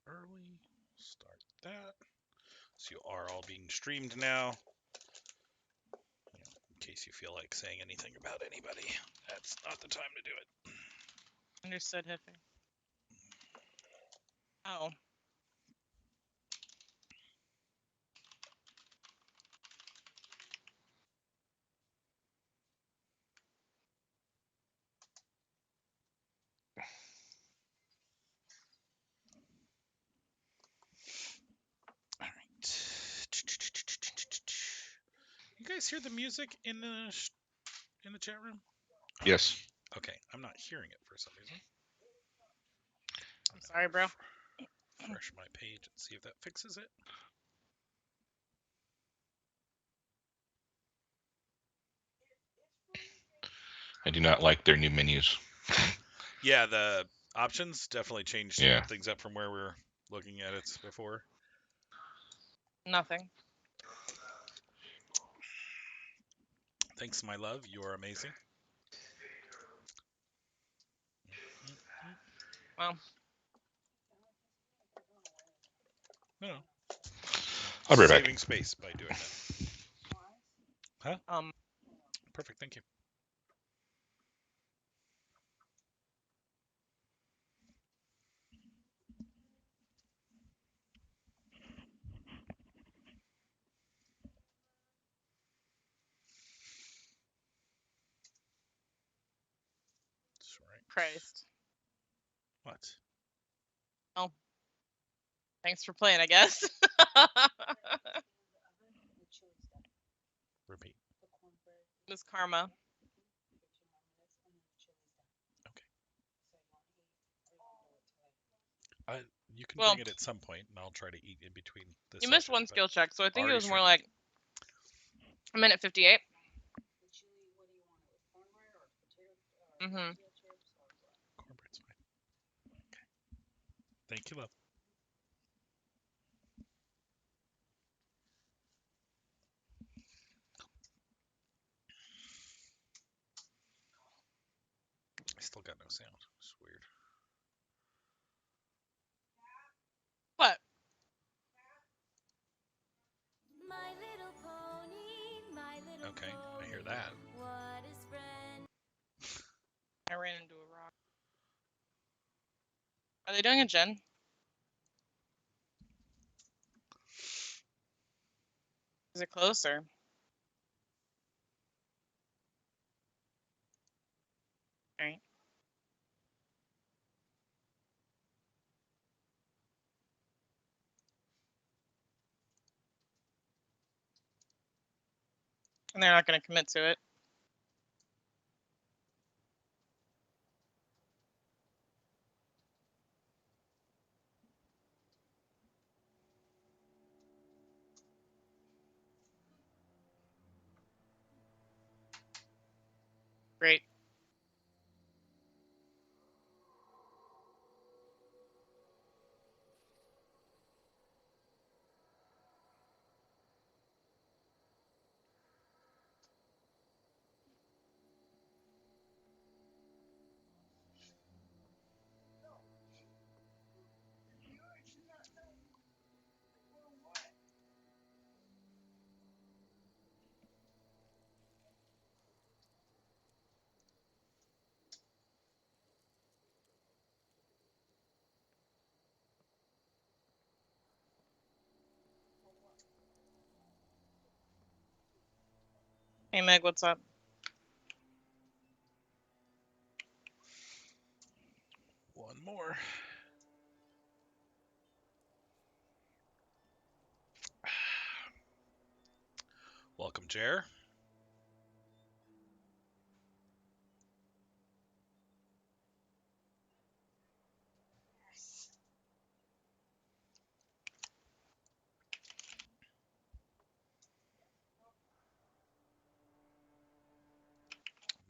early. Start that. So you are all being streamed now. In case you feel like saying anything about anybody, that's not the time to do it. Understood, Hippie. Oh. All right. You guys hear the music in the chat room? Yes. Okay, I'm not hearing it for some reason. I'm sorry, bro. Refresh my page and see if that fixes it. I do not like their new menus. Yeah, the options definitely changed Yeah. things up from where we were looking at it before. Nothing. Thanks, my love. You are amazing. Well. No. I'll be right Saving back. space by doing that. Huh? Perfect. Thank you. That's right. Christ. What? Oh. Thanks for playing, I guess. Repeat. Miss Karma. You can Well, bring it at some point, and I'll try to eat in between the you missed one skill check, so I think it was more like a minute 58. Mm-hmm. Cornbread's fine. Okay. Thank you, love. I still got no sound. It's weird. What? Okay, I hear that. I ran into a rock. Are they doing a gen? Is it closer? All right. And they're not going to commit to it. Great. Hey, Meg, what's up? One more. Welcome, Jer.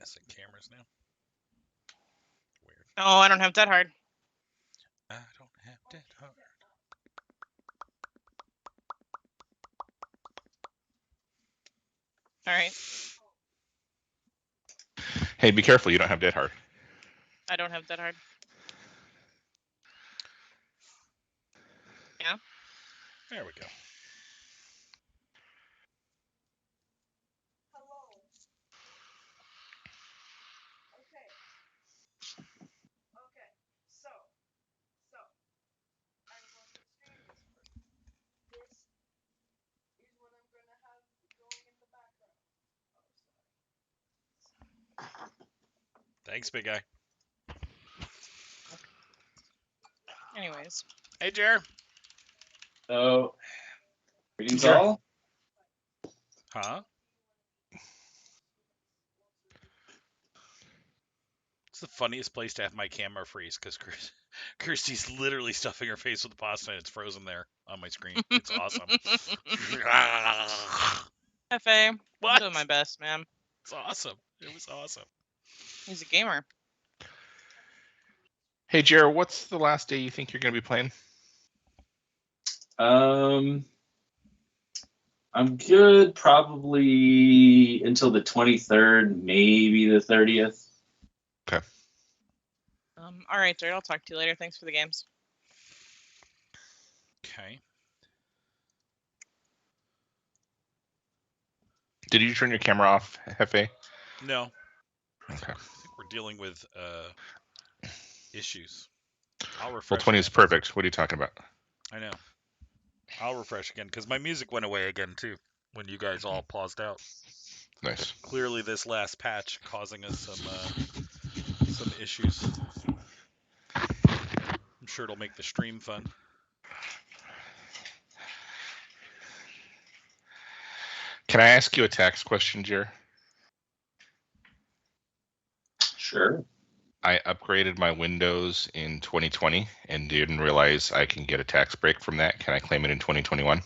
Missing cameras now. Weird. Oh, I don't have Dead Hard. I don't have Dead Hard. All right. Hey, be careful. You don't have Dead Hard. I don't have Dead Hard. Yeah. There we go. Thanks, big guy. Anyways. Hey, Jer. So, greetings Sure. all. Huh? It's the funniest place to have my camera freeze because Kirsty's literally stuffing her face with the pasta and it's frozen there on my screen. It's awesome. Hefe, I'm What? doing my best, man. It's awesome. It was awesome. He's a gamer. Hey, Jared, what's the last day you think you're going to be playing? I'm good probably until the 23rd, maybe the 30th. Okay. All right, Jared. I'll talk to you later. Thanks for the games. Okay. Did you turn your camera off, Hefe? No. Okay. I think we're dealing with issues. I'll refresh. Well, 20 is again. perfect. What are you talking about? I know. I'll refresh again because my music went away again too when you guys all paused out. Nice. Clearly, this last patch causing us some issues. I'm sure it'll make the stream fun. Can I ask you a tax question, Jer? Sure. I upgraded my Windows in 2020 and didn't realize I can get a tax break from that. Can I claim it in 2021?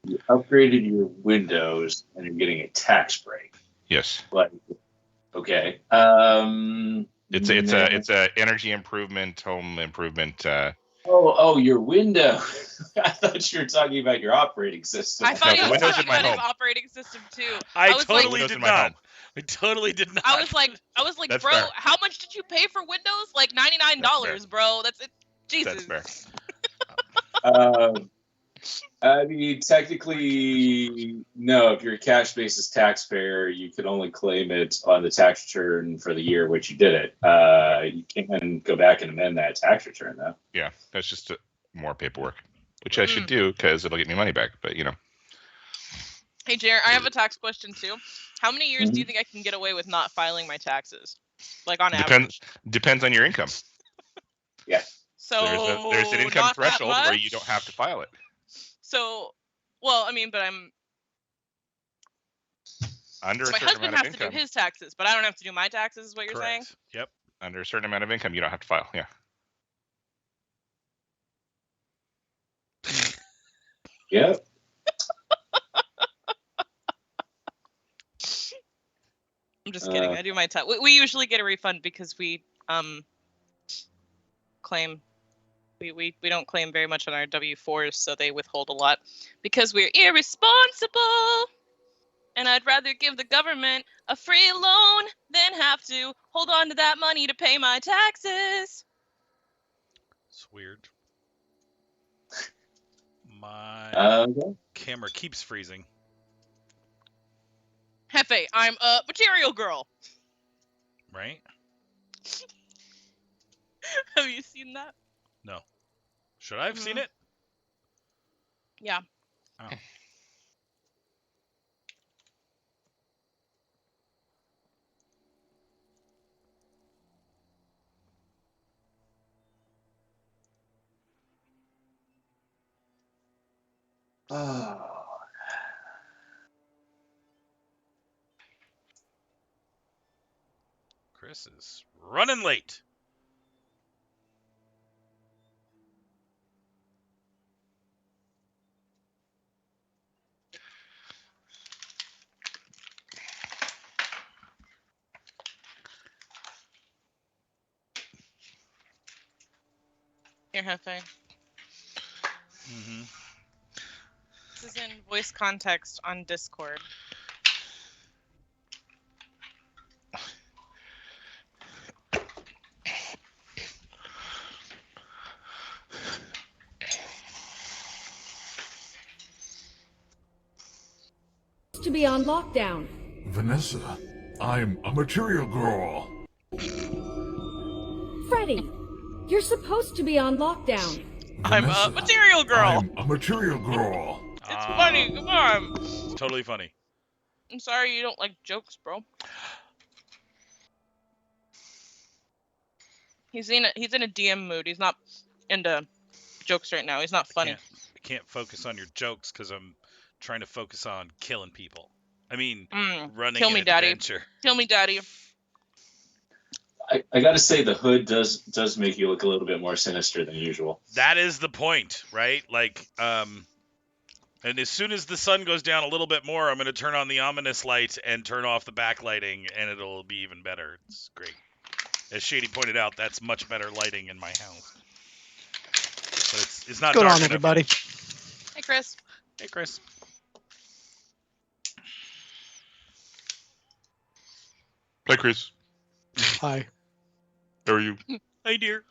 You upgraded your Windows and you're getting a tax break. Yes. Like, okay. It's a energy improvement, home improvement. Oh, your window. I thought you were talking about your operating system. I thought he the was Windows talking in my about his home. operating system too. I was totally Windows did in my not. home. I totally did not. I was like, That's bro, fair. how much did you pay for Windows? Like $99, bro. That's it. Jesus. That's fair. I mean, technically, no. If you're a cash basis taxpayer, you could only claim it on the tax return for the year which you did it. You can go back and amend that tax return, though. Yeah, that's just more paperwork, which I should do because it'll get me money back. But Hey, Jer, I have a tax question too. How many years do you think I can get away with not filing my taxes? Like on average? Depends on your income. Yeah. So there's an income not that threshold where you much? don't have to file it. So, well, I mean, but I'm. Under a My certain husband amount has of to income. do his taxes, but I don't have to do my taxes. Is what you're saying? Correct. Yep. Under a certain amount of income, you don't have to file. Yeah. Yep. I'm just kidding. I do my tax. We usually get a refund because we claim. We don't claim very much on our W-4s, so they withhold a lot because we're irresponsible. And I'd rather give the government a free loan than have to hold on to that money to pay my taxes. It's weird. My camera keeps freezing. Hefe, I'm a material girl. Right? Have you seen that? No. Should I have seen it? Yeah. Oh. Chris is running late. Here, Hefe. Mm-hmm. This is in voice context on Discord. to be on lockdown. Vanessa, I'm a material girl. Freddy, you're supposed to be on lockdown. I'm a Vanessa, material girl. I'm a material girl. It's funny. Come on. It's totally funny. I'm sorry you don't like jokes, bro. He's in a DM mood. He's not into jokes right now. He's not funny. I can't focus on your jokes because I'm trying to focus on killing people. I mean, running Kill me, an daddy. adventure. Kill me, daddy. I gotta say the hood does make you look a little bit more sinister than usual. That is the point, right? Like, and as soon as the sun goes down a little bit more, I'm going to turn on the ominous light and turn off the backlighting, and it'll be even better. It's great. As Shady pointed out, that's much better lighting in my house. But it's not Good dark on, enough. everybody. Hey, Chris. Hey, Chris. Hi, Chris. Hi. How are you? Hey, dear.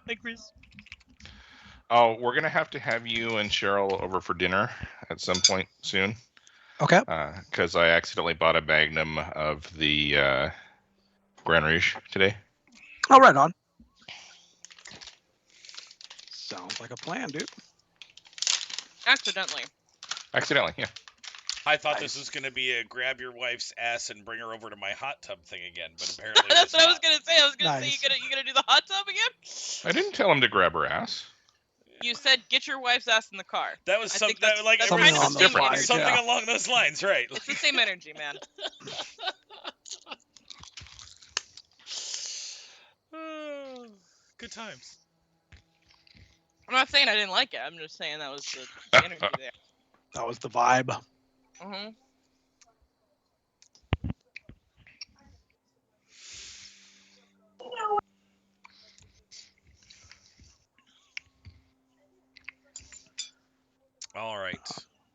Hey, Chris. Oh, we're gonna have to have you and Cheryl over for dinner at some point soon. Okay. Because I accidentally bought a magnum of the Grand Rouge today. Oh, right on. Sounds like a plan, dude. Accidentally. Accidentally, yeah. I thought Nice. this was going to be a grab your wife's ass and bring her over to my hot tub thing again, but apparently That's what I was not. gonna say. I was gonna say Nice. you gonna do the hot tub again. I didn't tell him to grab her ass. You said get your wife's ass in the car. That was I something think that's- like that's Something kind of on the those same lines, energy. something yeah. along those lines, right? It's the same energy, man. Good times. I'm not saying I didn't like it. I'm just saying that was the energy there. That was the vibe. Mm-hmm. All right.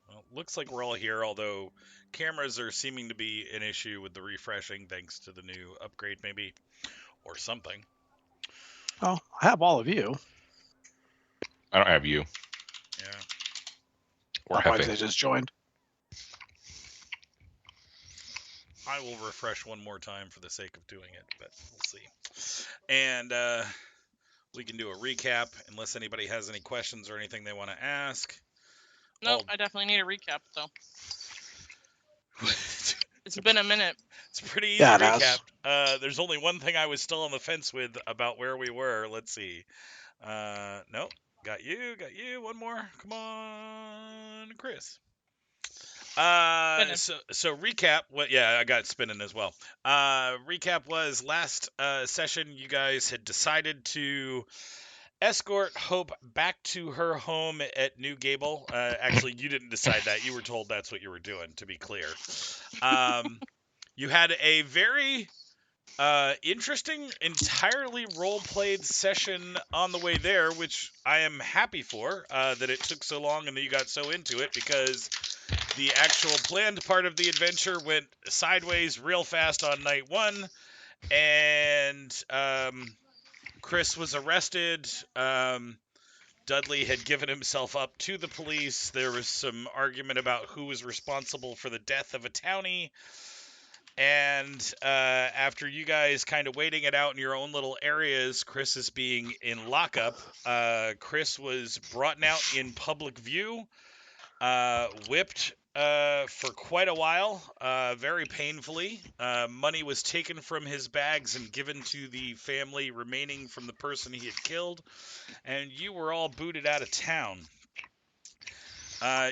Well, looks like we're all here, although cameras are seeming to be an issue with the refreshing thanks to the new upgrade, maybe, or something. Oh, I have all of you. I don't have you Yeah. or Otherwise, Hefe. they just joined. I will refresh one more time for the sake of doing it, but we'll see. And we can do a recap unless anybody has any questions or anything they want to ask. No, Oh. I definitely need a recap though. It's been a minute. It's a pretty easy Yeah, it recap. has. There's only one thing I was still on the fence with about where we were. Let's see. Nope. Got you. One more. Come on, Chris. Spinning. So recap. Yeah, I got spinning as well. Recap was last session. You guys had decided to escort Hope back to her home at New Gable. Actually, you didn't decide that. You were told that's what you were doing, to be clear. You had a very interesting, entirely role-played session on the way there, which I am happy for, that it took so long and that you got so into it, because the actual planned part of the adventure went sideways real fast on night one, and Chris was arrested. Dudley had given himself up to the police. There was some argument about who was responsible for the death of a townie. And after you guys kind of waiting it out in your own little areas, Chris is being in lockup. Chris was brought out in public view, whipped for quite a while, very painfully. Money was taken from his bags and given to the family remaining from the person he had killed, and you were all booted out of town.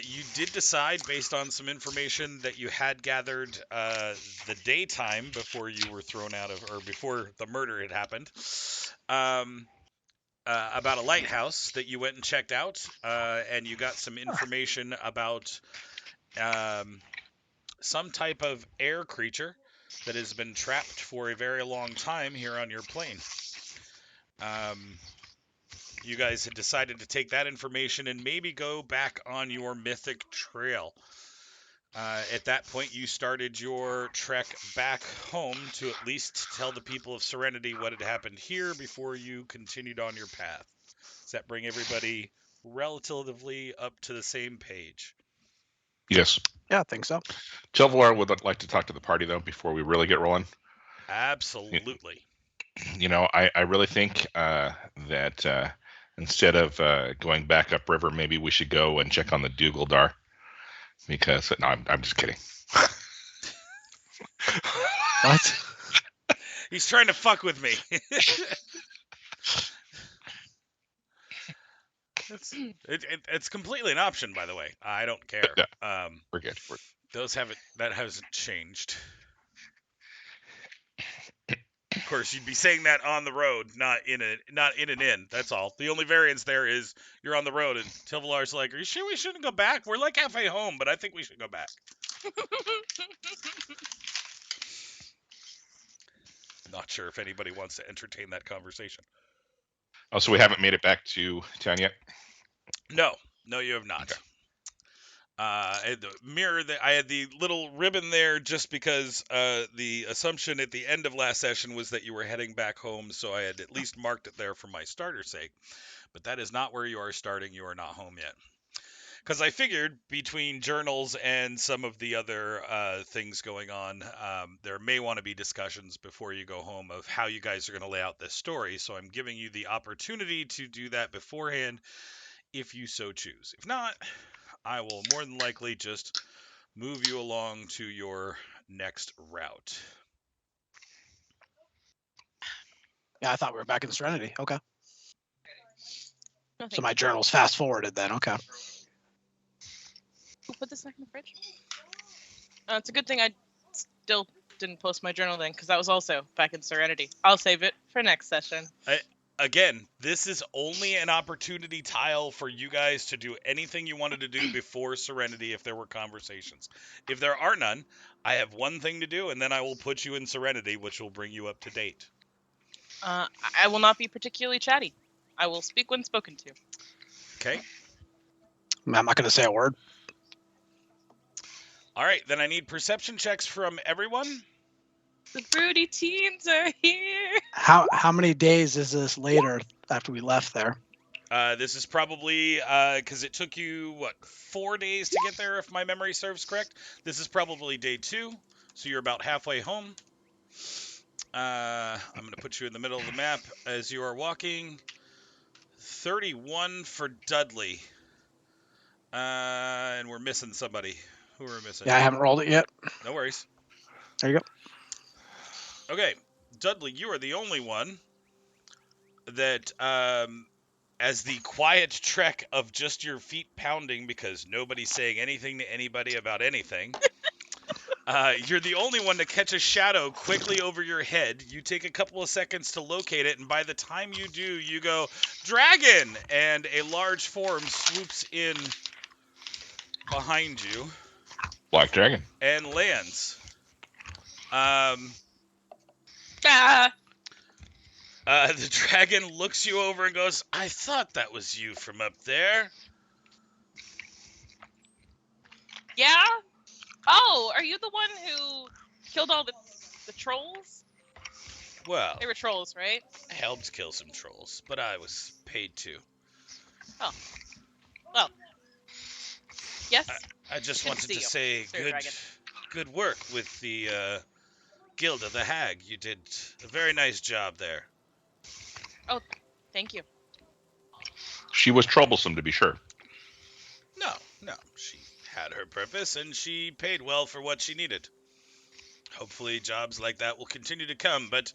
You did decide, based on some information that you had gathered the daytime before you were thrown out of, or before the murder had happened, about a lighthouse that you went and checked out, and you got some information about some type of air creature that has been trapped for a very long time here on your plane. You guys had decided to take that information and maybe go back on your mythic trail. At that point, you started your trek back home to at least tell the people of Serenity what had happened here before you continued on your path. Does that bring everybody relatively up to the same page? Yes. Yeah, I think so. Tilvalar would like to talk to the party, though, before we really get rolling. Absolutely. I really think that instead of going back upriver, maybe we should go and check on the Dougal-Dar. Because, no, I'm just kidding. What? He's trying to fuck with me. It's completely an option, by the way. I don't care. Yeah. We're good. That hasn't changed. Of course, you'd be saying that on the road, not in an inn. That's all. The only variance there is you're on the road, and Tilvalar's like, "Are you sure we shouldn't go back? We're like halfway home, but I think we should go back." Not sure if anybody wants to entertain that conversation. Oh, so we haven't made it back to town yet? No, you have not. Okay. I had the mirror that I had the little ribbon there just because the assumption at the end of last session was that you were heading back home, so I had at least marked it there for my starter's sake. But that is not where you are starting. You are not home yet. Because I figured between journals and some of the other things going on, there may want to be discussions before you go home of how you guys are going to lay out this story. So I'm giving you the opportunity to do that beforehand if you so choose. If not, I will more than likely just move you along to your next route. Yeah, I thought we were back in Serenity. Okay. No, So thank my you. journal's fast forwarded then. Okay. Who put this back in the fridge? It's a good thing I still didn't post my journal then, because that was also back in Serenity. I'll save it for next session. Again, this is only an opportunity tile for you guys to do anything you wanted to do before Serenity if there were conversations. If there are none, I have one thing to do, and then I will put you in Serenity, which will bring you up to date. I will not be particularly chatty. I will speak when spoken to. Okay? I'm not going to say a word. All right, then I need perception checks from everyone. The broody teens are here. How many days is this later after we left there? This is probably because it took you 4 days to get there, if my memory serves correct. This is probably day 2, so you're about halfway home. I'm going to put you in the middle of the map as you are walking. 31 for Dudley, and we're missing somebody. Who are we missing? Yeah, I haven't rolled it yet. No worries. There you go. Okay, Dudley, you are the only one that, as the quiet trek of just your feet pounding because nobody's saying anything to anybody about anything, you're the only one to catch a shadow quickly over your head. You take a couple of seconds to locate it, and by the time you do, you go, "Dragon!" And a large form swoops in behind you. Black Dragon. And lands. The dragon looks you over and goes, "I thought that was you from up there." Yeah? Oh, are you the one who killed all the trolls? Well, They were trolls, right? I helped kill some trolls, but I was paid to. Oh. Well. Yes? I just Good to wanted see to you, say Sir Dragon. good work with the Guild of the Hag. You did a very nice job there. Oh, thank you. She was troublesome, to be sure. No. She had her purpose, and she paid well for what she needed. Hopefully jobs like that will continue to come, but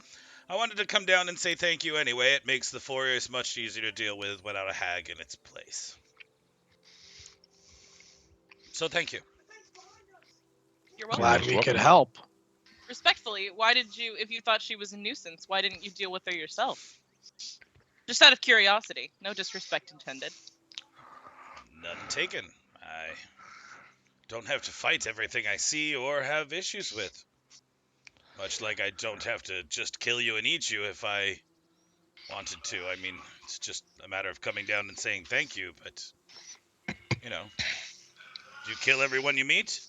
I wanted to come down and say thank you anyway. It makes the Forest much easier to deal with without a hag in its place. So thank you. You're welcome. Glad we could help. Respectfully, why did you, if you thought she was a nuisance, why didn't you deal with her yourself? Just out of curiosity. No disrespect intended. None taken. I don't have to fight everything I see or have issues with. Much like I don't have to just kill you and eat you if I wanted to. I mean, it's just a matter of coming down and saying thank you, but, do you kill everyone you meet?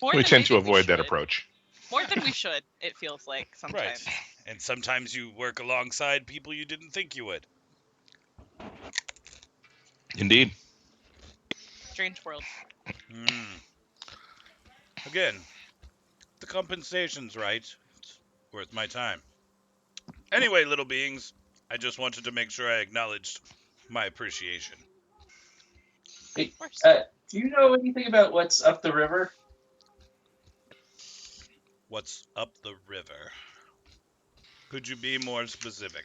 We tend to avoid that approach. More than we should, it feels like, sometimes. Right. And sometimes you work alongside people you didn't think you would. Indeed. Strange world. Again, the compensation's right. It's worth my time. Anyway, little beings, I just wanted to make sure I acknowledged my appreciation. Hey, Of course. do you know anything about what's up the river? What's up the river? Could you be more specific?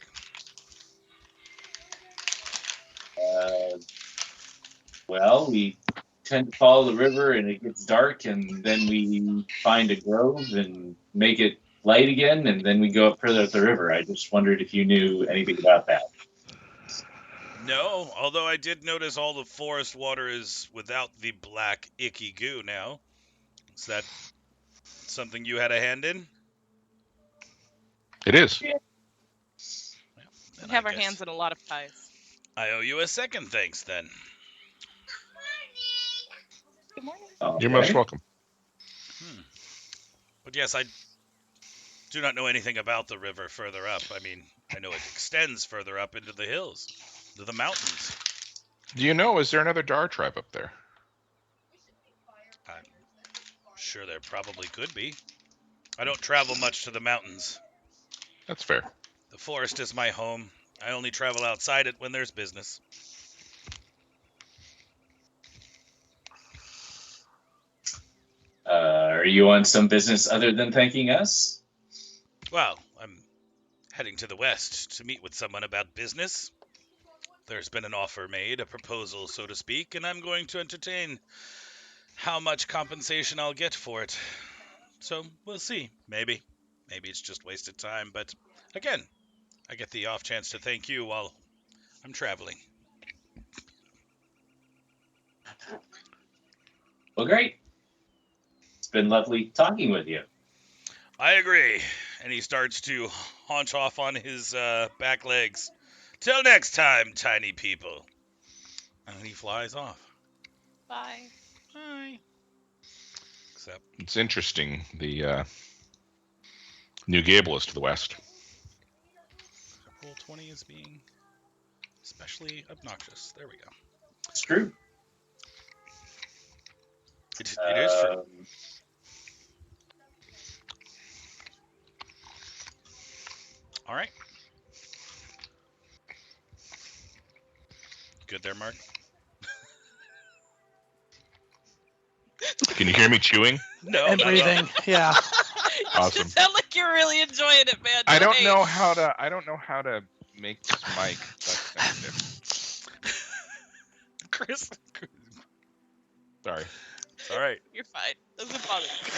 Well, we tend to follow the river and it gets dark, and then we find a grove and make it light again, and then we go up further up the river. I just wondered if you knew anything about that. No, although I did notice all the forest water is without the black, icky goo now. Is that something you had a hand in? It is. We Then have I our guess hands in a lot of pies. I owe you a second thanks then. Good morning. You're most welcome. But yes, I do not know anything about the river further up. I mean, I know it extends further up into the hills, to the mountains. Do you know, is there another Dar tribe up there? I'm sure there probably could be. I don't travel much to the mountains. That's fair. The forest is my home. I only travel outside it when there's business. Are you on some business other than thanking us? Well, I'm heading to the west to meet with someone about business. There's been an offer made, a proposal, so to speak, and I'm going to entertain how much compensation I'll get for it. So, we'll see. Maybe. Maybe it's just wasted time, but again, I get the off chance to thank you while I'm traveling. Well, great. It's been lovely talking with you. I agree. And he starts to haunch off on his back legs. Till next time, tiny people. And he flies off. Bye. Bye. Except, It's interesting. The New Gable is to the west. roll 20 is being especially obnoxious. There we go. It's true. It is true. All right. Good there, Mark? Can you hear me chewing? No. And not at all. breathing. Yeah. Awesome. You sound like you're really enjoying it, man. I don't Hey. know how to make this mic less sensitive. Chris. Sorry. All right. You're fine. Doesn't bother me.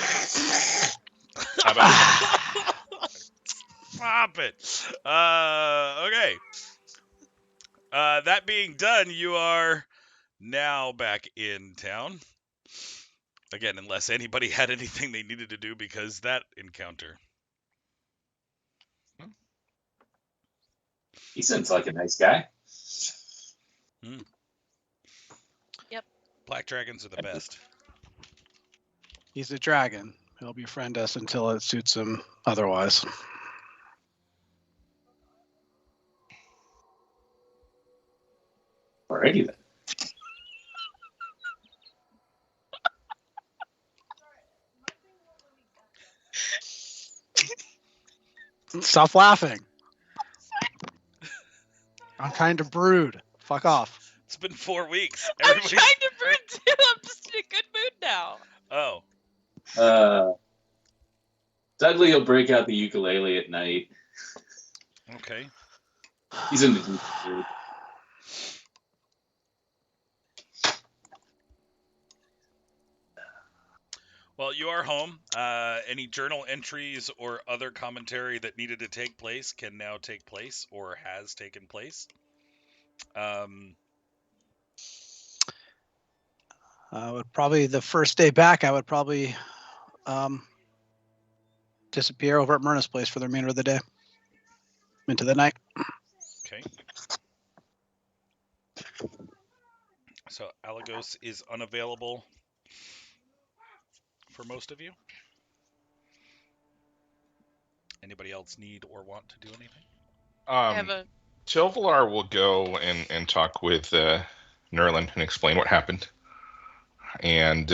How about Stop it. Okay. That being done, you are now back in town. Again, unless anybody had anything they needed to do because that encounter. He seems like a nice guy. Black dragons are the best. He's a dragon. He'll befriend us until it suits him otherwise. Alrighty then. Stop laughing. I'm trying to brood. Fuck off. It's been 4 weeks. I'm Everybody's- trying to brew too. I'm just in a good mood now. Oh, Dudley will break out the ukulele at night. okay. He's in the deep mood. Well, you are home. Any journal entries or other commentary that needed to take place can now take place or has taken place. Would probably the first day back. I would probably disappear over at Myrna's place for the remainder of the day, into the night. Okay. So Alagos is unavailable for most of you. Anybody else need or want to do anything? I have a Tilvalar will go and talk with Nerlin and explain what happened. And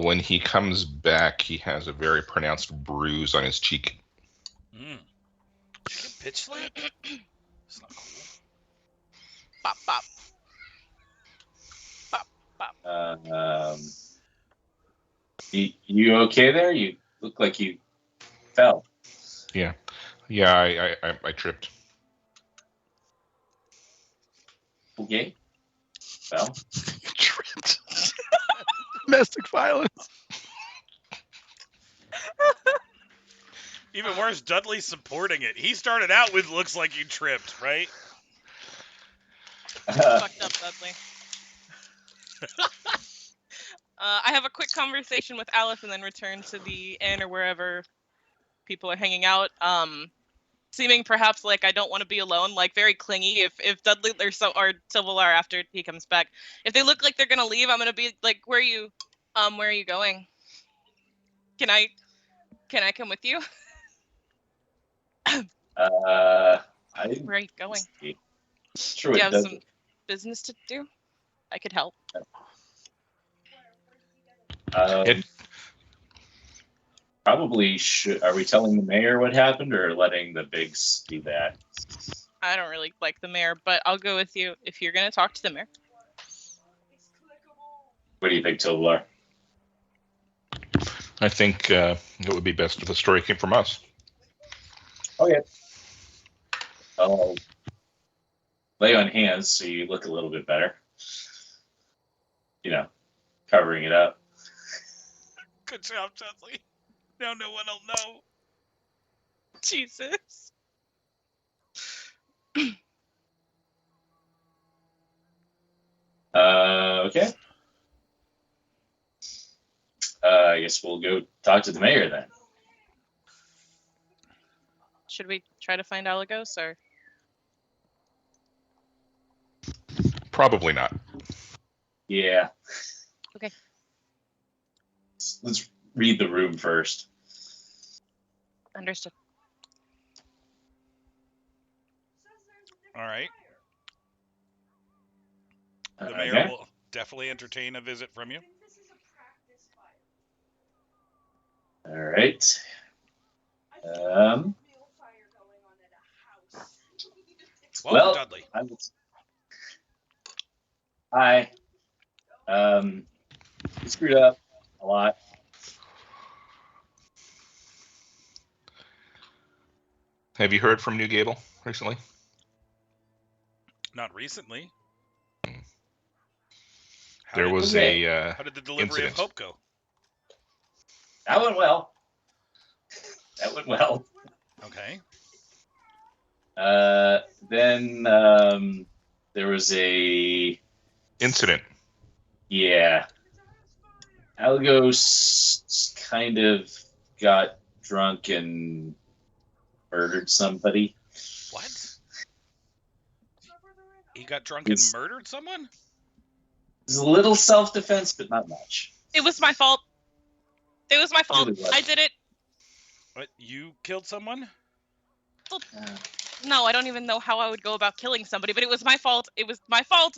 when he comes back, he has a very pronounced bruise on his cheek. Did you get pitch slapped? It's not cool. Bop, bop. Bop, bop. You okay there? You look like you fell. Yeah, I tripped. Okay. Well, Tripped. Domestic violence. Even worse, Dudley's supporting it. He started out with "looks like you tripped," right? Fucked up, Dudley. I have a quick conversation with Alice and then return to the inn or wherever people are hanging out. Seeming perhaps like I don't want to be alone, like very clingy. If Dudley or Silvalar after he comes back, if they look like they're gonna leave, I'm gonna be like, where are you going? Can I come with you? I Where are you going? Sure. Do you have some business to do? I could help. Probably should. Are we telling the mayor what happened, or letting the bigs do that? I don't really like the mayor, but I'll go with you if you're gonna talk to the mayor. What do you think, Tovalar? I think it would be best if the story came from us. Okay. I'll lay on hands so you look a little bit better. You know, covering it up. Good job, Dudley. Now no one will know. Jesus. Okay. I guess we'll go talk to the mayor then. Should we try to find Alagos or? Probably not. Yeah. Okay. Let's read the room first. Understood. All right. The Okay. mayor will definitely entertain a visit from you. All right. Welcome, Dudley. Hi. We screwed up a lot. Have you heard from New Gable recently? Not recently. There was how a did the delivery incident. of Hope go? That went well. Okay. Then there was a incident. Yeah. Alagos kind of got drunk and murdered somebody. What? He got drunk and murdered someone? It's a little self-defense, but not much. It was my fault. It was my fault. Really was. I did it. What? You killed someone? No, I don't even know how I would go about killing somebody, but it was my fault. It was my fault.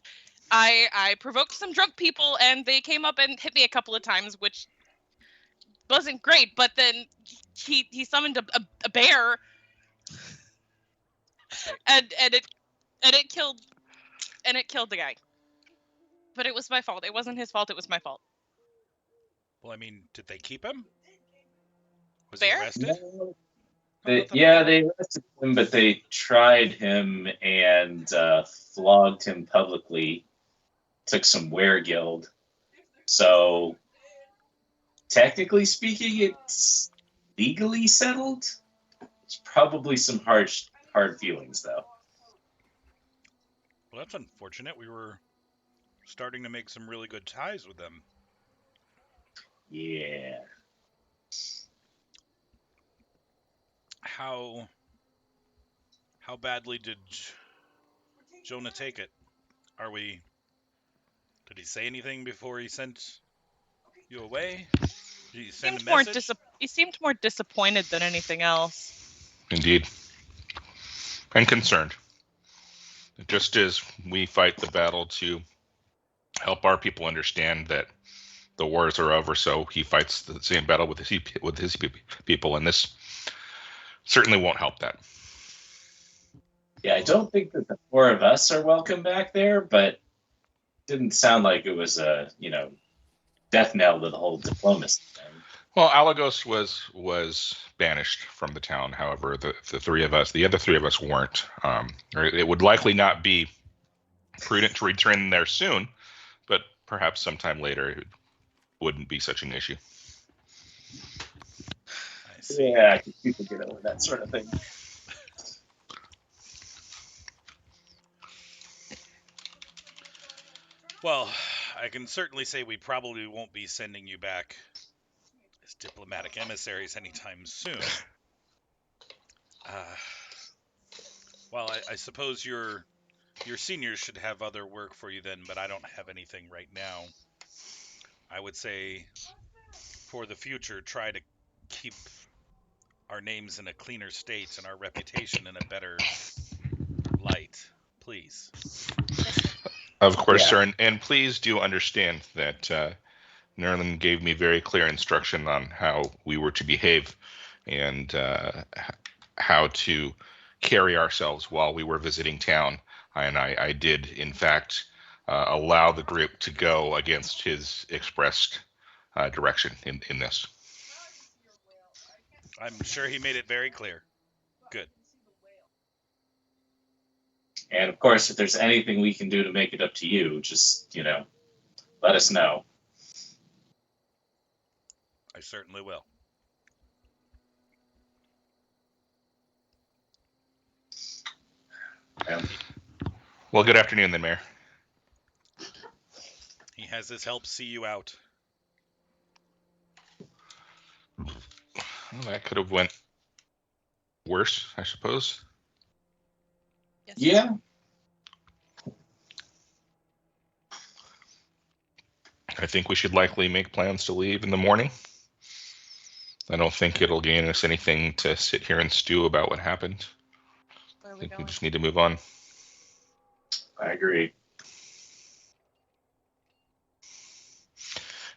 I provoked some drunk people, and they came up and hit me a couple of times, which wasn't great. But then he summoned a bear, and it killed the guy. But it was my fault. It wasn't his fault. It was my fault. Well, I mean, did they keep him? Was Bear? he arrested? No. They arrested him, but they tried him and flogged him publicly. Took some weregild. So, technically speaking, it's legally settled. It's probably some hard feelings, though. Well, that's unfortunate. We were starting to make some really good ties with them. Yeah. How badly did Jonah take it? Did he say anything before he sent you away? Did he send a message? He seemed more disappointed than anything else. Indeed. And concerned. Just as we fight the battle to help our people understand that the wars are over, so he fights the same battle with his people, and this certainly won't help that. Yeah, I don't think that the four of us are welcome back there, but it didn't sound like it was a death knell to the whole diplomacy thing. Well, Alagos was banished from the town. However, the other three of us weren't. Or it would likely not be prudent to return there soon, but perhaps sometime later it wouldn't be such an issue. I see. Yeah, I think people get over that sort of thing. Well, I can certainly say we probably won't be sending you back as diplomatic emissaries anytime soon. Well, I suppose your seniors should have other work for you then, but I don't have anything right now. I would say, for the future, try to keep our names in a cleaner state and our reputation in a better light, please. Of course, Yeah. sir, and please do understand that Nerlin gave me very clear instruction on how we were to behave and how to carry ourselves while we were visiting town. And I did, in fact, allow the group to go against his expressed direction in this. I'm sure he made it very clear. Good. And of course, if there's anything we can do to make it up to you, just, let us know. I certainly will. Yeah. Well, good afternoon then, Mayor. He has his help see you out. Well, that could have went worse, I suppose. Yes. Yeah. I think we should likely make plans to leave in the morning. I don't think it'll gain us anything to sit here and stew about what happened. Where are I we think we going? just need to move on. I agree.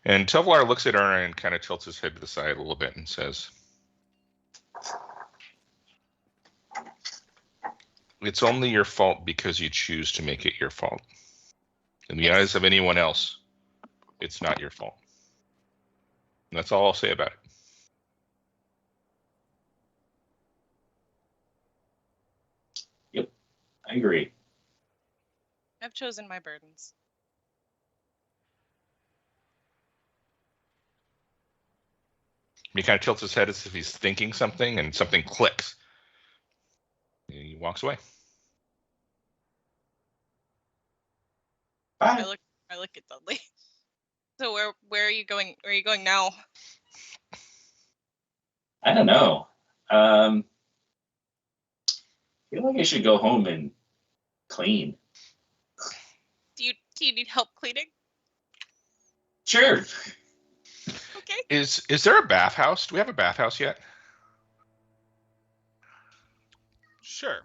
And Telvar looks at her and kind of tilts his head to the side a little bit and says, "It's only your fault because you choose to make it your fault. In the eyes of anyone else, it's not your fault." And that's all I'll say about it. I agree. I've chosen my burdens. He kind of tilts his head as if he's thinking something, and something clicks. He walks away. Bye. I look at Dudley. So where are you going? Where are you going now? I don't know. I feel like I should go home and clean. Do you need help cleaning? Sure. Okay. Is there a bathhouse? Do we have a bathhouse yet? Sure.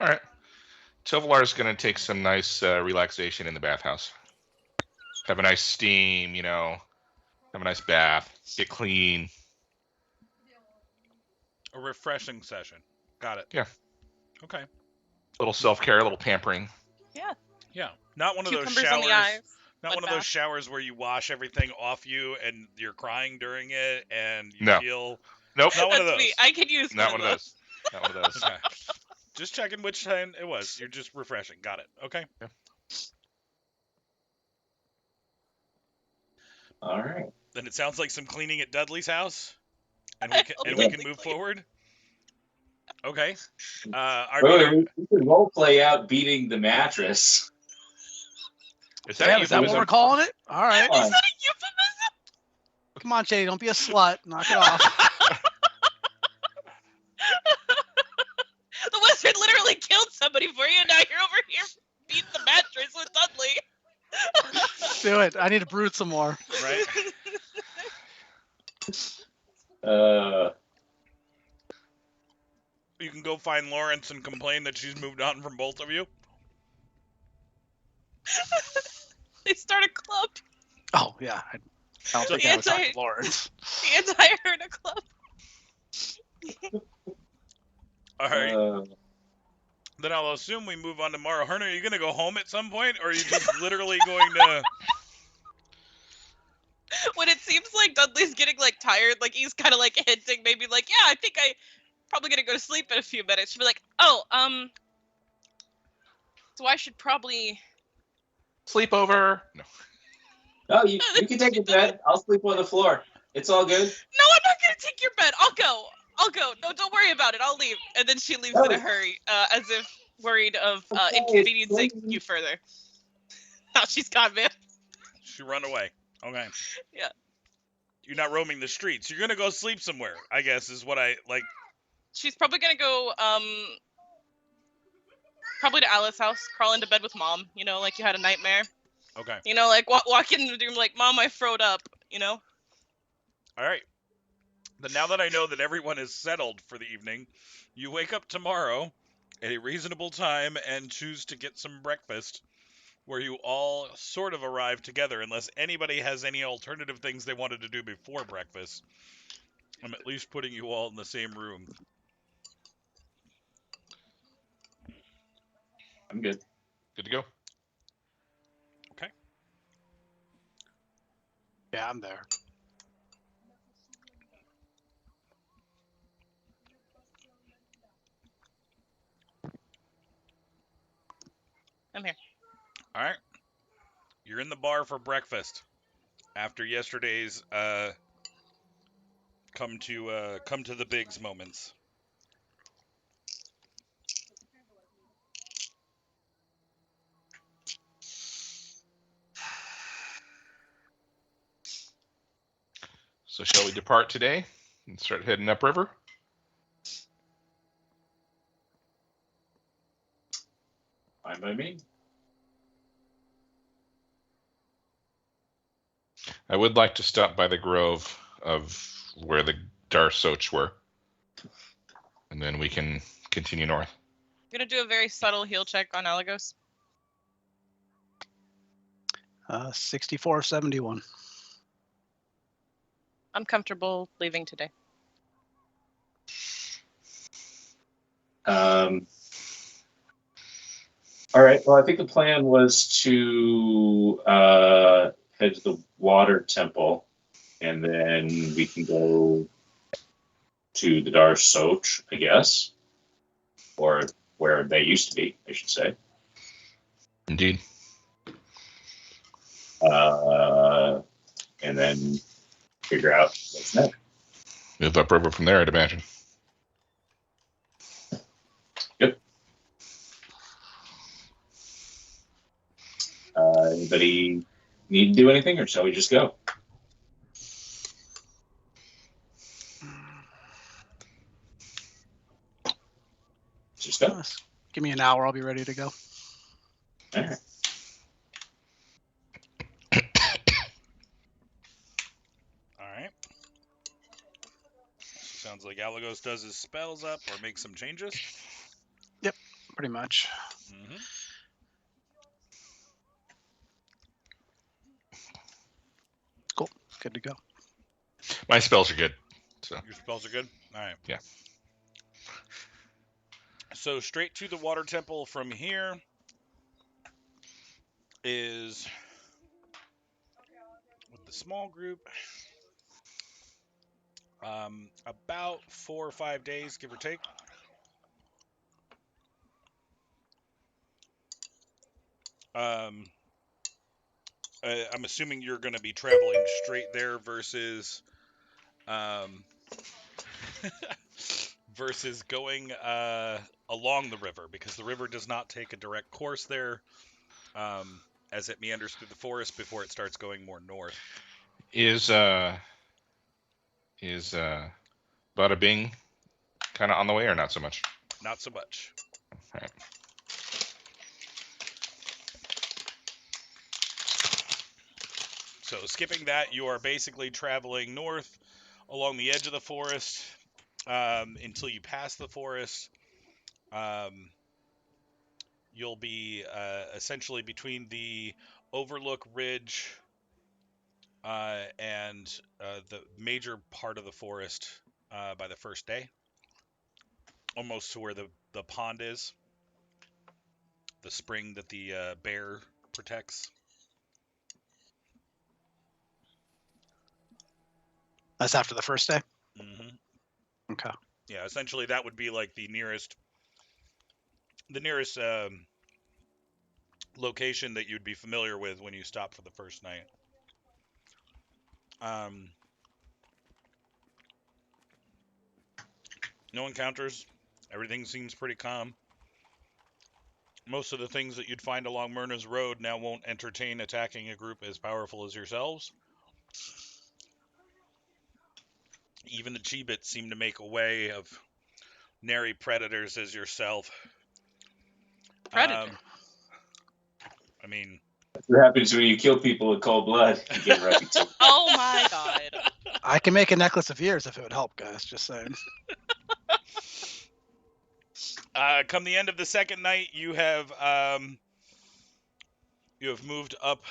All right. Tovalar's going to take some nice relaxation in the bathhouse. Have a nice steam, have a nice bath, get clean. A refreshing session. Got it. Yeah. Okay. A little self-care, a little pampering. Yeah. Not one of those Cucumbers showers. on the eyes. Not Mud one of those bath. showers where you wash everything off you and you're crying during it and you No. feel. Nope. Not one of That's those. me. I could use Not one of those. Not one of those. Okay. Just checking which time it was. You're just refreshing. Got it. Okay. All right. Then it sounds like some cleaning at Dudley's house, and we can move forward. Okay. We could role play out beating the mattress. Is Yeah, that is that what euphemism? we're calling it? All right. Come on. Is that a euphemism? Come on, Shady. Don't be a slut. Knock it off. The wizard literally killed somebody for you, and now you're over here beating the mattress with Dudley. Do it. I need to brood some more. Right. You can go find Lawrence and complain that she's moved on from both of you. They start a club. Oh, yeah. I don't think The I would talk anti- to Lawrence. The anti-Herna Club. All right. Uh, Then I'll assume we move on tomorrow. Herna, are you going to go home at some point, or are you just literally going to... When it seems like Dudley's getting like tired, like he's kind of like hinting, maybe like, yeah, I think I probably gonna go to sleep in a few minutes. She'll be like, oh, so I should probably. Sleepover. No. no, you can take your bed. I'll sleep on the floor. It's all good. No, I'm not gonna take your bed. I'll go. No, don't worry about it. I'll leave. And then she leaves in a hurry, as if worried of Okay, inconveniencing it's- you further. Now she's gone, man. She run away. Okay. Yeah. You're not roaming the streets. You're going to go sleep somewhere, I guess, is what I, like... She's probably gonna go, probably to Alice's house, crawl into bed with Mom. You know, like you had a nightmare. Okay. You know, like walk in the room like, Mom, I froed up. You know. All right. Then now that I know that everyone is settled for the evening, you wake up tomorrow at a reasonable time and choose to get some breakfast, where you all sort of arrive together, unless anybody has any alternative things they wanted to do before breakfast. I'm at least putting you all in the same room. I'm good. Good to go. Yeah, I'm there. I'm here. All right. You're in the bar for breakfast after yesterday's come to the bigs moments. So shall we depart today and start heading upriver? Fine by me. I would like to stop by the grove of where the Darsoch were, and then we can continue north. I'm gonna do a very subtle heal check on Alagos. 6471. I'm comfortable leaving today. All right. Well, I think the plan was to head to the water temple, and then we can go to the Dar Soch, I guess, or where they used to be, I should say. Indeed. And then figure out what's next. Move upriver from there, I'd imagine. Yep. Anybody need to do anything, or shall we just go? Just go. Give me an hour. I'll be ready to go. All right. All right. Sounds like Alagos does his spells up or makes some changes. Pretty much. Mm-hmm. Good to go. My spells are good. So Your spells are good? All right. Yeah. So straight to the water temple from here is, with the small group, about 4 or 5 days, give or take. I'm assuming you're going to be traveling straight there versus versus going along the river, because the river does not take a direct course there, as it meanders through the forest before it starts going more north. is Bada Bing kind of on the way or not so much? Not so much. All right. So skipping that, you are basically traveling north along the edge of the forest until you pass the forest. You'll be essentially between the Overlook Ridge and the major part of the forest by the first day, almost to where the pond is, the spring that the bear protects. That's after the first day? Hmm. Okay. Yeah, essentially that would be like the nearest location that you'd be familiar with when you stop for the first night. No encounters. Everything seems pretty calm. Most of the things that you'd find along Myrna's Road now won't entertain attacking a group as powerful as yourselves. Even the Chibits seem to make a way of nary predators as yourself. Predator. I mean, That's what happens when you kill people in cold blood. You get a reputation. Oh my god. I can make a necklace of ears if it would help, guys. Just saying. come the end of the second night, you have moved up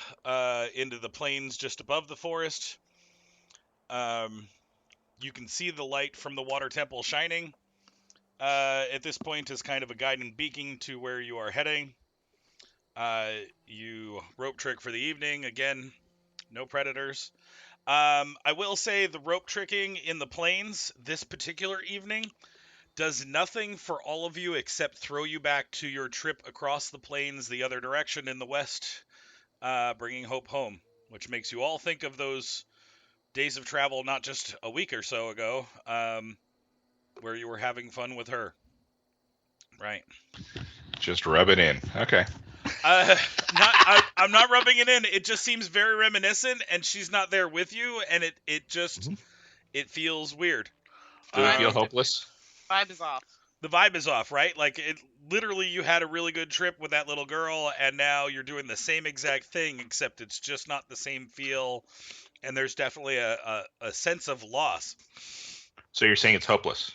into the plains just above the forest. You can see the light from the water temple shining at this point as kind of a guiding beacon to where you are heading. You rope trick for the evening. Again, no predators. I will say the rope tricking in the plains this particular evening does nothing for all of you except throw you back to your trip across the plains the other direction in the west, bringing Hope home, which makes you all think of those days of travel not just a week or so ago, where you were having fun with her. Right. Just rub it in. Okay. I'm not rubbing it in. It just seems very reminiscent, and she's not there with you, and it just it feels weird. Do it feel hopeless? Vibe is off. The vibe is off, right? Like it literally, you had a really good trip with that little girl, and now you're doing the same exact thing, except it's just not the same feel, and there's definitely a sense of loss. So you're saying it's hopeless?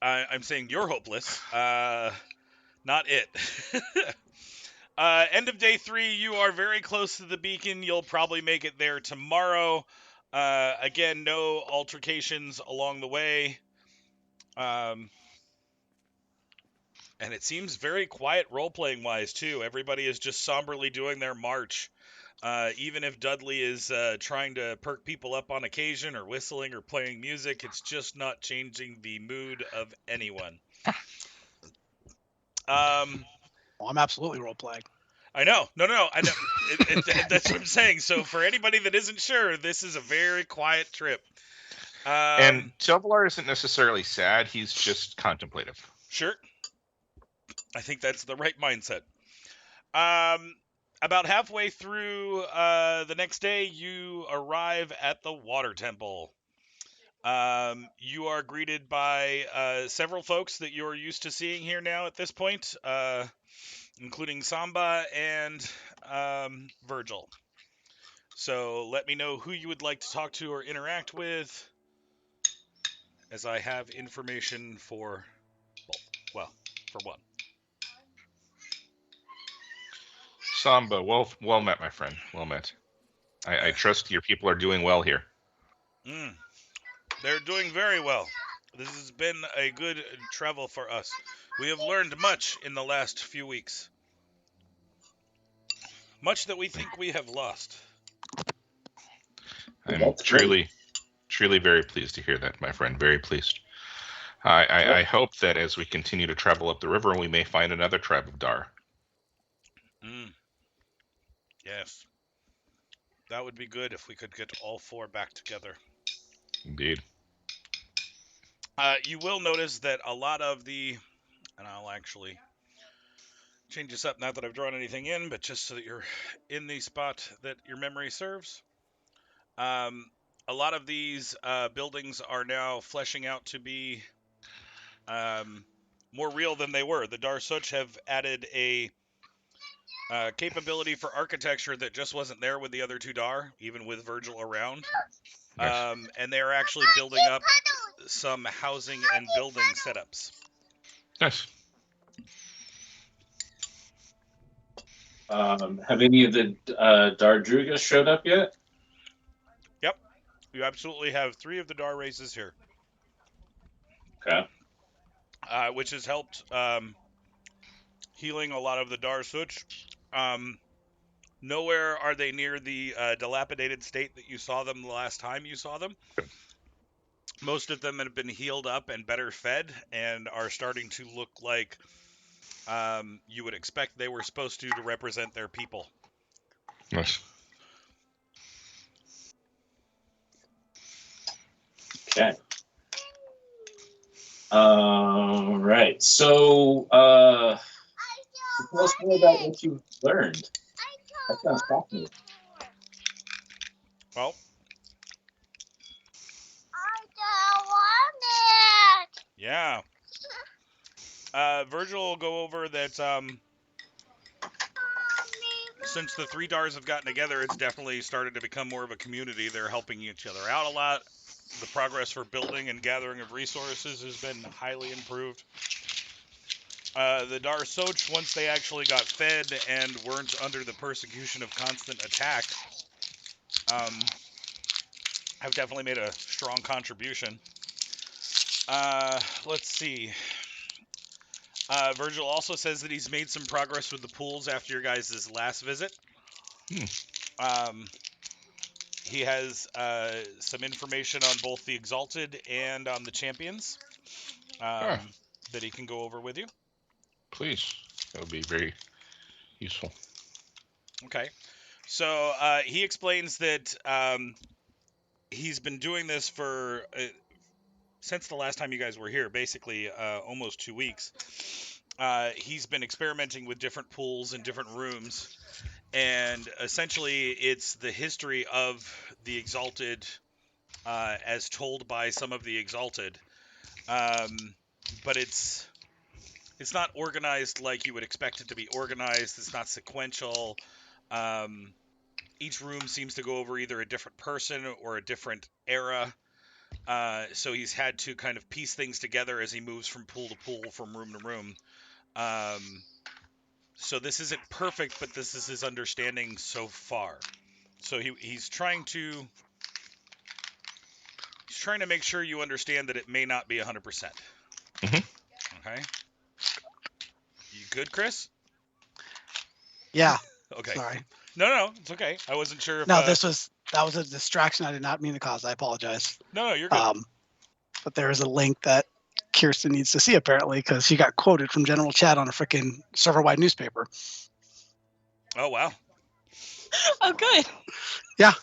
I'm saying you're hopeless, not it. End of day 3, you are very close to the beacon. You'll probably make it there tomorrow. Again, no altercations along the way. And it seems very quiet role-playing wise, too. Everybody is just somberly doing their march. Even if Dudley is trying to perk people up on occasion or whistling or playing music, it's just not changing the mood of anyone. Well, I'm absolutely role-playing. I know. No. I know. That's what I'm saying. So for anybody that isn't sure, this is a very quiet trip. And Silvalar isn't necessarily sad. He's just contemplative. Sure. I think that's the right mindset. About halfway through the next day, you arrive at the Water Temple. You are greeted by several folks that you're used to seeing here now at this point, including Samba and Virgil. So let me know who you would like to talk to or interact with, as I have information for both. Well, for one. Samba, well met, my friend. Well met. I trust your people are doing well here. They're doing very well. This has been a good travel for us. We have learned much in the last few weeks. Much that we think we have lost. I'm truly very pleased to hear that, my friend. Very pleased. I hope that as we continue to travel up the river, we may find another tribe of Dar. Yes. That would be good if we could get all 4 back together. Indeed. You will notice that a lot of the, and I'll actually change this up, not that I've drawn anything in, but just so that you're in the spot that your memory serves. A lot of these buildings are now fleshing out to be more real than they were. The Dar Such have added a capability for architecture that just wasn't there with the other 2 Dar, even with Virgil around. Nice. And they're actually building up some housing and building setups. Nice. Have any of the Dardrugas showed up yet? You absolutely have 3 of the Dar races here, Okay. which has helped healing a lot of the Dar Such. Nowhere are they near the dilapidated state that you saw them the last time you saw them. Most of them have been healed up and better fed and are starting to look like you would expect they were supposed to represent their people. Nice. Okay. All right. So, tell us more about what you've learned. That sounds fascinating. Well, yeah. Virgil will go over that since the 3 Dars have gotten together, it's definitely started to become more of a community. They're helping each other out a lot. The progress for building and gathering of resources has been highly improved. The Dar Soch, once they actually got fed and weren't under the persecution of constant attack, have definitely made a strong contribution. Let's see. Virgil also says that he's made some progress with the pools after your guys' last visit. He has some information on both the Exalted and on the Champions that he can go over with you. Please. That would be very useful. Okay. So he explains that he's been doing this for since the last time you guys were here, basically almost 2 weeks. He's been experimenting with different pools and different rooms, and essentially it's the history of the Exalted as told by some of the Exalted, but it's not organized like you would expect it to be organized. It's not sequential. Each room seems to go over either a different person or a different era. So he's had to kind of piece things together as he moves from pool to pool, from room to room. So this isn't perfect, but this is his understanding so far. So he's trying to make sure you understand that it may not be 100%. Mhm. Okay. You good, Chris? Yeah. Okay. Sorry. No, it's okay. I wasn't sure if. No, that was a distraction I did not mean to cause. I apologize. No, you're good. But there is a link that Kirsten needs to see apparently because she got quoted from general chat on a freaking server-wide newspaper. Oh wow. Oh, good. Yeah.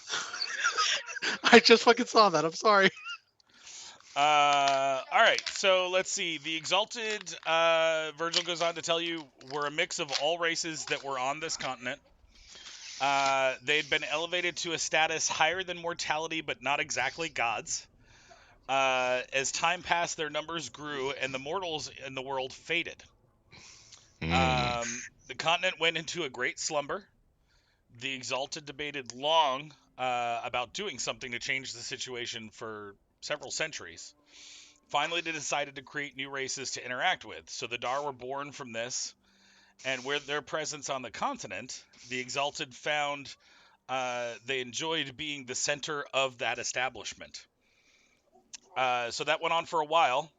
I just fucking saw that. I'm sorry. All right. So let's see. The Exalted, Virgil goes on to tell you, were a mix of all races that were on this continent. They'd been elevated to a status higher than mortality, but not exactly gods. As time passed, their numbers grew, and the mortals in the world faded. The continent went into a great slumber. The Exalted debated long about doing something to change the situation for several centuries. Finally, they decided to create new races to interact with. So the Dar were born from this, and with their presence on the continent, the Exalted found they enjoyed being the center of that establishment. So that went on for a while,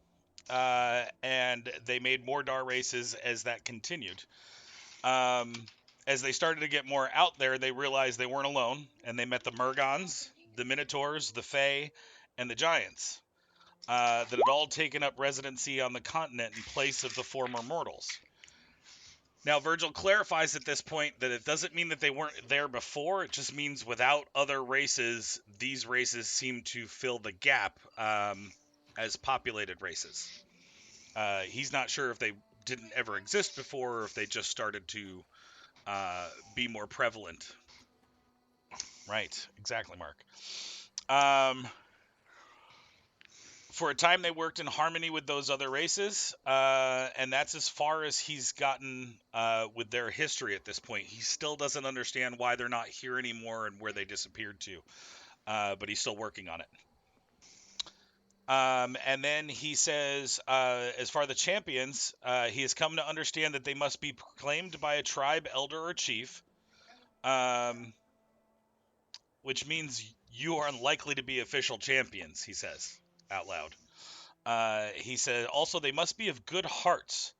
and they made more Dar races as that continued. As they started to get more out there, they realized they weren't alone, and they met the Murgons, the Minotaurs, the Fae, and the Giants that had all taken up residency on the continent in place of the former mortals. Now, Virgil clarifies at this point that it doesn't mean that they weren't there before. It just means without other races, these races seem to fill the gap as populated races. He's not sure if they didn't ever exist before or if they just started to be more prevalent. Right, exactly, Mark. For a time, they worked in harmony with those other races, and that's as far as he's gotten with their history at this point. He still doesn't understand why they're not here anymore and where they disappeared to, but he's still working on it. And then he says, as far as the champions, he has come to understand that they must be proclaimed by a tribe, elder, or chief, which means you are unlikely to be official champions, he says out loud. He said, also, they must be of good hearts,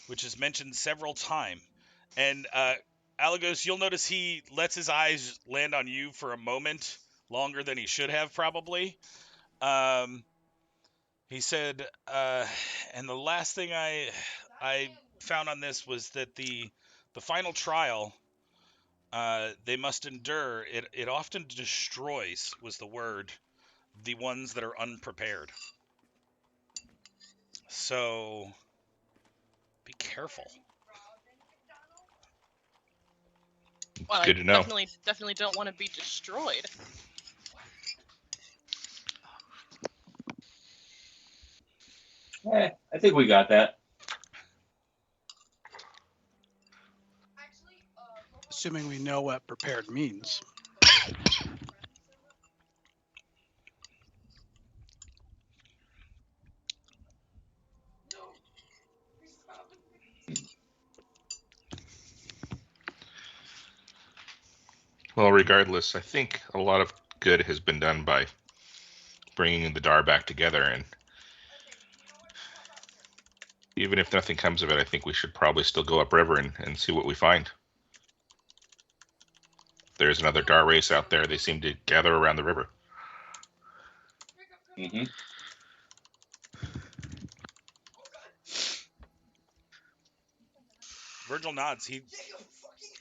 which is mentioned several times. And Alagos, you'll notice he lets his eyes land on you for a moment, longer than he should have, probably. He said, and the last thing I found on this was that the final trial they must endure, it often destroys, was the word, the ones that are unprepared. So be careful. Well, Good to know. Definitely don't want to be destroyed. I think we got that. Assuming we know what prepared means. Well, regardless, I think a lot of good has been done by bringing the Dar back together, and even if nothing comes of it, I think we should probably still go upriver and see what we find. If there's another Dar race out there, they seem to gather around the river. Mm-hmm. Virgil nods. He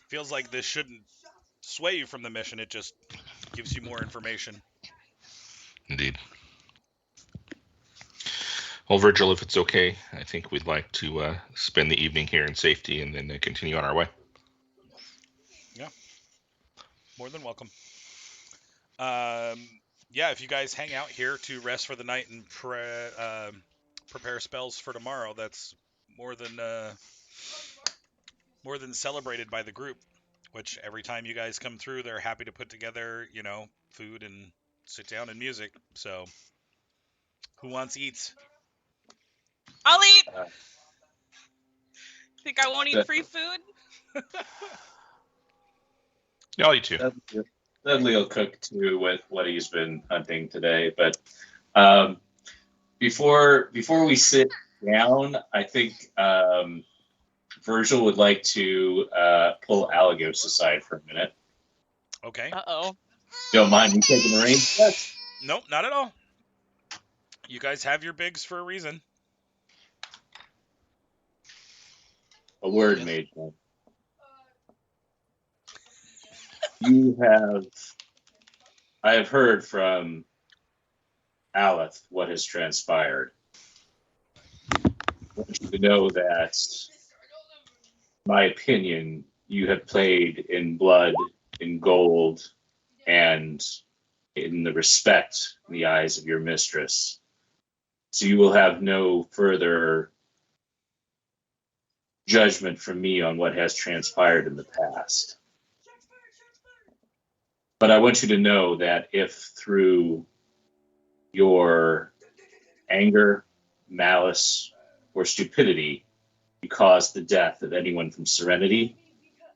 feels like this shouldn't sway you from the mission. It just gives you more information. Indeed. Well, Virgil, if it's okay, I think we'd like to spend the evening here in safety and then continue on our way. Yeah. More than welcome. Yeah, if you guys hang out here to rest for the night and prepare spells for tomorrow, that's more than celebrated by the group. Which every time you guys come through, they're happy to put together, food and sit down and music. So, who wants eats? I'll eat. Think I won't eat free food? Yeah, I'll eat too. Dudley will cook too with what he's been hunting today. But before we sit down, I think Virgil would like to pull Alagos aside for a minute. Okay. Uh-oh. Don't mind me taking the reins? Yes. Nope, not at all. You guys have your bigs for a reason. A word made. I have heard from Aleth what has transpired. I want you to know that, in my opinion, you have played in blood, in gold, and in the respect in the eyes of your mistress. So you will have no further judgment from me on what has transpired in the past. But I want you to know that if through your anger, malice, or stupidity you caused the death of anyone from Serenity,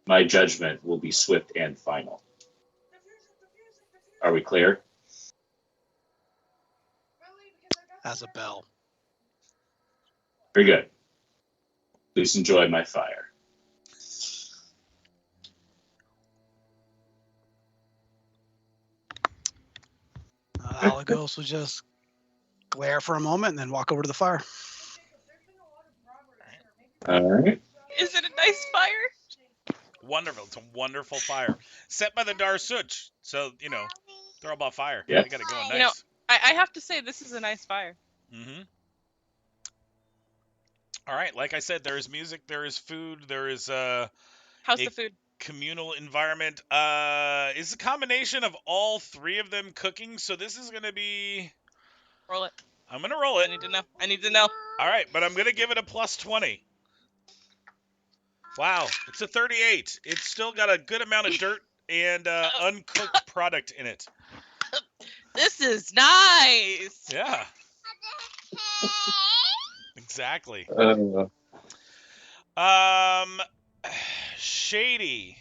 my judgment will be swift and final. Are we clear? As a bell. Very good. Please enjoy my fire. Alagos will just glare for a moment and then walk over to the fire. All right. Is it a nice fire? Wonderful. It's a wonderful fire. Set by the Dar Such. So, they're all about fire. Yeah. They got it going nice. I have to say, this is a nice fire. Mm-hmm. All right. Like I said, there is music, there is food, there is How's the food? communal environment. It's a combination of all three of them cooking, so this is going to be... Roll it. I'm going to roll it. I need to know. All right, but I'm going to give it a plus 20. Wow, it's a 38. It's still got a good amount of dirt and uncooked product in it. This is nice. Yeah. Exactly. Uh, Shady.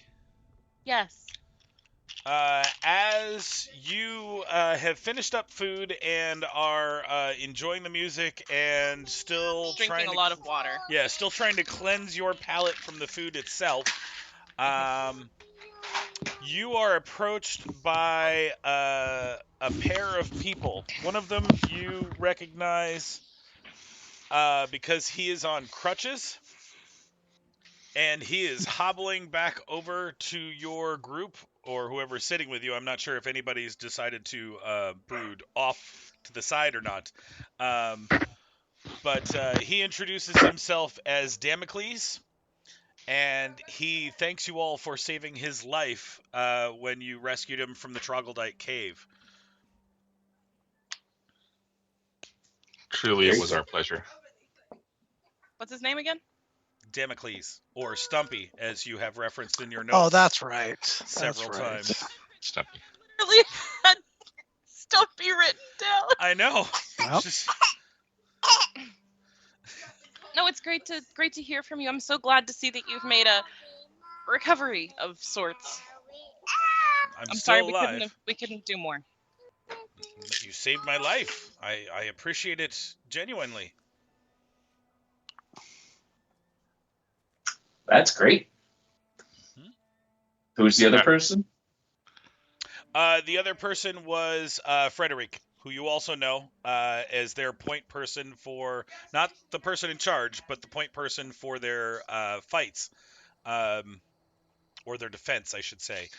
Yes. As you have finished up food and are enjoying the music and still Drinking trying a to lot of water. still trying to cleanse your palate from the food itself, you are approached by a pair of people. One of them you recognize because he is on crutches. And he is hobbling back over to your group or whoever's sitting with you. I'm not sure if anybody's decided to brood off to the side or not. But he introduces himself as Damocles, and he thanks you all for saving his life when you rescued him from the Troglodyte cave. Truly, it was our pleasure. What's his name again? Damocles, or Stumpy, as you have referenced in your notes. Oh, that's right. Several That's right. times. Stumpy. Literally had Stumpy written down. I know. Well, Just- No, it's great to hear from you. I'm so glad to see that you've made a recovery of sorts. I'm I'm still sorry alive. we couldn't do more. You saved my life. I appreciate it genuinely. That's great. Who's the other person? The other person was Frederick, who you also know as their point person for, not the person in charge, but the point person for their fights, or their defense, I should say,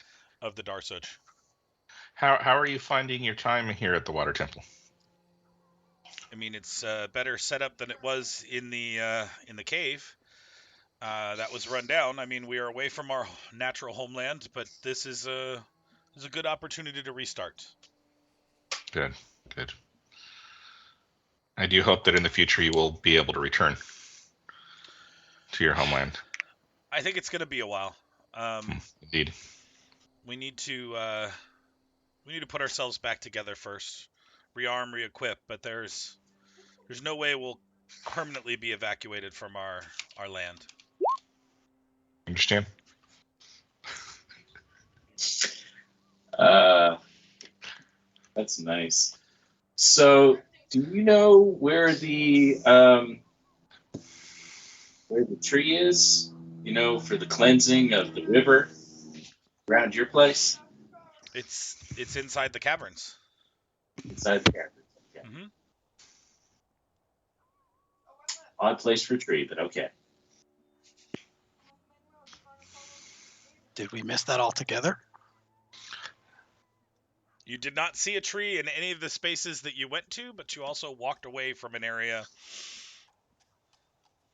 of the Darsuch. How are you finding your time here at the Water Temple? I mean, it's better set up than it was in the cave. That was run down. I mean, we are away from our natural homeland, but this is a good opportunity to restart. Good. I do hope that in the future you will be able to return to your homeland. I think it's going to be a while. Indeed. We need to put ourselves back together first, rearm, re-equip. But there's no way we'll permanently be evacuated from our land. Understand? That's nice. So, do you know where the tree is? You know, for the cleansing of the river around your place? It's inside the caverns. Inside the cavern. Okay. Mm-hmm. Odd place for a tree, but okay. did we miss that altogether? You did not see a tree in any of the spaces that you went to, but you also walked away from an area.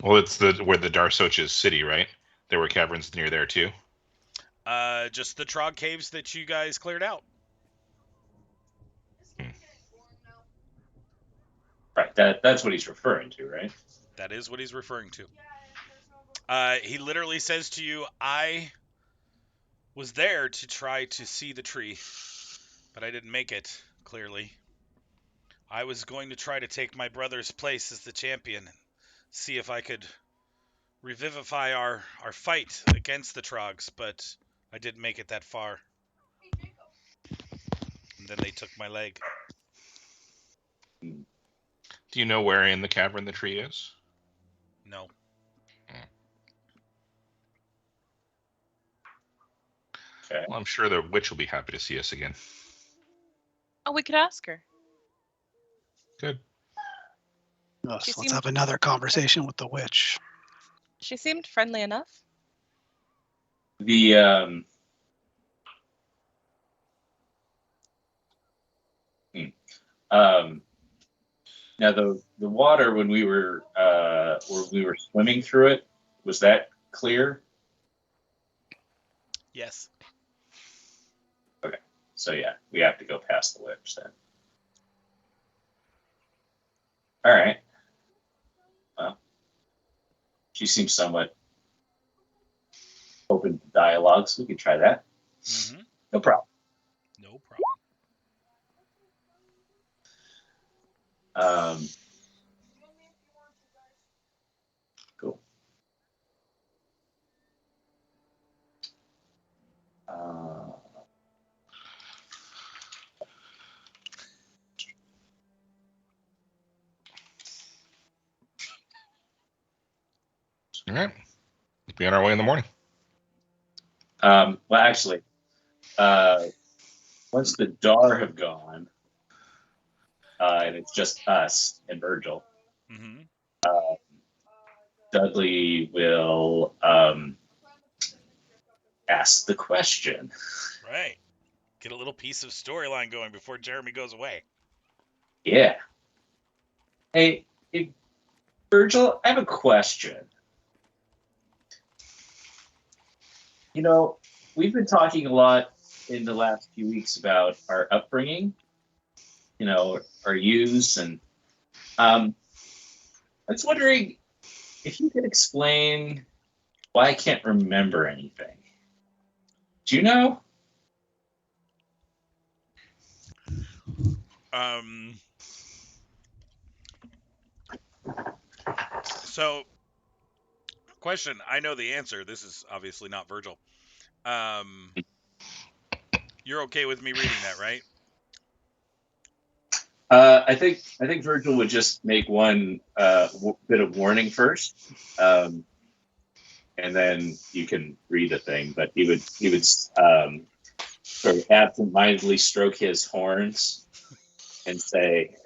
Well, it's where the Darsoch is city, right? There were caverns near there too. Just the Trog caves that you guys cleared out. Right, that's what he's referring to, right? That is what he's referring to. He literally says to you, I was there to try to see the tree, but I didn't make it, clearly. I was going to try to take my brother's place as the champion and see if I could revivify our fight against the Trogs, but I didn't make it that far. And then they took my leg. Do you know where in the cavern the tree is? No. Okay. Well, I'm sure the witch will be happy to see us again. Oh, we could ask her. Good. Yes, She let's seemed- have another conversation with the witch. She seemed friendly enough. The now the water when we were swimming through it, was that clear? Yes. So yeah, we have to go past the witch then. All right. Well, she seems somewhat open to dialogue, so we could try that. Mm-hmm. No problem. No problem. Cool. right. We'll be on our way in the morning. Well, actually, once the Dar have gone, and it's just us and Virgil, Mm-hmm. Dudley will ask the question. Right. Get a little piece of storyline going before Jeremy goes away. Yeah. Hey, Virgil, I have a question. You know, we've been talking a lot in the last few weeks about our upbringing, our youth, and I was wondering if you could explain why I can't remember anything. Do you know? So, question. I know the answer. This is obviously not Virgil. You're okay with me reading that, right? I think Virgil would just make one bit of warning first, and then you can read the thing. But he would sort of absentmindedly stroke his horns and say,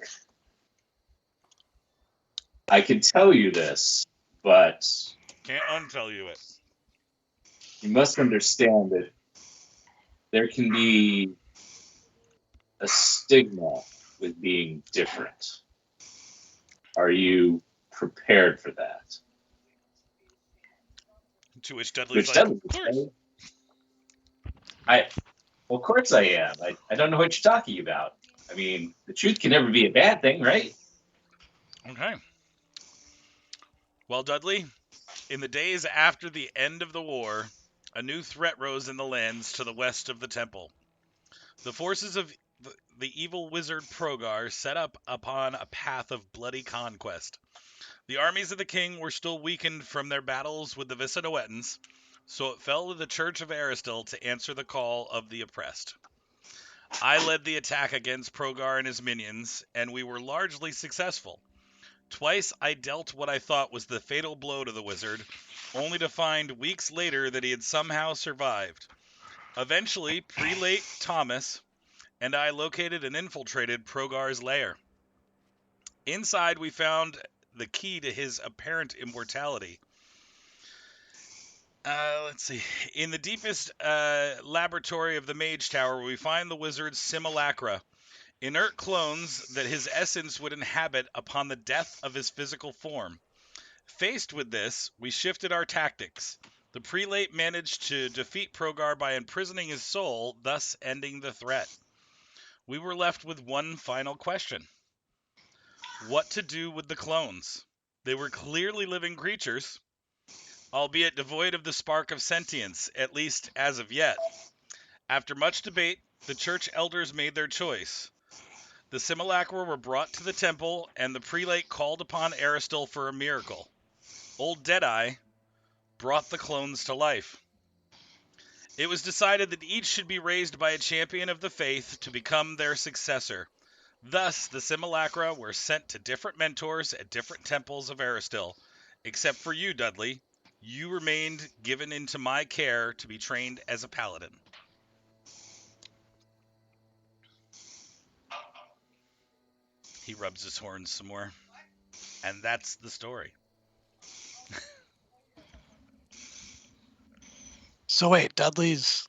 "I can tell you this, but Can't untell you it." you must understand that there can be a stigma with being different. Are you prepared for that?" To which Dudley's like, Dudley "Of course." Well, of course I am. I don't know what you're talking about. I mean, the truth can never be a bad thing, right? Okay. Well, Dudley, in the days after the end of the war, a new threat rose in the lands to the west of the temple. The forces of the evil wizard Progar set up upon a path of bloody conquest. The armies of the king were still weakened from their battles with the Visanoetans, so it fell to the Church of Aristil to answer the call of the oppressed. I led the attack against Progar and his minions, and we were largely successful. Twice I dealt what I thought was the fatal blow to the wizard, only to find weeks later that he had somehow survived. Eventually, Prelate Thomas and I located and infiltrated Progar's lair. Inside, we found the key to his apparent immortality. Let's see. In the deepest laboratory of the Mage Tower, we find the wizard's simulacra, inert clones that his essence would inhabit upon the death of his physical form. Faced with this, we shifted our tactics. The prelate managed to defeat Progar by imprisoning his soul, thus ending the threat. We were left with one final question. What to do with the clones? They were clearly living creatures, albeit devoid of the spark of sentience, at least as of yet. After much debate, the church elders made their choice. The simulacra were brought to the temple, and the prelate called upon Aristil for a miracle. Old Deadeye brought the clones to life. It was decided that each should be raised by a champion of the faith to become their successor. Thus, the simulacra were sent to different mentors at different temples of Aristil. Except for you, Dudley. You remained given into my care to be trained as a paladin. He rubs his horns some more. And that's the story. So wait, Dudley's.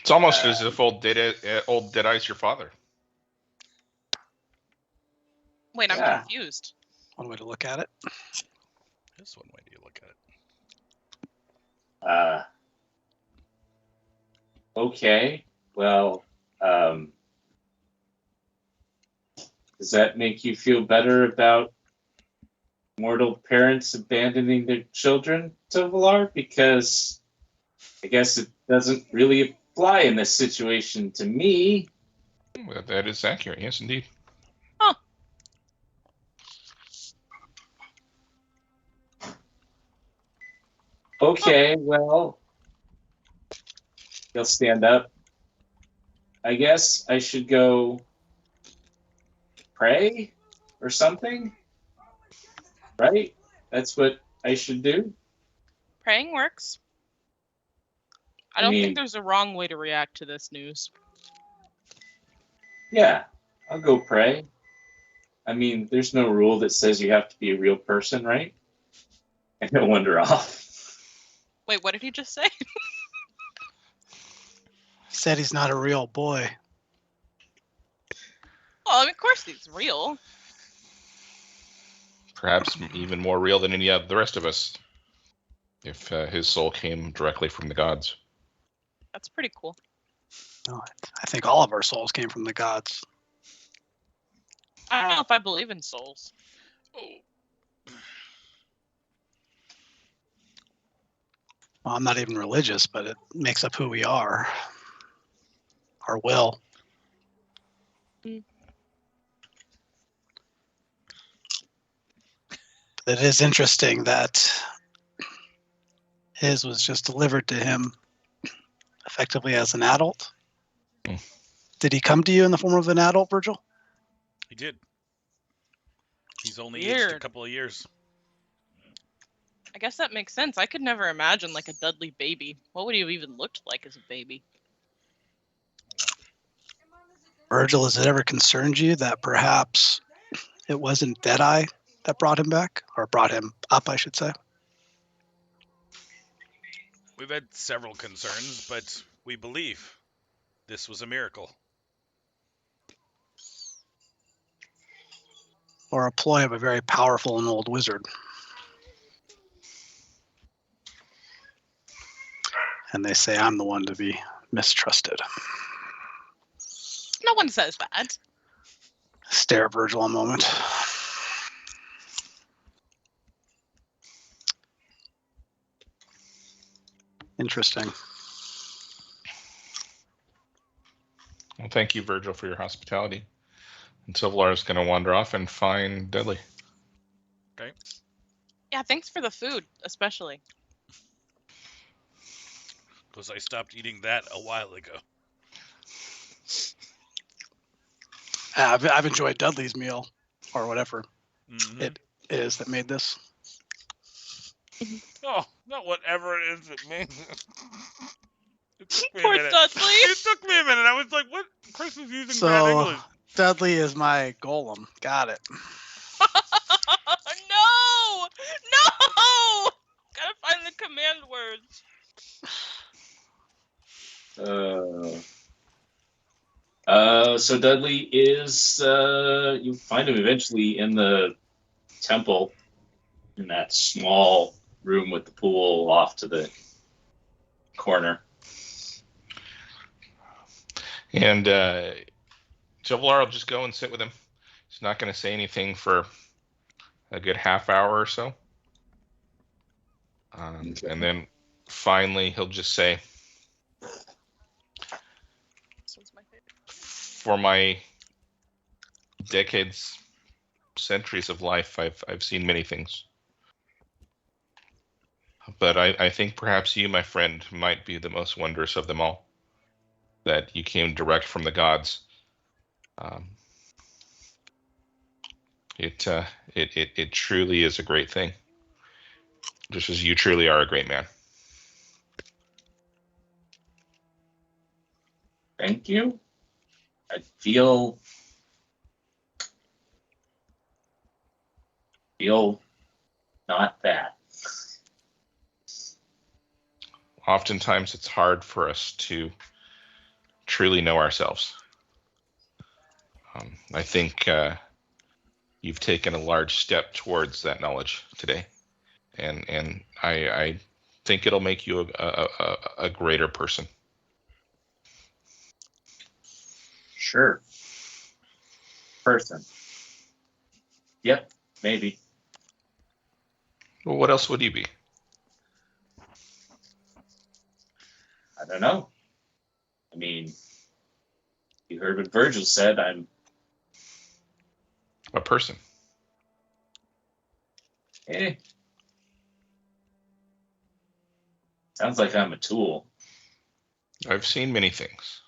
It's almost as if old Deadeye's your father. Wait, I'm Yeah. confused. One way to look at it. That's one way to look at it. Okay. Well, does that make you feel better about mortal parents abandoning their children, Tovalar? Because I guess it doesn't really apply in this situation to me. Well, that is accurate. Yes, indeed. Huh. Okay, well, he'll stand up I guess I should go pray or something, right? That's what I should do. Praying works. I I don't mean- think there's a wrong way to react to this news. Yeah, I'll go pray. I mean, there's no rule that says you have to be a real person, right? And no wander off. Wait, what did he just say? He said he's not a real boy. Well, I mean, of course he's real. Perhaps even more real than any of the rest of us, if his soul came directly from the gods. That's pretty cool. No, I think all of our souls came from the gods. I don't know if I believe in souls. Well, I'm not even religious, but it makes up who we are. Our will. Mm. It is interesting that his was just delivered to him effectively as an adult. Mm. Did he come to you in the form of an adult, Virgil? He did. He's only aged a Weird. couple of years. I guess that makes sense. I could never imagine like a Dudley baby. What would he have even looked like as a baby? Virgil, has it ever concerned you that perhaps it wasn't Deadeye that brought him back? Or brought him up, I should say? We've had several concerns, but we believe this was a miracle. Or a ploy of a very powerful and old wizard? And they say I'm the one to be mistrusted. No one says that. Stare at Virgil a moment. Interesting. Well, thank you, Virgil, for your hospitality. And Silvalar is going to wander off and find Dudley. Yeah, thanks for the food, especially. Because I stopped eating that a while ago. I've enjoyed Dudley's meal, or whatever Mhm. it is that made this. Oh, not whatever it is that means. It took me a Poor minute. Dudley. It took me a minute. I was like, what? Chris is using So- bad English. Dudley is my golem. Got it. No! No! Gotta find the command words. So Dudley is, you find him eventually in the temple, in that small room with the pool off to the corner. And Silvalar will just go and sit with him. He's not going to say anything for a good half hour or so. Okay. And then finally he'll just say, This one's my favorite. for my decades, centuries of life, I've seen many things. But I think perhaps you, my friend, might be the most wondrous of them all. That you came direct from the gods. It truly is a great thing. Just as you truly are a great man. Thank you. I feel not that. Oftentimes it's hard for us to truly know ourselves. I think you've taken a large step towards that knowledge today, and I think it'll make you a greater person. Sure. Person. Yep, maybe. Well, what else would you be? I don't know. I mean, you heard what Virgil said. I'm A person. Sounds like I'm a tool. I've seen many things.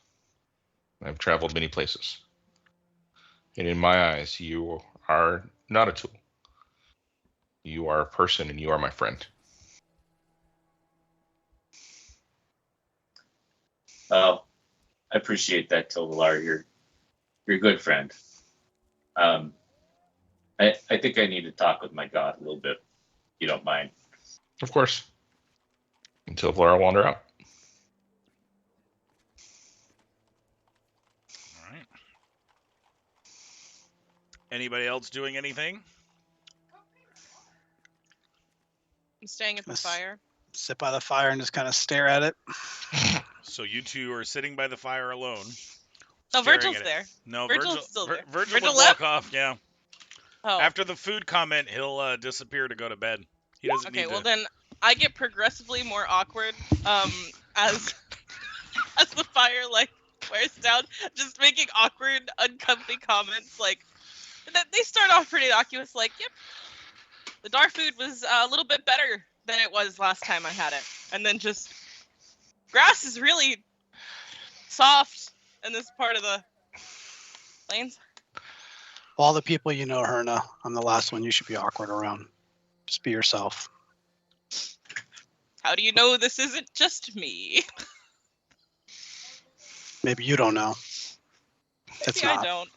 I've traveled many places. And in my eyes, you are not a tool. You are a person, and you are my friend. Well, I appreciate that, Tovalar. You're a good friend. I think I need to talk with my god a little bit, if you don't mind. Of course. Until Laura wander out. All right. Anybody else doing anything? I'm staying at the Yes. fire. Sit by the fire and just kind of stare at it. So you two are sitting by the fire alone. No, staring Virgil's at it. there. No, Virgil's still there. Virgil Virgil would left? walk off. Yeah. Oh, After the food comment, he'll disappear to go to bed. He doesn't okay. need Well, to. then I get progressively more awkward as the fire like wears down, just making awkward, uncomfy comments. Like they start off pretty innocuous, like, "Yep, the Dar food was a little bit better than it was last time I had it," and then just grass is really soft in this part of the plains. All the people you know, Herna, I'm the last one you should be awkward around. Just be yourself. How do you know this isn't just me? Maybe you don't know. It's Maybe I not. don't.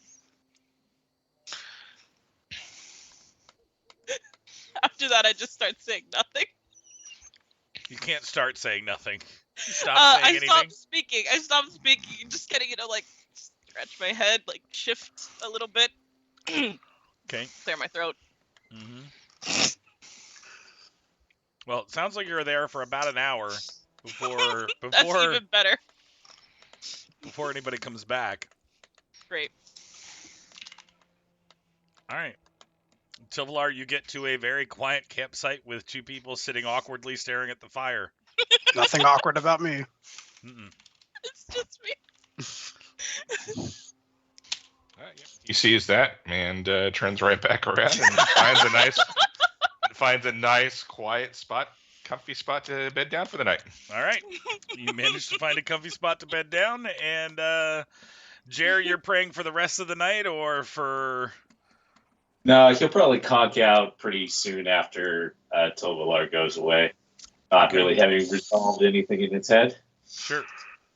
After that, I just start saying nothing. You can't start saying nothing. You stop I saying anything. stopped speaking. I stopped speaking. Just getting, like, scratch my head, like, shift a little bit. Okay. Clear my throat. Mm-hmm. Well, it sounds like you're there for about an hour before That's even better. before anybody comes back. Great. All right. Tovalar, you get to a very quiet campsite with two people sitting awkwardly staring at the fire. Nothing awkward about me. Mm-mm. It's just me. All right, yeah. He sees that and turns right back around and finds a nice quiet spot, comfy spot to bed down for the night. All right. You managed to find a comfy spot to bed down, and Jerry, you're praying for the rest of the night, or for? No, he'll probably conk out pretty soon after Tovalar goes away. Not Okay. really having resolved anything in its head. Sure.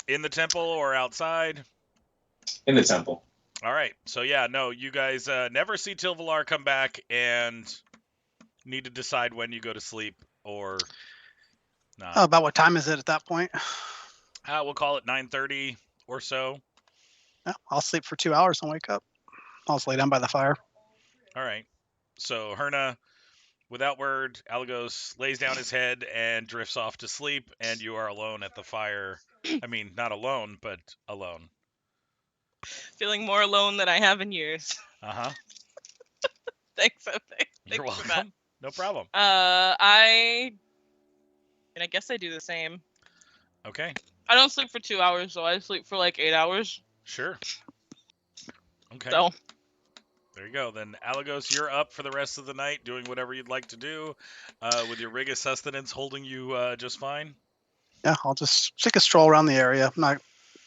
In the temple or outside? In the temple. All right. So yeah, no, you guys never see Tovalar come back and need to decide when you go to sleep or not. Oh, about what time is it at that point? We'll call it 9:30 or so. Yeah, I'll sleep for 2 hours and wake up. I'll just lay down by the fire. All right. So Herna, without word, Alagos lays down his head and drifts off to sleep, and you are alone at the fire. I mean, not alone, but alone. Feeling more alone than I have in years. Uh-huh. Thanks, Thanks You're for that. welcome. No problem. I guess I do the same. Okay. I don't sleep for 2 hours, though. I sleep for like 8 hours. Sure. Okay. So There you go. Then Alagos, you're up for the rest of the night doing whatever you'd like to do, with your rig of sustenance holding you just fine. Yeah, I'll just take a stroll around the area. I'm not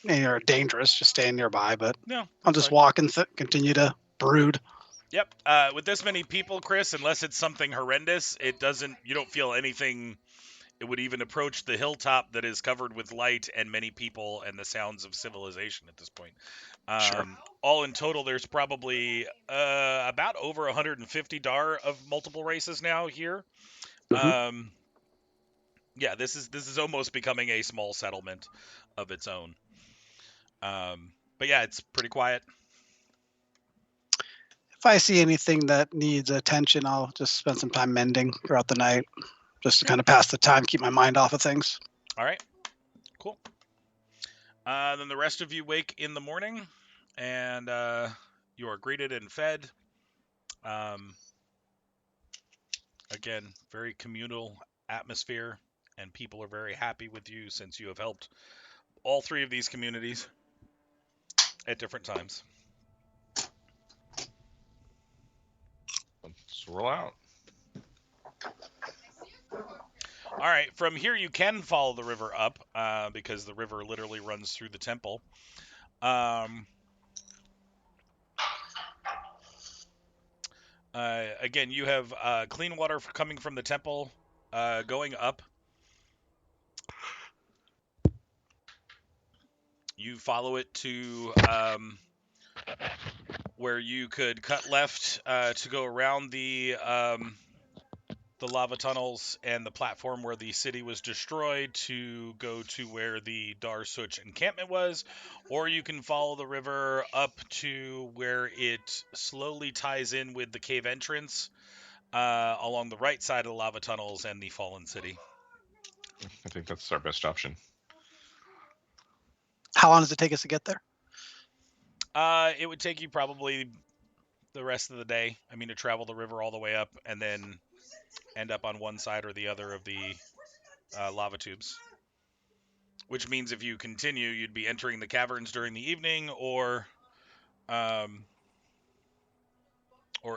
anywhere dangerous, just staying nearby, but No. I'll that's just fine. walk and continue to brood. Yep. With this many people, Chris, unless it's something horrendous, you don't feel anything. It would even approach the hilltop that is covered with light and many people and the sounds of civilization at this point. Sure. All in total, there's probably about over 150 Dar of multiple races now here. Mhm. Yeah, this is almost becoming a small settlement of its own. But yeah, it's pretty quiet. If I see anything that needs attention, I'll just spend some time mending throughout the night, just to kind of pass the time, keep my mind off of things. All right, cool. Then the rest of you wake in the morning, and you are greeted and fed. Again, very communal atmosphere, and people are very happy with you since you have helped all three of these communities at different times. Let's roll out. All right, from here you can follow the river up because the river literally runs through the temple. Again, you have clean water coming from the temple, going up. You follow it to where you could cut left to go around the lava tunnels and the platform where the city was destroyed to go to where the Dar Such encampment was, or you can follow the river up to where it slowly ties in with the cave entrance along the right side of the lava tunnels and the fallen city. I think that's our best option. How long does it take us to get there? It would take you probably the rest of the day. I mean, to travel the river all the way up and then end up on one side or the other of the lava tubes. Which means if you continue, you'd be entering the caverns during the evening, or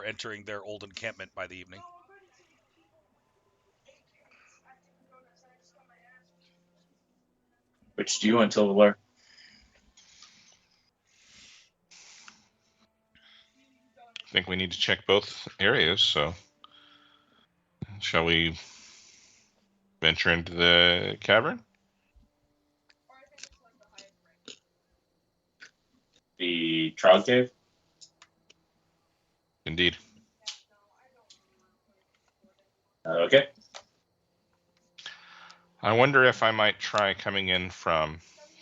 entering their old encampment by the evening. Which do you want, Tilvalar? I think we need to check both areas, so shall we venture into the cavern? The Trog Cave? Indeed. Okay. I wonder if I might try coming in from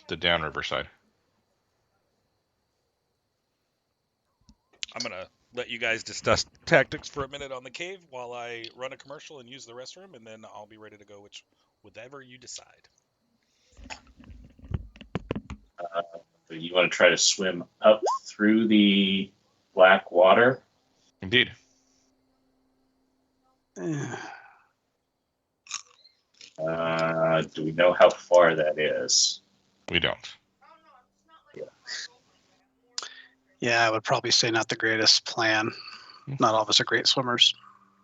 the downriver side. I'm going to let you guys discuss tactics for a minute on the cave while I run a commercial and use the restroom, and then I'll be ready to go whatever you decide. You want to try to swim up through the black water? Indeed. Do we know how far that is? We don't. Yeah, I would probably say not the greatest plan. Not all of us are great swimmers.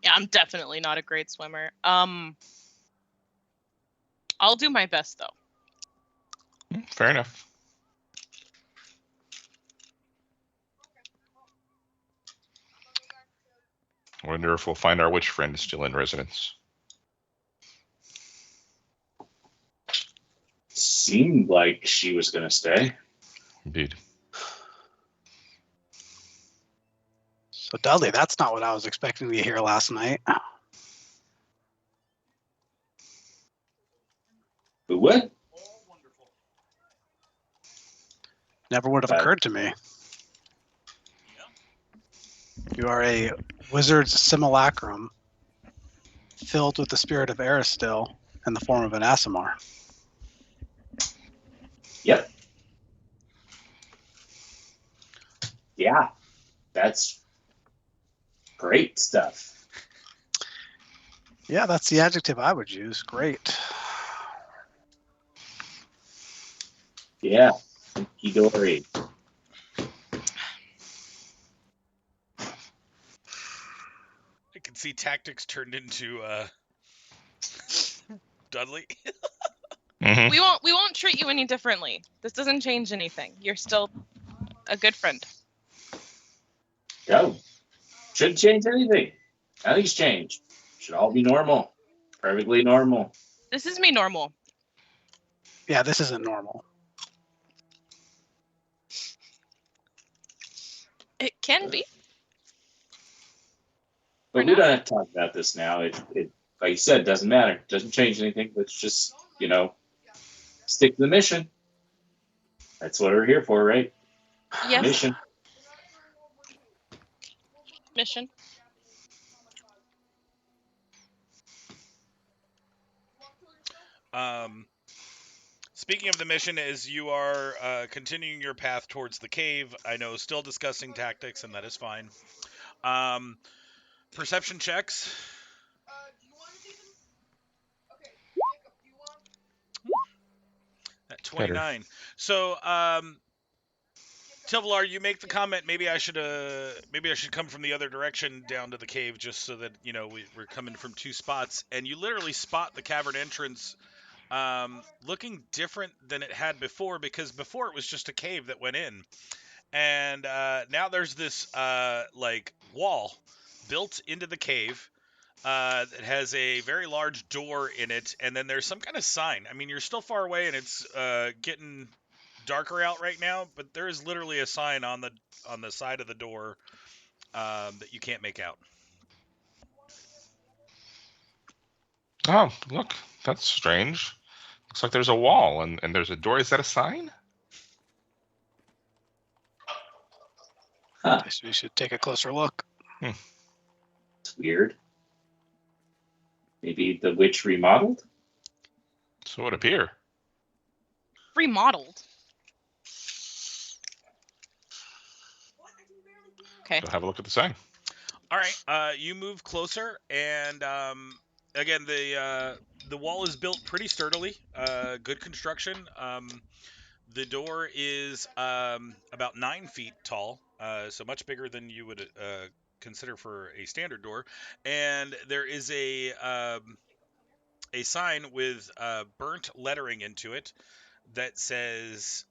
Yeah, I'm definitely not a great swimmer. I'll do my best though. Fair enough. I wonder if we'll find our witch friend still in residence. Seemed like she was going to stay. Indeed. So Dudley, that's not what I was expecting to hear last night. Who would? Never would have occurred to me. You are a wizard's simulacrum filled with the spirit of Aristil in the form of an Aasimar. Yep. Yeah, that's great stuff. Yeah, that's the adjective I would use. Great. Yeah, Hidori. I can see tactics turned into Dudley. Mm-hmm. We won't treat you any differently. This doesn't change anything. You're still a good friend. Go. Shouldn't change anything. Nothing's changed. Should all be normal. Perfectly normal. This is me normal. Yeah, this isn't normal. It can be. But Or we not. don't have to talk about this now. It like you said, doesn't matter. Doesn't change anything. Let's just, stick to the mission. That's what we're here for, right? Yes. Mission. Speaking of the mission, as you are continuing your path towards the cave, I know still discussing tactics, and that is fine. Perception checks. At 29. Better. So, Tilvalar, you make the comment. Maybe I should come from the other direction down to the cave, just so that we're coming from two spots. And you literally spot the cavern entrance looking different than it had before, because before it was just a cave that went in. And now there's this like wall built into the cave that has a very large door in it, and then there's some kind of sign. I mean, you're still far away, and it's getting darker out right now, but there is literally a sign on the side of the door that you can't make out. Oh, look, that's strange. Looks like there's a wall and there's a door. Is that a sign? Huh. Guess we should take a closer look. It's weird. Maybe the witch remodeled? So it would appear. Remodeled. Okay. So have a look at the sign. All right, you move closer, and again, the wall is built pretty sturdily. Good construction. The door is about 9 feet tall, so much bigger than you would consider for a standard door. And there is a sign with burnt lettering into it that says,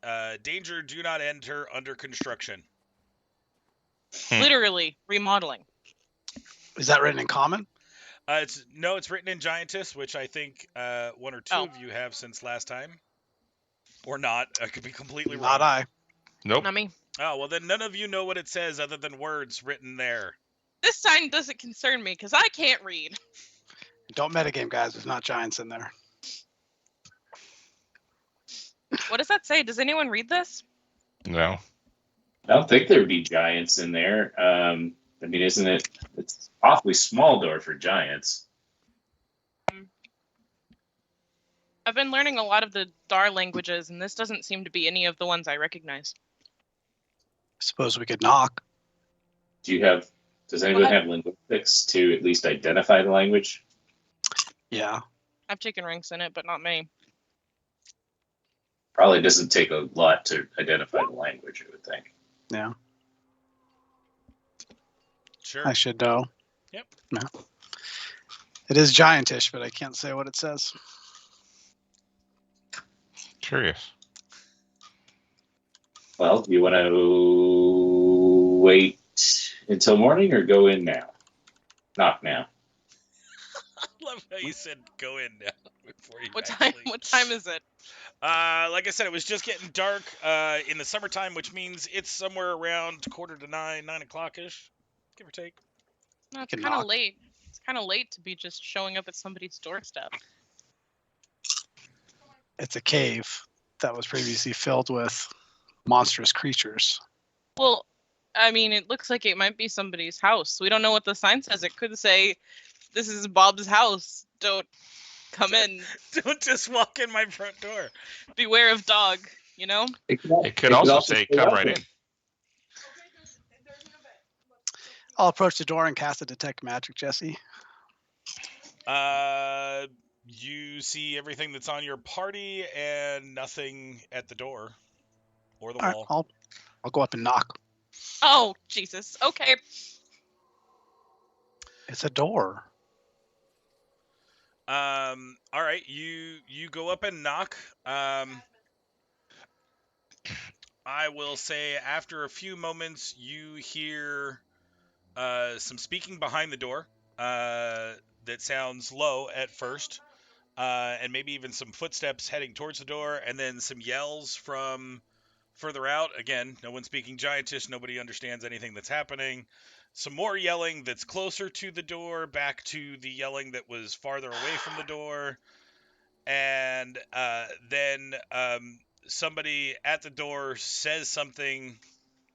"Danger, do not enter, under construction." Literally remodeling. Is that written in common? It's written in Giantess, which I think one or two of you have since last time, or not. I could be completely wrong. Not I. Nope. Not me. Oh well, then none of you know what it says other than words written there. This sign doesn't concern me because I can't read. Don't metagame, guys. There's not giants in there. What does that say? Does anyone read this? No. I don't think there'd be giants in there. I mean, isn't it? It's awfully small door for giants. I've been learning a lot of the Dar languages, and this doesn't seem to be any of the ones I recognize. Suppose we could knock. Does anyone have linguistics to at least identify the language? Yeah. I've taken ranks in it, but not many. Probably doesn't take a lot to identify the language, I would think. Yeah. Sure. I should know. Yep. No. It is giantish, but I can't say what it says. Curious. Well, do you want to wait until morning or go in now? Knock now. I love how you said "go in now" before you. What time? What time is it? Like I said, it was just getting dark in the summertime, which means it's somewhere around 8:45, 9 o'clock ish, give or take. No, it's Can kind of knock. late. It's kind of late to be just showing up at somebody's doorstep. It's a cave that was previously filled with monstrous creatures. Well, I mean, it looks like it might be somebody's house. We don't know what the sign says. It could say, "This is Bob's house. Don't come in. Don't just walk in my front door." Beware of dog." You know? It could also say, "Come right in." I'll approach the door and cast a detect magic, Jesse. You see everything that's on your party and nothing at the door or the All right, wall. I'll go up and knock. Oh, Jesus. Okay. It's a door. All right, you go up and knock. I will say after a few moments, you hear some speaking behind the door that sounds low at first, and maybe even some footsteps heading towards the door, and then some yells from further out. Again, no one speaking Giantish, nobody understands anything that's happening. Some more yelling that's closer to the door, back to the yelling that was farther away from the door, and then somebody at the door says something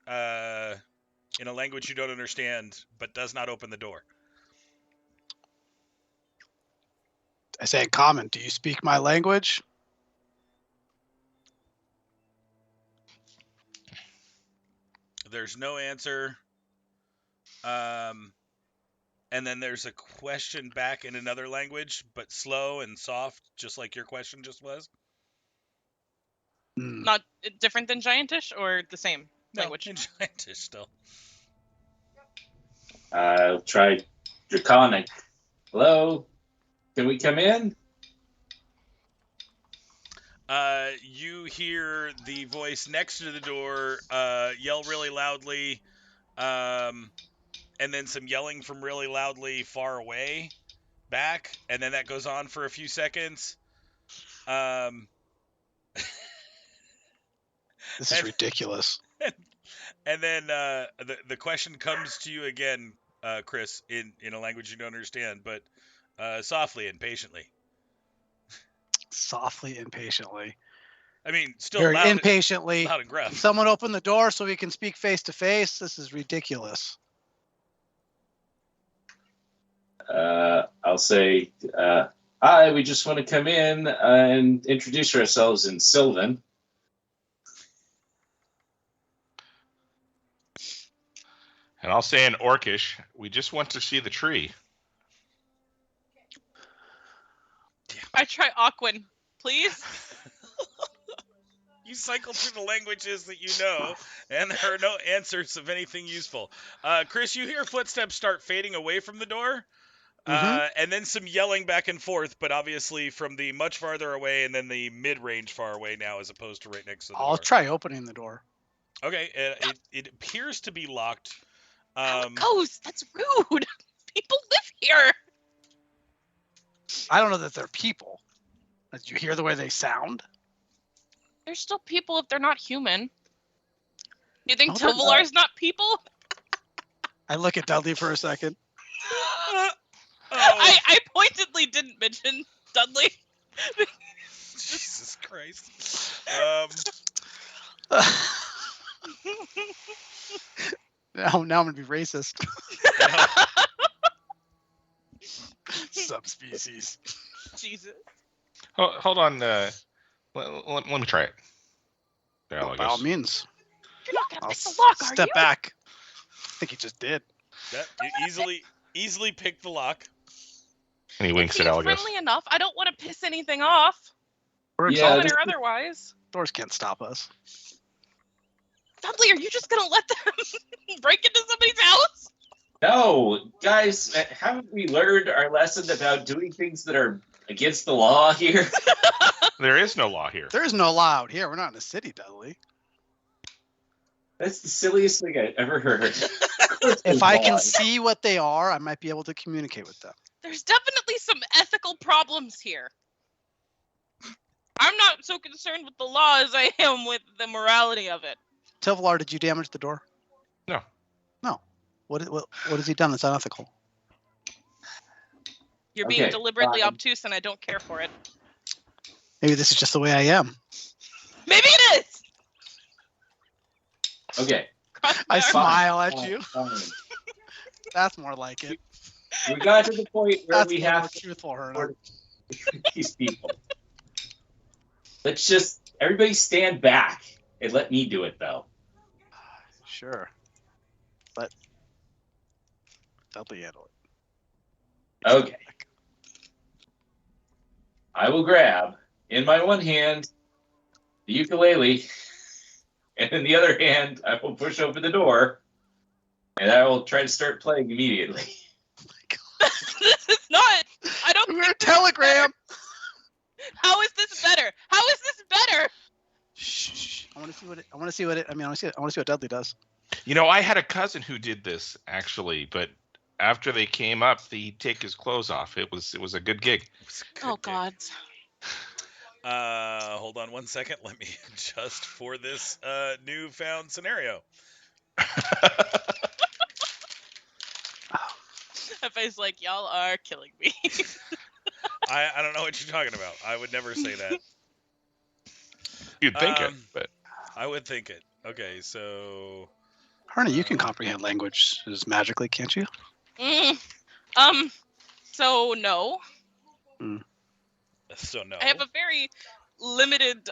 in a language you don't understand, but does not open the door. I say in common, do you speak my language? There's no answer. And then there's a question back in another language, but slow and soft, just like your question just was. Hmm. Not different than Giantish or the same language? No, in Giantish still. I'll try Draconic. Hello? Can we come in? You hear the voice next to the door yell really loudly, and then some yelling from really loudly far away back, and then that goes on for a few seconds. This is ridiculous. And then the question comes to you again, Chris, in a language you don't understand, but softly and patiently. Softly and patiently. I mean, still Very loud, impatiently. loud and gruff. Someone open the door so we can speak face to face. This is ridiculous. I'll say, hi, we just want to come in and introduce ourselves in Sylvan. And I'll say in Orcish, we just want to see the tree. I try Aquan, please. You cycle through the languages that you know, and there are no answers of anything useful. Chris, you hear footsteps start fading away from the door, and then some yelling back and forth, but obviously from the much farther away and then the mid-range far away now as opposed to right next to the door. I'll try opening the door. Okay, it appears to be locked. Ghost, that's rude. People live here. I don't know that they're people. Did you hear the way they sound? They're still people if they're not human. You think No, they're Tovalar's not people? I look at Dudley for a second. I pointedly didn't mention Dudley. Jesus Christ. Now I'm gonna be racist. Subspecies. Jesus. Hold on. Let me try it. There, By all means. You're not gonna I'll pick the lock, are step you? back. I think he just did. That, you easily pick the lock. And he winks at Seems Alagos. friendly enough. I don't want to piss anything off. We're Yeah, exalted. Woman or otherwise. Doors can't stop us. Dudley, are you just gonna let them break into somebody's house? No, guys, haven't we learned our lesson about doing things that are against the law here? There is no law here. There is no law out here. We're not in a city, Dudley. That's the silliest thing I've ever heard. If I can see what they are, I might be able to communicate with them. There's definitely some ethical problems here. I'm not so concerned with the law as I am with the morality of it. Tovalar, did you damage the door? No. No. What has he done that's unethical? You're being Okay, deliberately fine. obtuse and I don't care for it. Maybe this is just the way I am. Maybe it is! Okay. Cross I my arms. smile at fine, you. fine. That's more like it. We got to the point where That's we more have truthful, Hernan. these people. Let's just everybody stand back and let me do it though. Sure. But Dudley handle it. Okay. I will grab in my one hand the ukulele, and in the other hand I will push open the door, and I will try to start playing immediately. This is not. I don't. We're a telegram. How is this better? How is this better? Shh. I want to see what I want to see what Dudley does. You know, I had a cousin who did this actually, but after they came up, he'd take his clothes off. It was a good gig. Oh God. Hold on one second. Let me adjust for this newfound scenario. That face like y'all are killing me. I don't know what you're talking about. I would never say that. You'd think it, Um, but I would think it. Okay, so Hernan, you can comprehend languages magically, can't you? So no. no. I have a very limited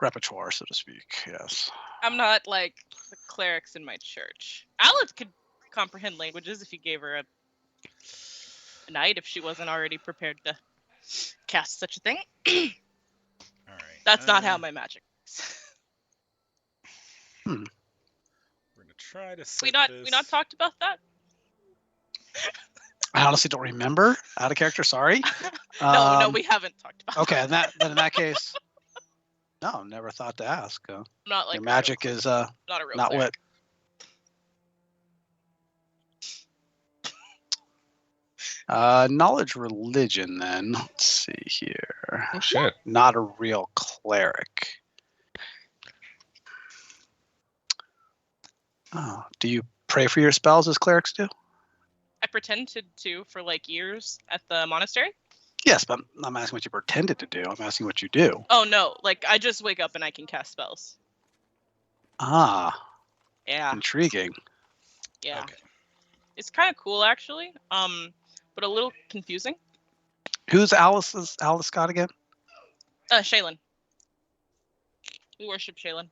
Repertoire, so to speak. Yes. I'm not like the clerics in my church. Alice could comprehend languages if you gave her a night, if she wasn't already prepared to cast such a thing. All right. That's not how my magic works. We're gonna try to. We Set not talked about that? I honestly don't remember. Out of character, sorry. No, we haven't talked about. Okay, then in that case, no, never thought to ask. I'm not like Your magic is not a real not cleric. what. Knowledge religion then. Let's see here. Oh shit. Not a real cleric. Oh, do you pray for your spells as clerics do? I pretended to for like years at the monastery. Yes, but I'm asking what you pretended to do. I'm asking what you do. Oh no, like I just wake up and I can cast spells. Ah, Yeah, intriguing. yeah. Okay. It's kind of cool actually. But a little confusing. Who's Alice Scott again? Shaylin. We worship Shaylin.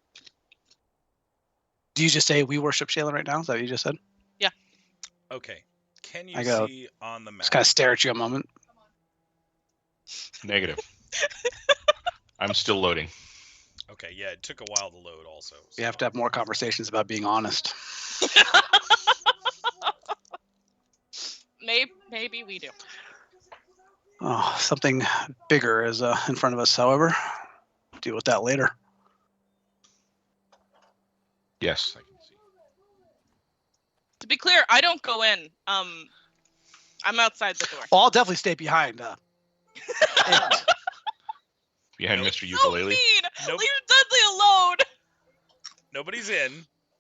Do you just say we worship Shaylin right now? Is that what you just said? Okay. Can you I go, see on the map? Just kind of stare at you a moment. Negative. I'm still loading. Okay, yeah, it took a while to load also. We have to have more conversations about being honest. Maybe we do. Oh, something bigger is in front of us, however. Deal with that later. Yes, I can see. To be clear, I don't go in. I'm outside the door. Well, I'll definitely stay behind. Behind Nope. Mr. So Ukulele. mean. Nope. Leave Dudley alone. Nobody's in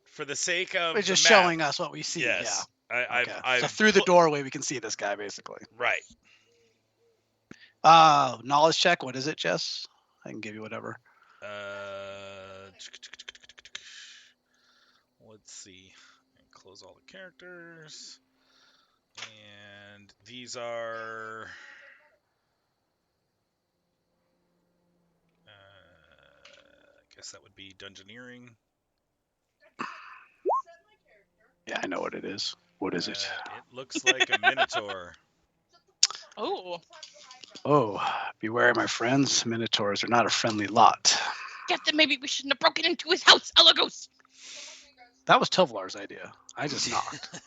for the sake of We're just the map. showing us what we see. Yes. Yeah. Okay. I've So through the put- doorway, we can see this guy basically. Right. Knowledge check. What is it, Jess? I can give you whatever. Let's see. Close all the characters. And these are. I guess that would be Dungeoneering. Yeah, I know what it is. What is it? It looks like a Minotaur. Oh, Oh, beware, my friends. Minotaurs are not a friendly lot. guess that maybe we shouldn't have broken into his house, Elagos. That was Tovlar's idea. I just knocked.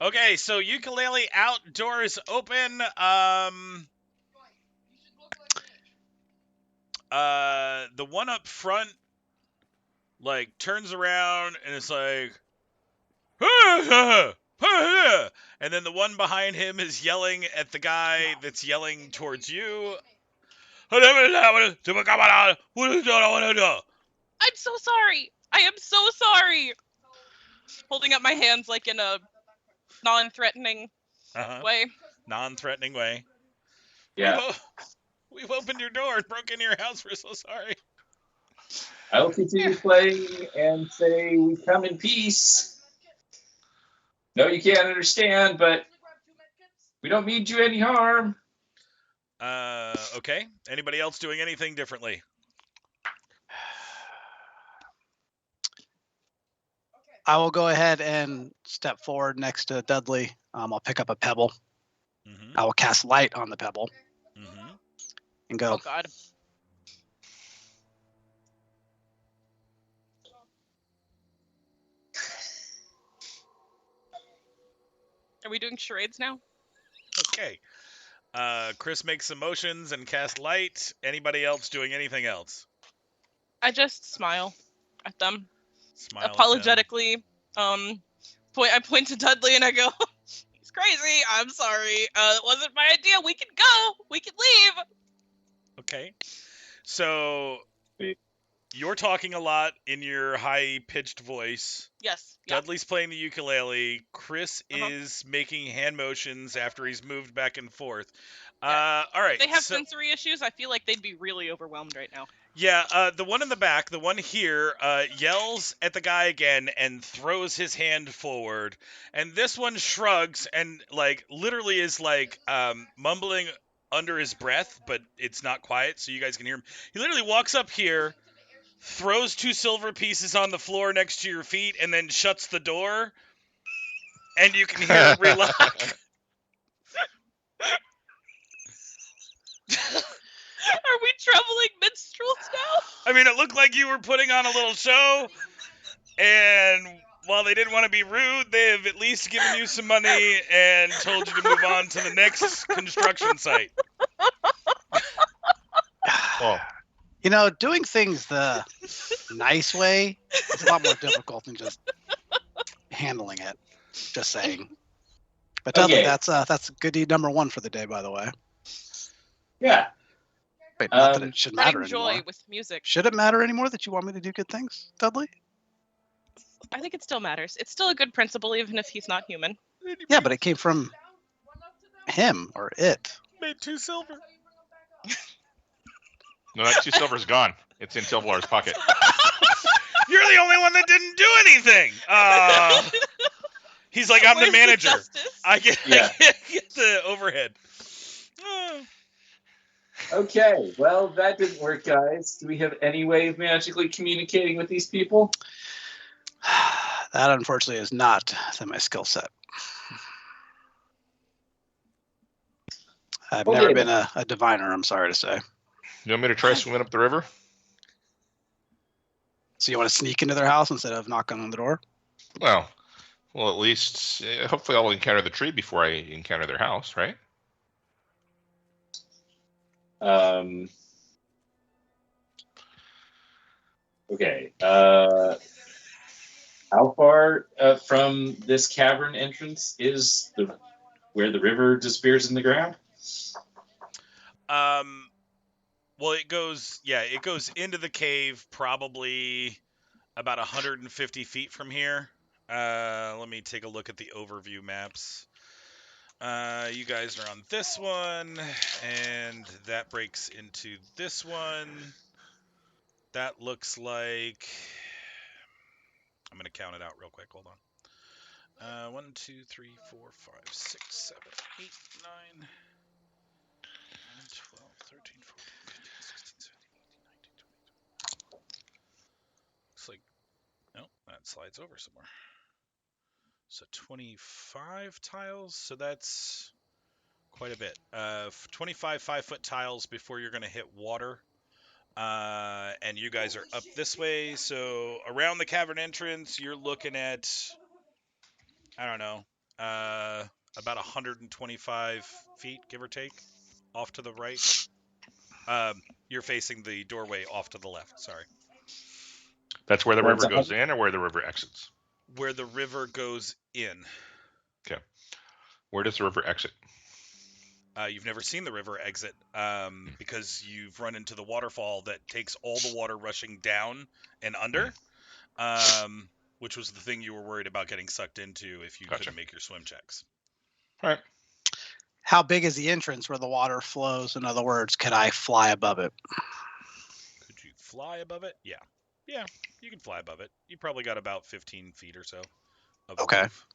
Okay, so ukulele outdoors open. The one up front, like, turns around and it's like, and then the one behind him is yelling at the guy that's yelling towards you. I'm so sorry. I am so sorry. Holding up my hands like in a non-threatening Uh-huh. way. Non-threatening way. Yeah. We've opened your door and broke into your house. We're so sorry. I will continue playing and say we come in peace. No, you can't understand, but we don't mean you any harm. Okay. Anybody else doing anything differently? I will go ahead and step forward next to Dudley. I'll pick up a pebble. Mm-hmm. I will cast light on the pebble Mm-hmm. and go, Oh God. Are we doing charades now? Okay. Chris makes some motions and cast light. Anybody else doing anything else? I just smile at them Smile at them. apologetically. I point to Dudley and I go, "He's crazy. I'm sorry. It wasn't my idea. We can go. We can leave." Okay. So Wait. you're talking a lot in your high-pitched voice. Yes. Yeah. Dudley's playing the ukulele. Chris Uh-huh. is making hand motions after he's moved back and forth. Yeah. All right. If they have so, sensory issues, I feel like they'd be really overwhelmed right now. yeah, the one in the back, the one here, yells at the guy again and throws his hand forward. And this one shrugs and, like, literally is, like, mumbling under his breath, but it's not quiet, so you guys can hear him. He literally walks up here, throws 2 silver pieces on the floor next to your feet, and then shuts the door. And you can hear it relock. Are we traveling minstrels now? I mean, it looked like you were putting on a little show, and while they didn't want to be rude, they have at least given you some money and told you to move on to the next construction site. Well, You know, doing things the nice way is a lot more difficult than just handling it. Just saying. But Dudley, Okay. that's good deed number 1 for the day, by the way. Yeah. Wait, not that it should matter Spreading joy anymore. with music. Should it matter anymore that you want me to do good things, Dudley? I think it still matters. It's still a good principle, even if he's not human. Yeah, but it came from him or it. Made 2 silver. no, that 2 silver's gone. It's in Tilvalar's pocket. You're the only one that didn't do anything. He's like, I'm the Where's manager. justice? I get the overhead. Okay, well, that didn't work, guys. Do we have any way of magically communicating with these people? That, unfortunately, is not in my skill set. I've Okay. never been a diviner, I'm sorry to say. You want me to try swimming up the river? So you want to sneak into their house instead of knocking on the door? Well, at least, hopefully I'll encounter the tree before I encounter their house, right? Okay. How far from this cavern entrance is where the river disappears in the ground? Well, it goes into the cave probably about 150 feet from here. Let me take a look at the overview maps. You guys are on this one, and that breaks into this one. That looks like... I'm going to count it out real quick. Hold on. 1, 2, 3, 4, 5, 6, 7, 8, 9, 12, 13, 14, 15, 16, 17, 18, 19, 20. Looks like... No, that slides over somewhere. So 25 tiles, so that's quite a bit. 25 5-foot tiles before you're going to hit water. And you guys are up this way, so around the cavern entrance, you're looking at, I don't know, about 125 feet, give or take, off to the right. You're facing the doorway off to the left, sorry. That's where the That's river goes in or where the river exits? Where the river goes in. Okay. Where does the river exit? You've never seen the river exit because you've run into the waterfall that takes all the water rushing down and under, which was the thing you were worried about getting sucked into if you couldn't make your swim checks. All right. How big is the entrance where the water flows? In other words, can I fly above it? Could you fly above it? Yeah. Yeah, you can fly above it. You probably got about 15 feet or so. Okay. Roof.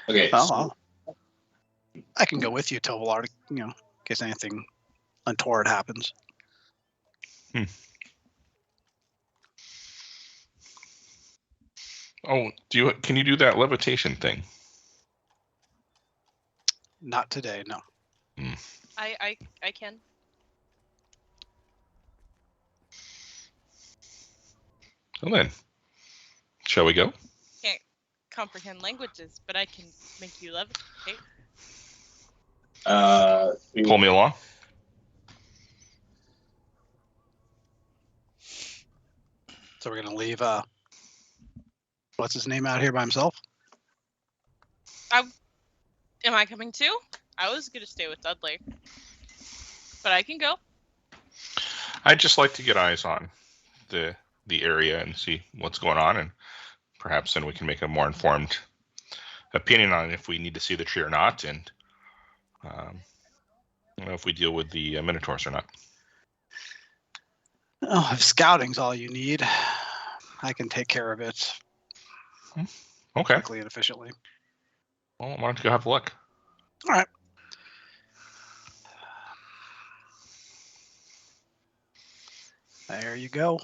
Okay. Well, I can go with you, Tovalar, in case anything untoward happens. Oh, can you do that levitation thing? Not today, no. I can. Well then, shall we go? Can't comprehend languages, but I can make you levitate. Pull me along. So we're gonna leave what's his name out here by himself? Am I coming too? I was gonna stay with Dudley, but I can go. I'd just like to get eyes on the area and see what's going on, and perhaps then we can make a more informed opinion on if we need to see the tree or not, and if we deal with the minotaurs or not. Oh, if scouting's all you need, I can take care of it Okay. quickly and efficiently. Well, why don't you go have a look? All right. There you go.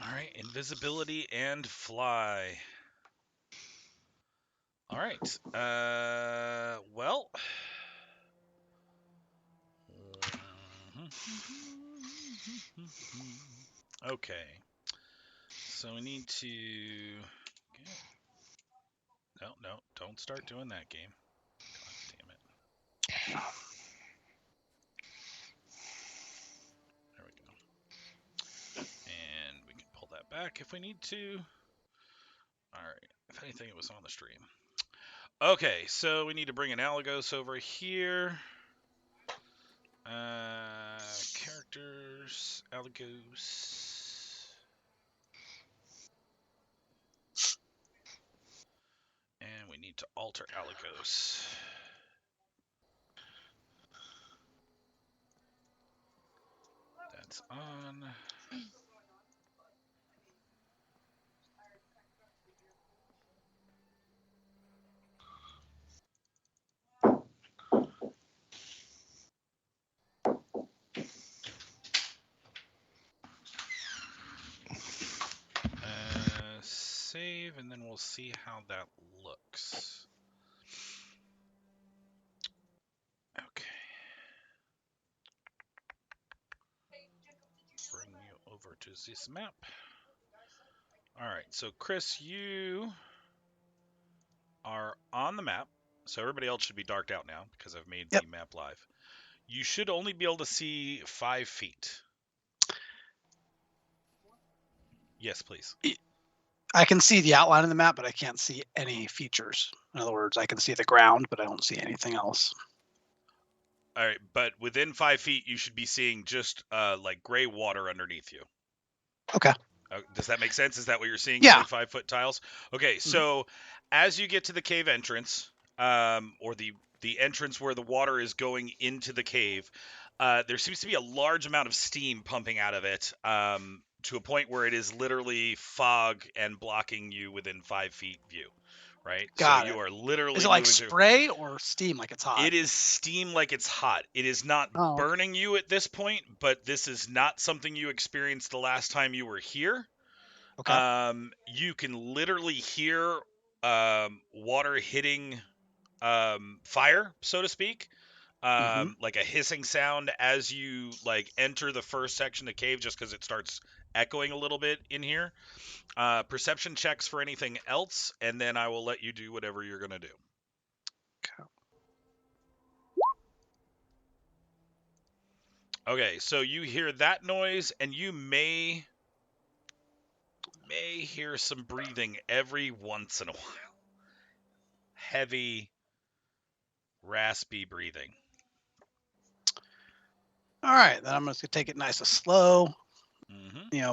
All right, invisibility and fly. All right. Well, Okay. So we need to. No, don't start doing that game. God damn it. There we go. And we can pull that back if we need to. Alright. If anything, it was on the stream. Okay, so we need to bring an Alagos over here. Characters, Alagos. And we need to alter Alagos. That's on. Save, and then we'll see how that looks. Okay. Bring you over to this map. Alright, so Chris, you are on the map. So everybody else should be darked out now because I've made the map live. You should only be able to see 5 feet. Yes, please. I can see the outline of the map, but I can't see any features. In other words, I can see the ground, but I don't see anything else. All right, but within 5 feet, you should be seeing just like gray water underneath you. Okay. Does that make sense? Is that what you're seeing? Yeah. 5-foot tiles. Okay, so as you get to the cave entrance, or the entrance where the water is going into the cave, there seems to be a large amount of steam pumping out of it, to a point where it is literally fog and blocking you within 5 feet view. Right? Got so it. You are literally Is it like moving through. spray or steam like it's hot? It is steam like it's hot. It is not burning you at this point, but this is not something you experienced the last time you were here. Okay. You can literally hear water hitting fire, so to speak. Like a hissing sound as you like enter the first section of the cave, just because it starts echoing a little bit in here. Perception checks for anything else, and then I will let you do whatever you're gonna do. Okay, so you hear that noise, and you may hear some breathing every once in a while. Heavy, raspy breathing. All right, then I'm just gonna take it nice and slow.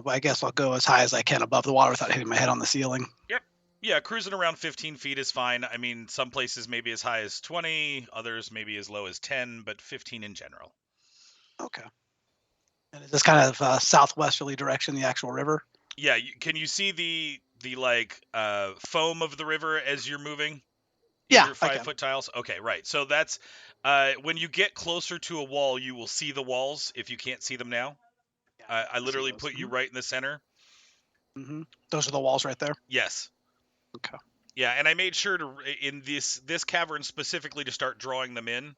But I guess I'll go as high as I can above the water without hitting my head on the ceiling. Yep. Yeah, cruising around 15 feet is fine. I mean, some places maybe as high as 20, others maybe as low as 10, but 15 in general. Okay. And is this kind of southwesterly direction, the actual river? Yeah, can you see the like foam of the river as you're moving? Yeah, your 5-foot tiles. Okay, right. So that's when you get closer to a wall, you will see the walls if you can't see them now. I literally put you right in the center. Those are the walls right there? Yes. Okay. Yeah, and I made sure to in this cavern specifically to start drawing them in.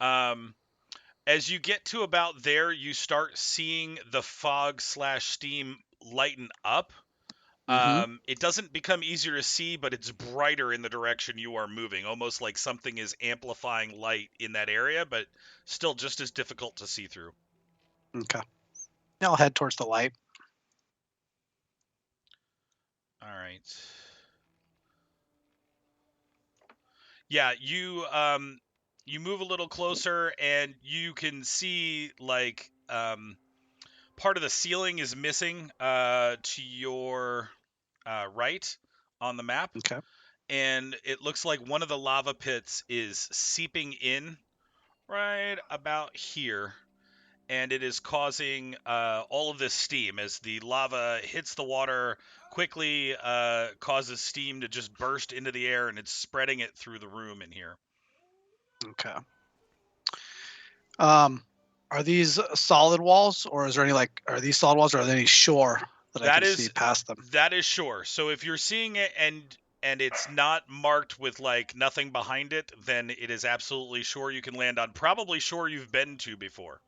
As you get to about there, you start seeing the fog/steam lighten up. It doesn't become easier to see, but it's brighter in the direction you are moving, almost like something is amplifying light in that area, but still just as difficult to see through. Okay. I'll head towards the light. All right. Yeah, you move a little closer, and you can see like part of the ceiling is missing to your right on the map. Okay. And it looks like one of the lava pits is seeping in right about here. And it is causing all of this steam as the lava hits the water quickly, causes steam to just burst into the air, and it's spreading it through the room in here. Okay. Are these solid walls, or is there any are these solid walls, or are there any shore that I can see past them? That is shore. So if you're seeing it and it's not marked with like nothing behind it, then it is absolutely shore you can land on. Probably shore you've been to before.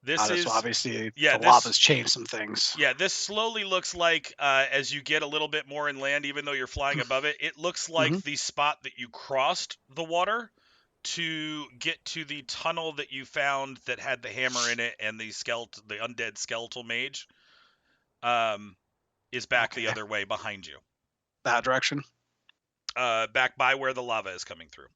This So is obviously yeah, the this- lava's changed some things. yeah. This slowly looks like as you get a little bit more inland, even though you're flying above it, it looks like the spot that you crossed the water to get to the tunnel that you found that had the hammer in it and the undead skeletal mage. Is back the Okay. other way behind you. That direction. Back by where the lava is coming through.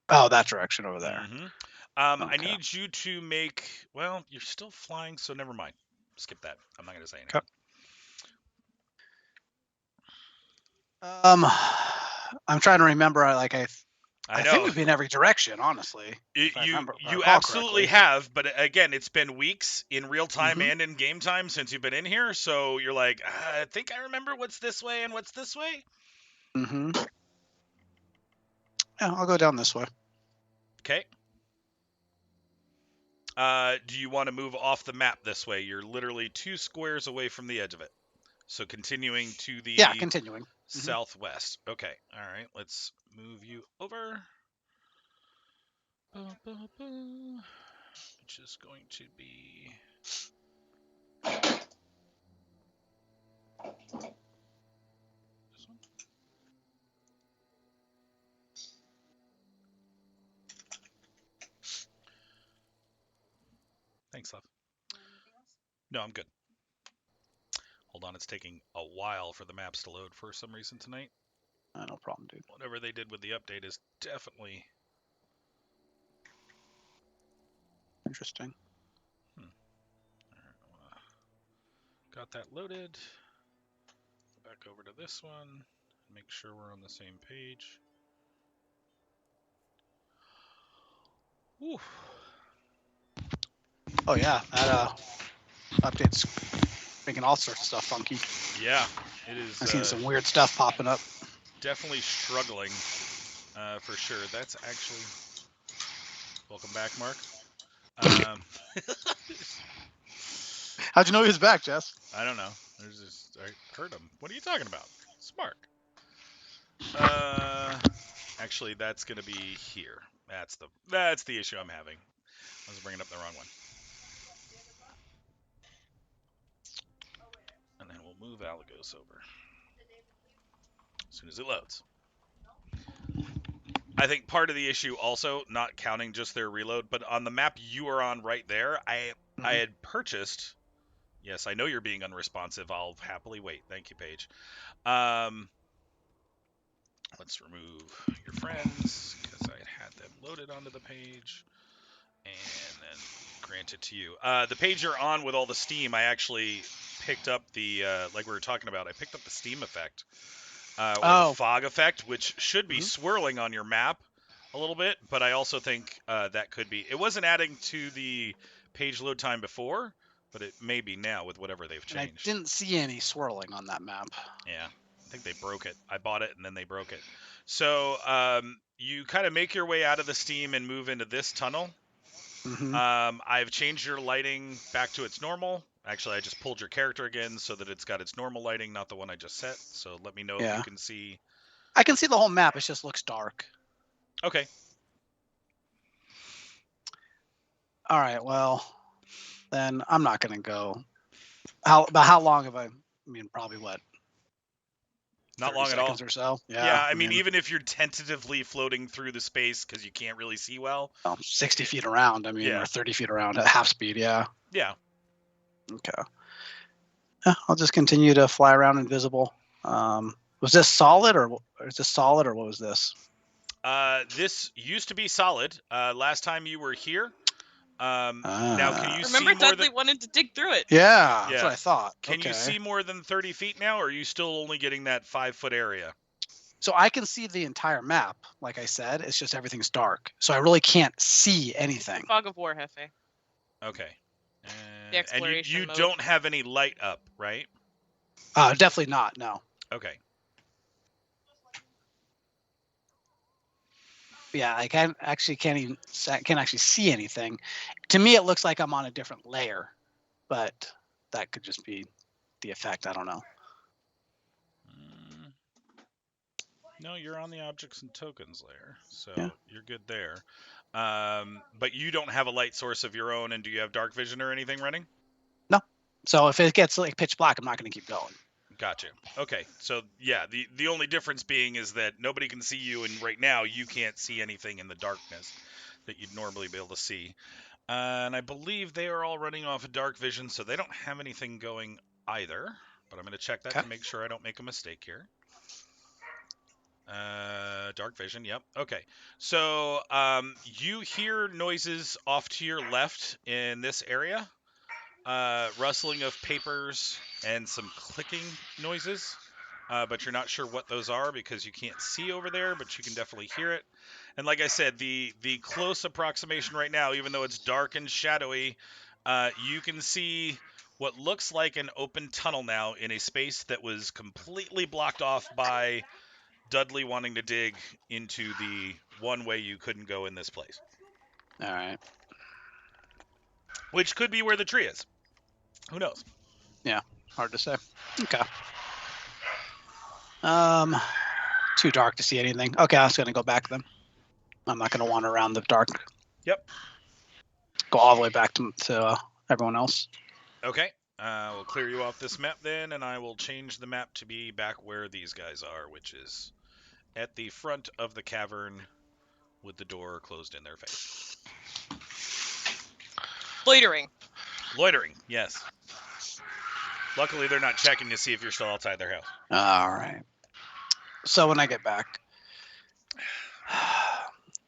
Oh, that direction over there. Mhm. I Okay. need you to make. Well, you're still flying, so never mind. Skip that. I'm not going to say anything. Okay. I'm trying to remember. I I think know. we've been every direction, honestly. if I You remember- if I you recall absolutely correctly. have, but again, it's been weeks in real time Mhm. and in game time since you've been in here, so you're like, I think I remember what's this way and what's this way. Mm-hmm. Yeah, I'll go down this way. Okay. Do you want to move off the map this way? You're literally 2 squares away from the edge of it. So continuing to the Yeah, continuing. southwest. Okay. All right. Let's move you over. Which is going to be. This one. Thanks, love. No, I'm good. Hold on, it's taking a while for the maps to load for some reason tonight. No problem, dude. Whatever they did with the update is definitely Interesting. All right, got that loaded. Back over to this one. Make sure we're on the same page. Whew. Oh yeah, that update's making all sorts of stuff funky. Yeah, it is. I've seen some weird stuff popping up. Definitely struggling, for sure. That's actually. Welcome back, Mark. How'd you know he was back, Jess? I don't know. There's just I heard him. What are you talking about? Smart. Actually, that's gonna be here. That's the issue I'm having. I was bringing up the wrong one. And then we'll move Alagos over as soon as it loads. I think part of the issue also, not counting just their reload, but on the map you are on right there, I had purchased. Yes, I know you're being unresponsive. I'll happily wait. Thank you, Paige. Let's remove your friends because I had them loaded onto the page, and then grant it to you. The page you're on with all the steam, I actually picked up the like we were talking about. I picked up the steam effect, or the fog effect, which should be swirling on your map a little bit. But I also think that could be. It wasn't adding to the page load time before, but it may be now with whatever they've And I changed. didn't see any swirling on that map. Yeah, I think they broke it. I bought it and then they broke it. So you kind of make your way out of the steam and move into this tunnel. Mm-hmm. I've changed your lighting back to its normal. Actually, I just pulled your character again so that it's got its normal lighting, not the one I just set. So let me know if you can see. I can see the whole map. It just looks dark. Okay. All right. Well, then I'm not going to go. How long have I? I mean, probably what? Not long at all. Seconds or so. Yeah, I mean, even if you're tentatively floating through the space because you can't really see well. 60 feet around. I mean, Yeah. or 30 feet around at half speed. Yeah. Yeah. Okay. Yeah, I'll just continue to fly around invisible. Was this solid or is this solid or what was this? This used to be solid. Last time you were here. Now, can you Remember see more Dudley than? wanted to dig through it. Yeah, that's Yeah. what I thought. Can you see more than 30 feet now, or are you still only getting that 5-foot area? So I can see the entire map. Like I said, it's just everything's dark. So I really can't see anything. Fog of War, Hefe. Okay. The And exploration you mode. don't have any light up, right? Definitely not. No. Okay. Yeah, I can't even see anything. To me, it looks like I'm on a different layer, but that could just be the effect. I don't know. No, you're on the objects and tokens layer, so Yeah. you're good there. But you don't have a light source of your own, and do you have dark vision or anything running? So if it gets like pitch black, I'm not going to keep going. Gotcha. Okay, so yeah, the only difference being is that nobody can see you, and right now you can't see anything in the darkness that you'd normally be able to see. And I believe they are all running off of dark vision, so they don't have anything going either. But I'm going to check that Okay. to make sure I don't make a mistake here. Dark vision, yep. Okay. So you hear noises off to your left in this area. Rustling of papers and some clicking noises. But you're not sure what those are because you can't see over there, but you can definitely hear it. And like I said, the close approximation right now, even though it's dark and shadowy, you can see what looks like an open tunnel now in a space that was completely blocked off by Dudley wanting to dig into the one way you couldn't go in this place, All right. which could be where the tree is. Who knows? Hard to say. Okay. Too dark to see anything. Okay, I was going to go back then. I'm not going to wander around the dark. Yep. Go all the way back to everyone else. Okay. We'll clear you off this map then, and I will change the map to be back where these guys are, which is at the front of the cavern with the door closed in their face. Loitering. Loitering, yes. Luckily, they're not checking to see if you're still outside their house. All right. So when I get back,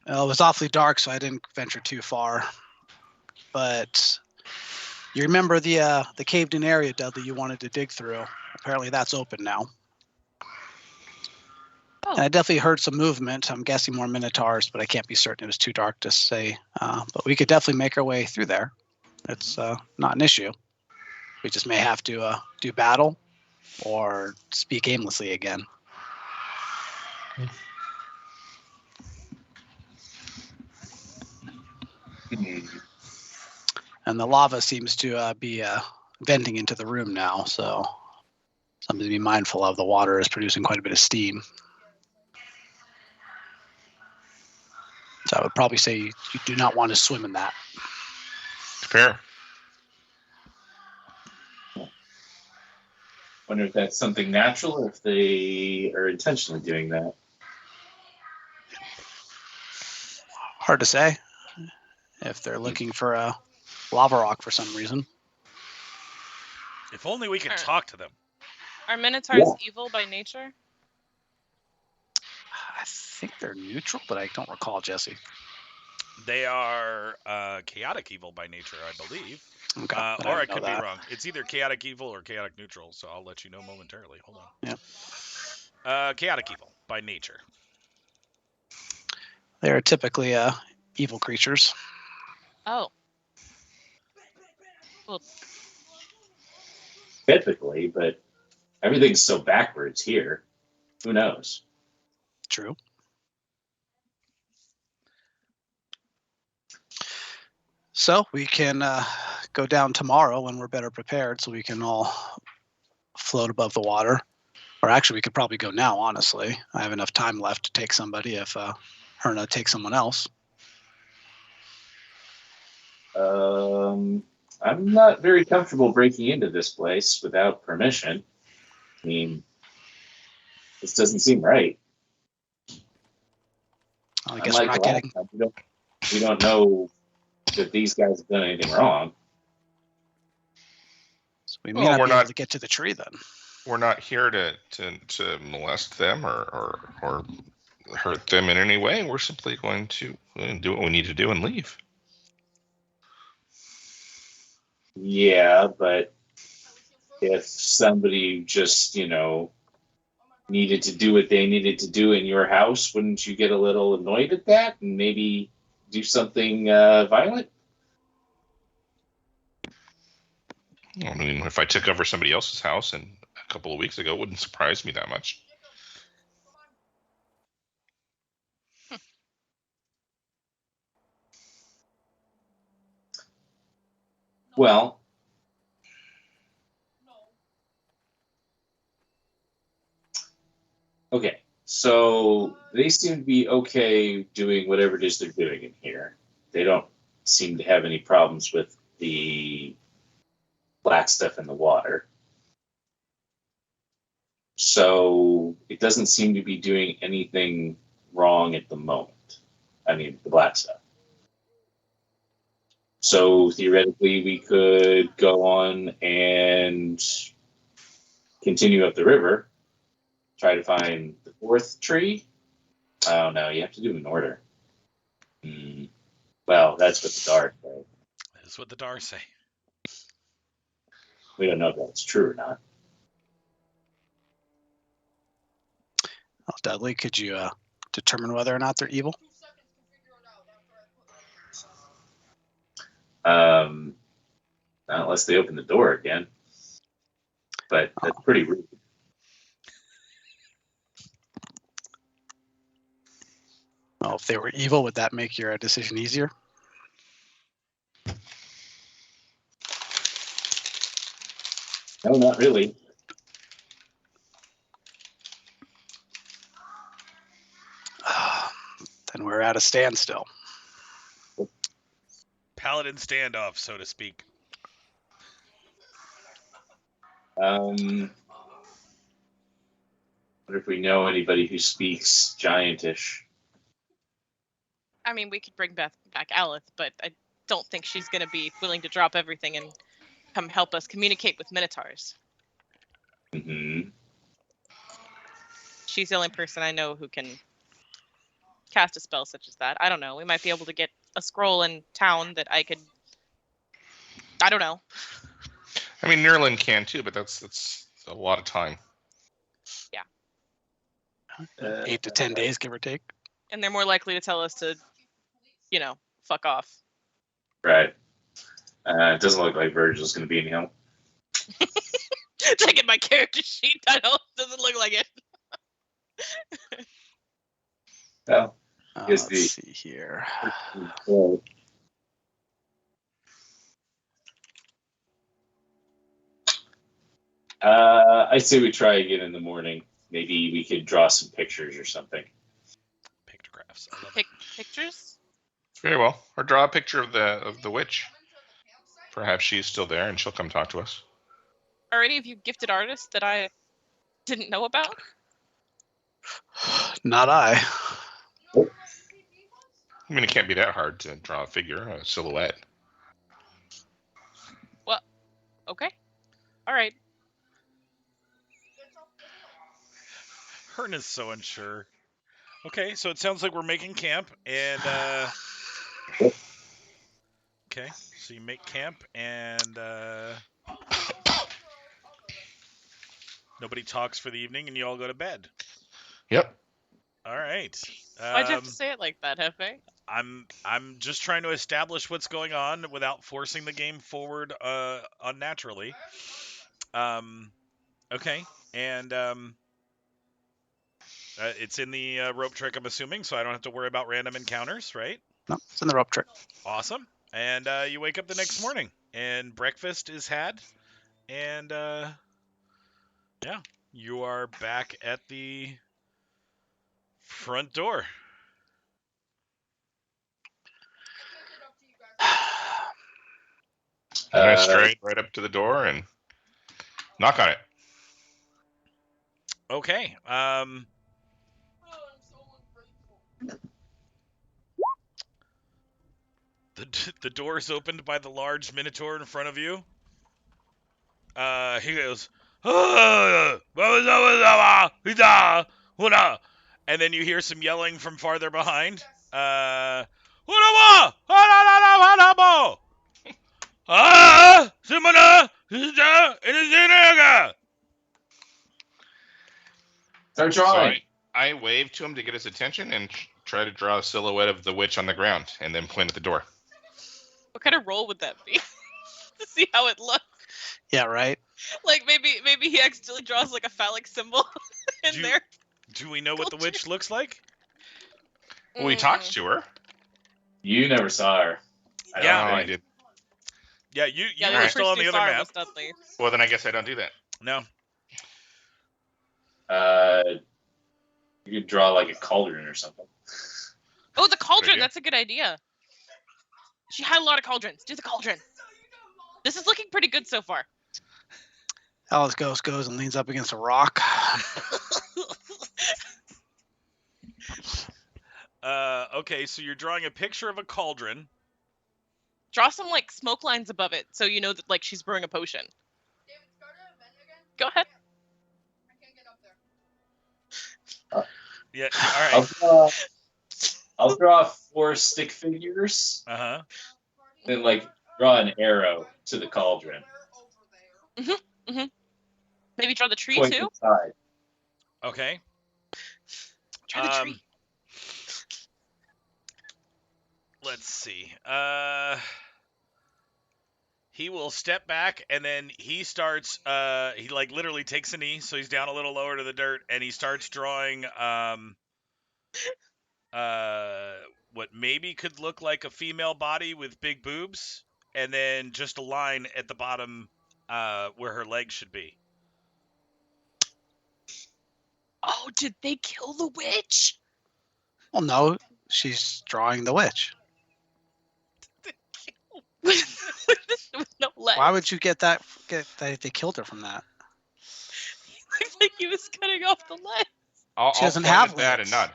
well, it was awfully dark, so I didn't venture too far. But you remember the caved-in area, Dudley, you wanted to dig through. Apparently that's open now. Oh. And I definitely heard some movement. I'm guessing more minotaurs, but I can't be certain. It was too dark to say. But we could definitely make our way through there. It's not an issue. We just may have to do battle or speak aimlessly again. And the lava seems to be venting into the room now, so something to be mindful of. The water is producing quite a bit of steam. So I would probably say you do not want to swim in that. Fair. Wonder if that's something natural or if they are intentionally doing that. Hard to say. If they're looking for a lava rock for some reason. If only we could Alright. talk to them. Are minotaurs evil by nature? I think they're neutral, but I don't recall, Jesse. They are chaotic evil by nature, I believe. Okay, but Or I didn't know could be that. wrong. It's either chaotic evil or chaotic neutral, so I'll let you know momentarily. Hold on. Yep. Chaotic evil by nature. They're typically evil creatures. Oh. Typically, but everything's so backwards here. Who knows? True. So we can go down tomorrow when we're better prepared so we can all float above the water. Or actually, we could probably go now, honestly. I have enough time left to take somebody if Herna takes someone else. I'm not very comfortable breaking into this place without permission. I mean, this doesn't seem right. I guess we're not getting... We don't know that these guys have done anything wrong. So we may Well, not we're be able not- to get to the tree then. We're not here to molest them or hurt them in any way. We're simply going to do what we need to do and leave. Yeah, but if somebody just, needed to do what they needed to do in your house, wouldn't you get a little annoyed at that and maybe do something violent? I mean, if I took over somebody else's house and a couple of weeks ago, it wouldn't surprise me that much. Well, okay, so they seem to be okay doing whatever it is they're doing in here. they don't seem to have any problems with the black stuff in the water. So it doesn't seem to be doing anything wrong at the moment. I mean, the black stuff. So theoretically, we could go on and continue up the river, try to find the fourth tree. Oh no, you have to do them in order. Well, that's what the Dar say. That's what the Dar say. We don't know if that's true or not. Well, Dudley, could you determine whether or not they're evil? Not unless they open the door again. But that's pretty rude. Well, if they were evil, would that make your decision easier? No, not really. Then we're at a standstill. Paladin standoff, so to speak. Wonder if we know anybody who speaks Giantish. I mean, we could bring back Aleph, but I don't think she's going to be willing to drop everything and come help us communicate with Minotaurs. Mm-hmm. She's the only person I know who can cast a spell such as that. I don't know. We might be able to get a scroll in town that I could... I don't know. I mean, Nerlin can too, but that's a lot of time. 8 to 10 days, give or take. And they're more likely to tell us to, fuck off. Right. It doesn't look like Virgil's going to be any help. Look at my character sheet. Doesn't look like it. Well, Let's see here. I say we try again in the morning. Maybe we could draw some pictures or something. Pictographs. I love it. Pictures? Very well. Or draw a picture of the witch. Perhaps she's still there and she'll come talk to us. Are any of you gifted artists that I didn't know about? Not I. I mean, it can't be that hard to draw a figure, a silhouette. Well, okay. All right. Hearn is so unsure. Okay, so it sounds like we're making camp, and okay, so you make camp, and nobody talks for the evening, and you all go to bed. Yep. All right. Why'd you have to say it like that, Hefe? I'm just trying to establish what's going on without forcing the game forward unnaturally. Okay, and it's in the rope trick, I'm assuming, so I don't have to worry about random encounters, right? No, it's in the rope trick. Awesome. And you wake up the next morning, and breakfast is had, and yeah, you are back at the front door. I'm going to straight right up to the door and knock on it. Okay. The door is opened by the large minotaur in front of you. He goes, and then you hear some yelling from farther behind. Start So drawing. I wave to him to get his attention and try to draw a silhouette of the witch on the ground and then point at the door. What kind of roll would that be? To see how it looks. Yeah, right? Like maybe he accidentally draws like a phallic symbol in there. Do we know what the witch looks like? Well, we talked to her. You never saw her. I Yeah, don't I think. did. Yeah, you Yeah, were the still on first the we other saw map. was Dudley. Well, then I guess I don't do that. No. You could draw like a cauldron or something. Oh, the cauldron. idea. That's a good idea. She had a lot of cauldrons. Do the cauldron. This is looking pretty good so far. Alice goes and leans up against a rock. Okay, so you're drawing a picture of a cauldron. Draw some like smoke lines above it so you know that like she's brewing a potion. Go ahead. Yeah. All right. I'll draw 4 stick figures, Uh-huh. then like draw an arrow to the cauldron. Maybe draw the tree Point too. inside. Okay. Draw the tree. Let's see. He will step back, and then he starts. He like literally takes a knee, so he's down a little lower to the dirt, and he starts drawing. What maybe could look like a female body with big boobs, and then just a line at the bottom, where her legs should be. Oh, did they kill the witch? Well, no, she's drawing the witch. With no legs. Why would you get that they killed her from that? Looks like he was cutting off the legs. I'll doesn't point have at that legs. and nod.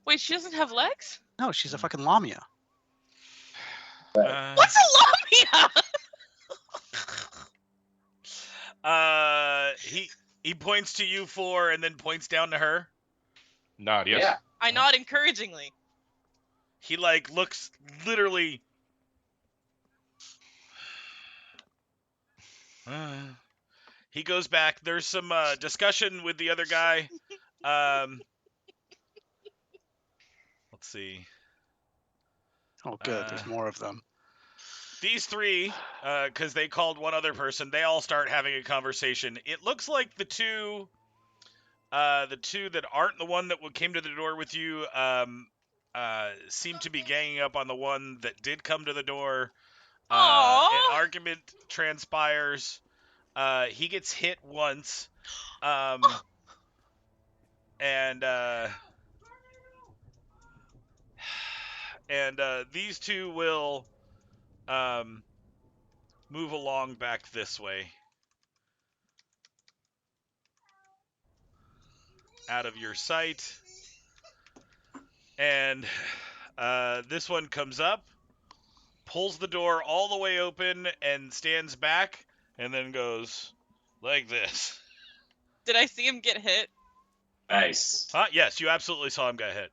Wait, she doesn't have legs? No, she's a fucking lamia. What's a lamia? He points to you 4, and then points down to her. Nod, yes. Yeah. I nod encouragingly. He like looks literally. He goes back. There's some discussion with the other guy. Let's see. Oh, good. There's more of them. These 3, because they called one other person, they all start having a conversation. It looks like the two that aren't the one that came to the door with you, seem to be ganging up on the one that did come to the door. An argument transpires. He gets hit once, and these 2 will move along back this way, out of your sight, and this one comes up, pulls the door all the way open, and stands back, and then goes like this. Did I see him get hit? Nice. Yes, you absolutely saw him get hit.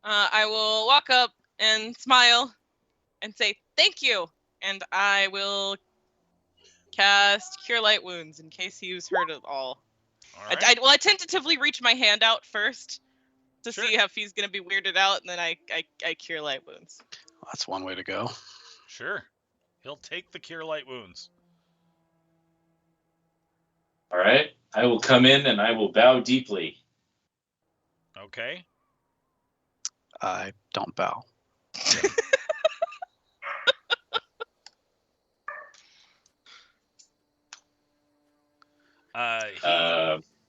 I will walk up and smile and say, thank you. And I will cast Cure Light Wounds in case he was hurt at all. All right. I tentatively reach my hand out first to Sure. see if he's going to be weirded out, and then I Cure Light Wounds. That's one way to go. Sure. He'll take the Cure Light Wounds. All right. I will come in and I will bow deeply. Okay. I don't bow.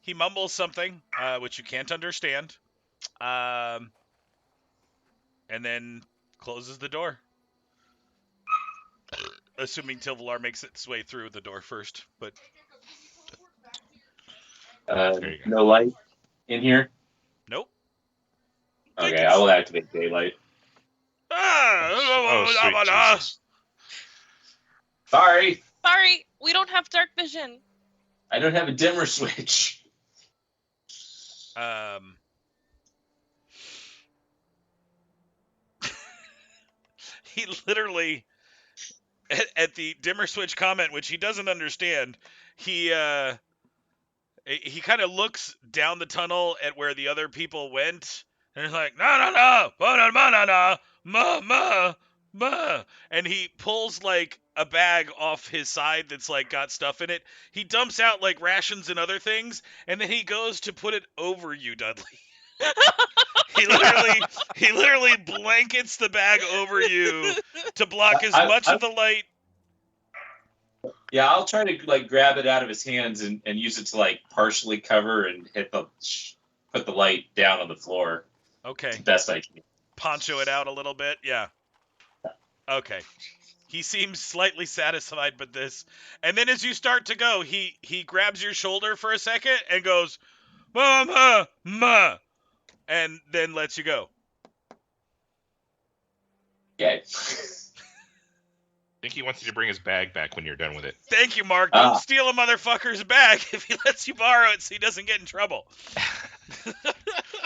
He mumbles something, which you can't understand, and then closes the door. Assuming Tilvalar makes its way through the door first, but No light in here? nope. Okay, I will activate daylight. Oh, sweet Jesus. Sorry, Sorry, we don't have dark vision. I don't have a dimmer switch. He literally, at the dimmer switch comment, which he doesn't understand, he kind of looks down the tunnel at where the other people went, and he's like, no, ma, and he pulls like a bag off his side that's like got stuff in it. He dumps out like rations and other things, and then he goes to put it over you, Dudley. He literally blankets the bag over you to block as much of the light. Yeah, I'll try to like grab it out of his hands and use it to like partially cover and put the light down on the floor. Okay. Best I can. Poncho it out a little bit, yeah. Okay. He seems slightly satisfied with this. And then as you start to go, he grabs your shoulder for a second and goes, "Mama, ma," and then lets you go. Okay. I think he wants you to bring his bag back when you're done with it. Thank you, Mark. Don't Ah. steal a motherfucker's bag if he lets you borrow it so he doesn't get in trouble.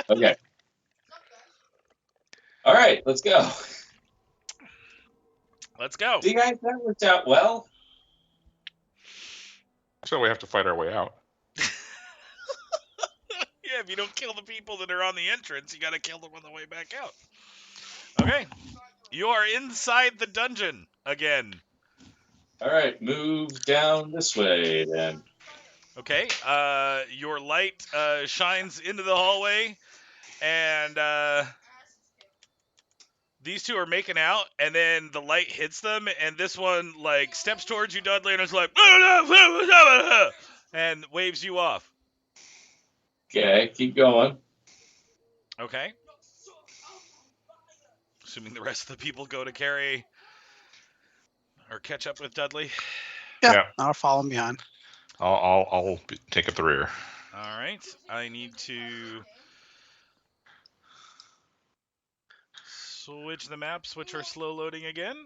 Okay. All right, let's go. Let's go. See, guys, that worked out well. So we have to fight our way out. Yeah, if you don't kill the people that are on the entrance, you gotta kill them on the way back out. Okay. You are inside the dungeon again. All right, move down this way then. Okay. Your light shines into the hallway, and these two are making out, and then the light hits them, and this one like steps towards you, Dudley, and is like, and waves you off. Okay, keep going. Okay. Assuming the rest of the people go to carry or catch up with Dudley. Yeah. I'll follow him behind. I'll take up the rear. All right. I need to switch the maps, which are slow loading again.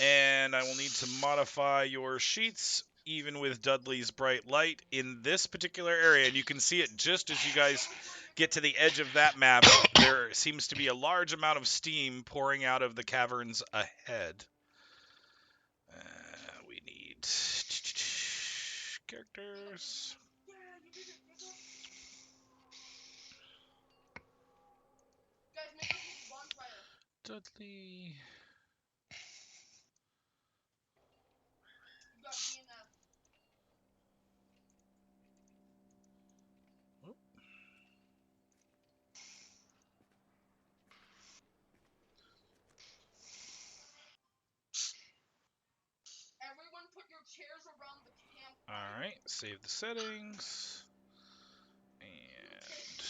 And I will need to modify your sheets, even with Dudley's bright light, in this particular area. And you can see it just as you guys get to the edge of that map. There seems to be a large amount of steam pouring out of the caverns ahead. We need characters. Dudley. All right, save the settings. And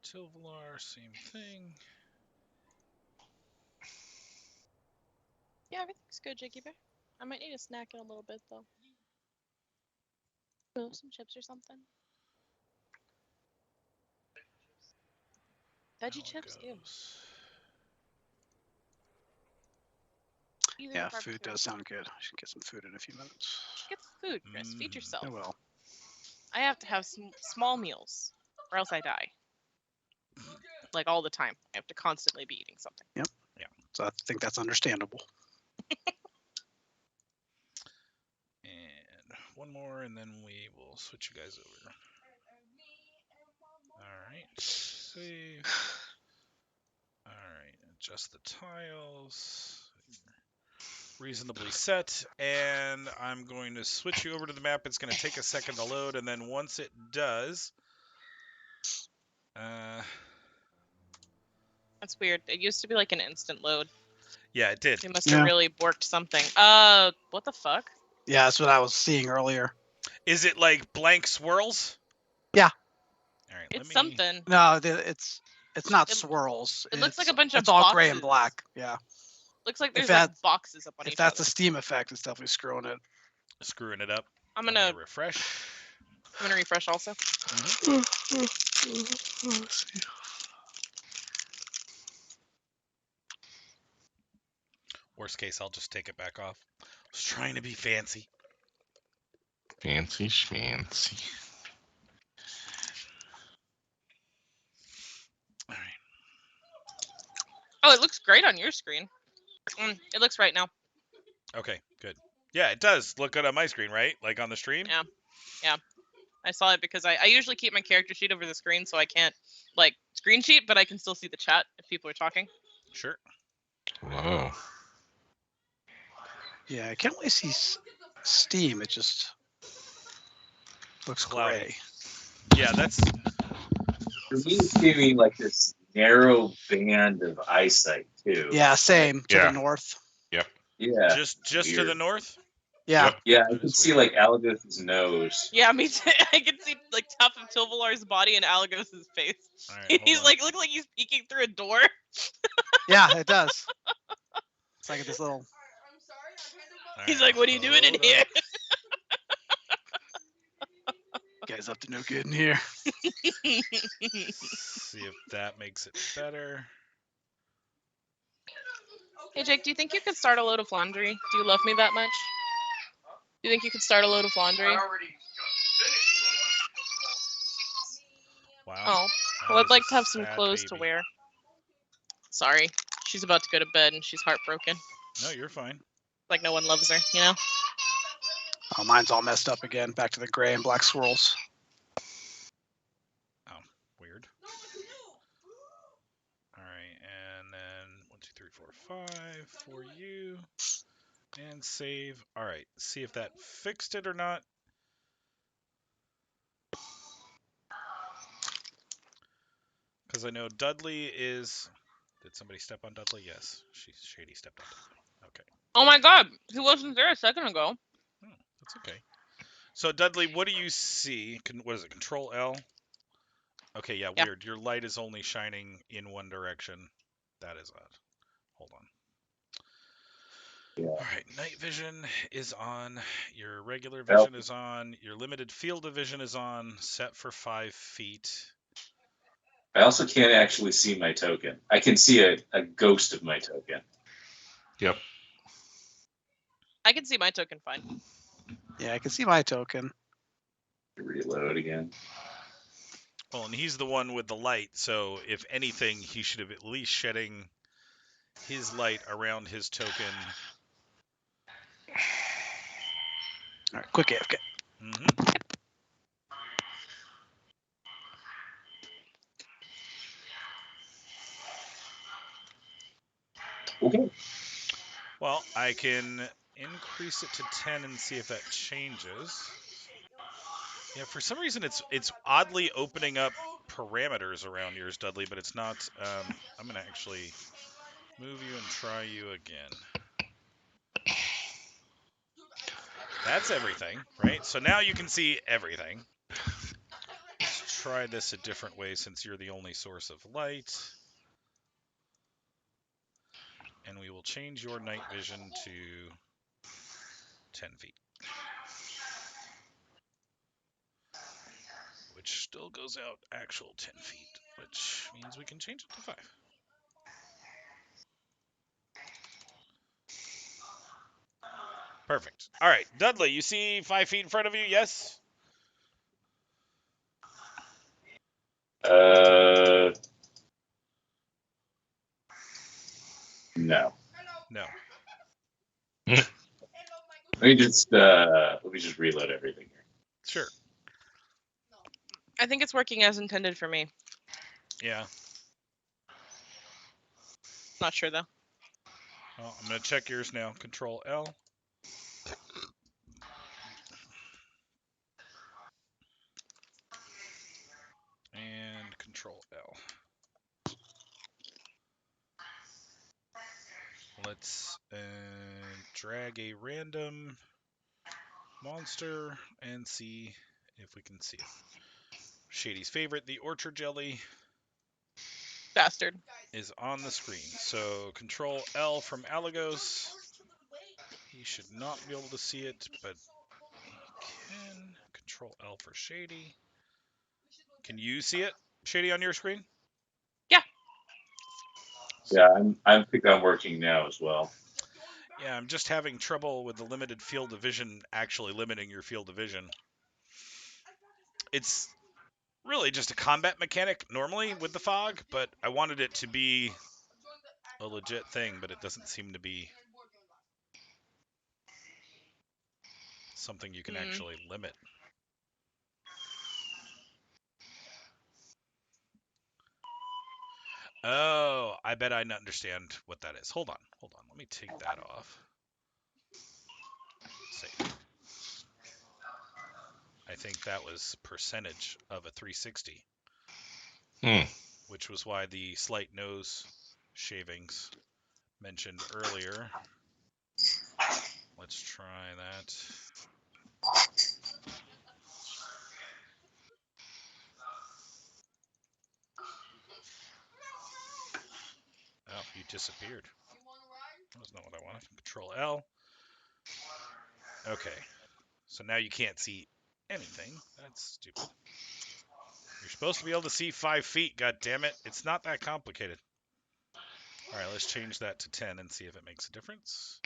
Tilvalar, same thing. Yeah, everything's good, Jiggy Bear. I might need a snack in a little bit, though. Oh, some chips or something. Veggie chips? Ew. Either Yeah, barbecue food or- does sound good. I should get some food in a few minutes. Get some food, Chris. Feed yourself. I will. I have to have some small meals, or else I die. Like all the time. I have to constantly be eating something. Yep. Yeah. So I think that's understandable. And one more, and then we will switch you guys over. All right, save. All right, adjust the tiles. Reasonably set, and I'm going to switch you over to the map. It's going to take a second to load, and then once it does, That's weird. It used to be like an instant load. yeah, it did. They must have Yeah. really worked something. What the fuck? Yeah, that's what I was seeing earlier. Is it like blank swirls? Yeah. All right, It's something. No, it's not It- swirls. it looks like It's- a bunch of It's all gray and boxes. black. Yeah. Looks like there's If like that- boxes up on If each that's other. a steam effect, it's definitely screwing it. Screwing it up. I'm gonna refresh. refresh also. Worst case, I'll just take it back off. I was trying to be fancy. Fancy schmancy. All right. Oh, it looks great on your screen. It looks right now. Okay, good. Yeah, it does look good on my screen, right? Like on the stream? Yeah. I saw it because I usually keep my character sheet over the screen so I can't like screen sheet, but I can still see the chat if people are talking. Sure. Whoa. Yeah, I can't really see steam. It just looks Cloudy. gray. Yeah, that's For me, it's giving like this narrow band of eyesight too. Yeah, same to Yeah. the north. Yeah. just to the Weird. north. Yeah. Yep. Yeah, I That can is see weird. like Alagos's nose. Yeah, me too. I can see like top of Tilvalar's body and Alagos's face. All right, hold He's on. like look like he's peeking through a door. Yeah, it does. It's like this little. All He's right, like, "What are you doing in hold here?" up. Guy's up to no good in here. See if that makes it better. Hey Jake, do you think you could start a load of laundry? Do you love me that much? Do you think you could start a load of laundry? Wow. Oh, that well, I'd is like a to have some sad clothes to baby. wear. Sorry, she's about to go to bed and she's heartbroken. No, you're fine. Like no one loves her, you know? Oh, mine's all messed up again. Back to the gray and black swirls. Weird. All right, and then 1, 2, 3, 4, 5 for you, and save. All right, see if that fixed it or not. Because I know Dudley is. Did somebody step on Dudley? Yes, Shady stepped on Dudley. Okay, Oh my god, he wasn't there a second ago. that's okay. So Dudley, what do you see? What is it? Control L. Okay, yeah, Yeah. weird. Your light is only shining in one direction. That is odd. Hold on. Yeah. All right, night vision is on. Your regular Well- vision is on. Your limited field of vision is on. Set for 5 feet. I also can't actually see my token. I can see a ghost of my token. Yep. I can see my token fine. Yeah, I can see my token. Reload again. Well, and he's the one with the light, so if anything, he should have at least shedding his light around his token. All right, quick AFK. Mm-hmm. Okay. Well, I can increase it to 10 and see if that changes. Yeah, for some reason it's oddly opening up parameters around yours, Dudley, but it's not. I'm gonna actually move you and try you again. That's everything, right? So now you can see everything. Let's try this a different way since you're the only source of light. And we will change your night vision to 10 feet. Which still goes out actual 10 feet, which means we can change it to 5. Perfect. All right, Dudley, you see 5 feet in front of you? Yes? No. No. Let me just reload everything here. Sure. I think it's working as intended for me. Yeah. Not sure though. Well, I'm going to check yours now. Control L. And Control L. Let's drag a random monster and see if we can see it. Shady's favorite, the Orchard Jelly, Bastard. is on the screen. So Control L from Alagos. He should not be able to see it, but he can. Control L for Shady. Can you see it, Shady, on your screen? Yeah, I think I'm working now as well. Yeah, I'm just having trouble with the limited field of vision actually limiting your field of vision. It's really just a combat mechanic normally with the fog, but I wanted it to be a legit thing, but it doesn't seem to be something you can actually limit. Oh, I bet I understand what that is. Hold on. Let me take that off. Save. I think that was percentage of a 360. Which was why the slight nose shavings mentioned earlier. Let's try that. Oh, you disappeared. That's not what I wanted. Control L. Okay. So now you can't see anything. That's stupid. You're supposed to be able to see 5 feet, god damn it. It's not that complicated. Alright, let's change that to 10 and see if it makes a difference.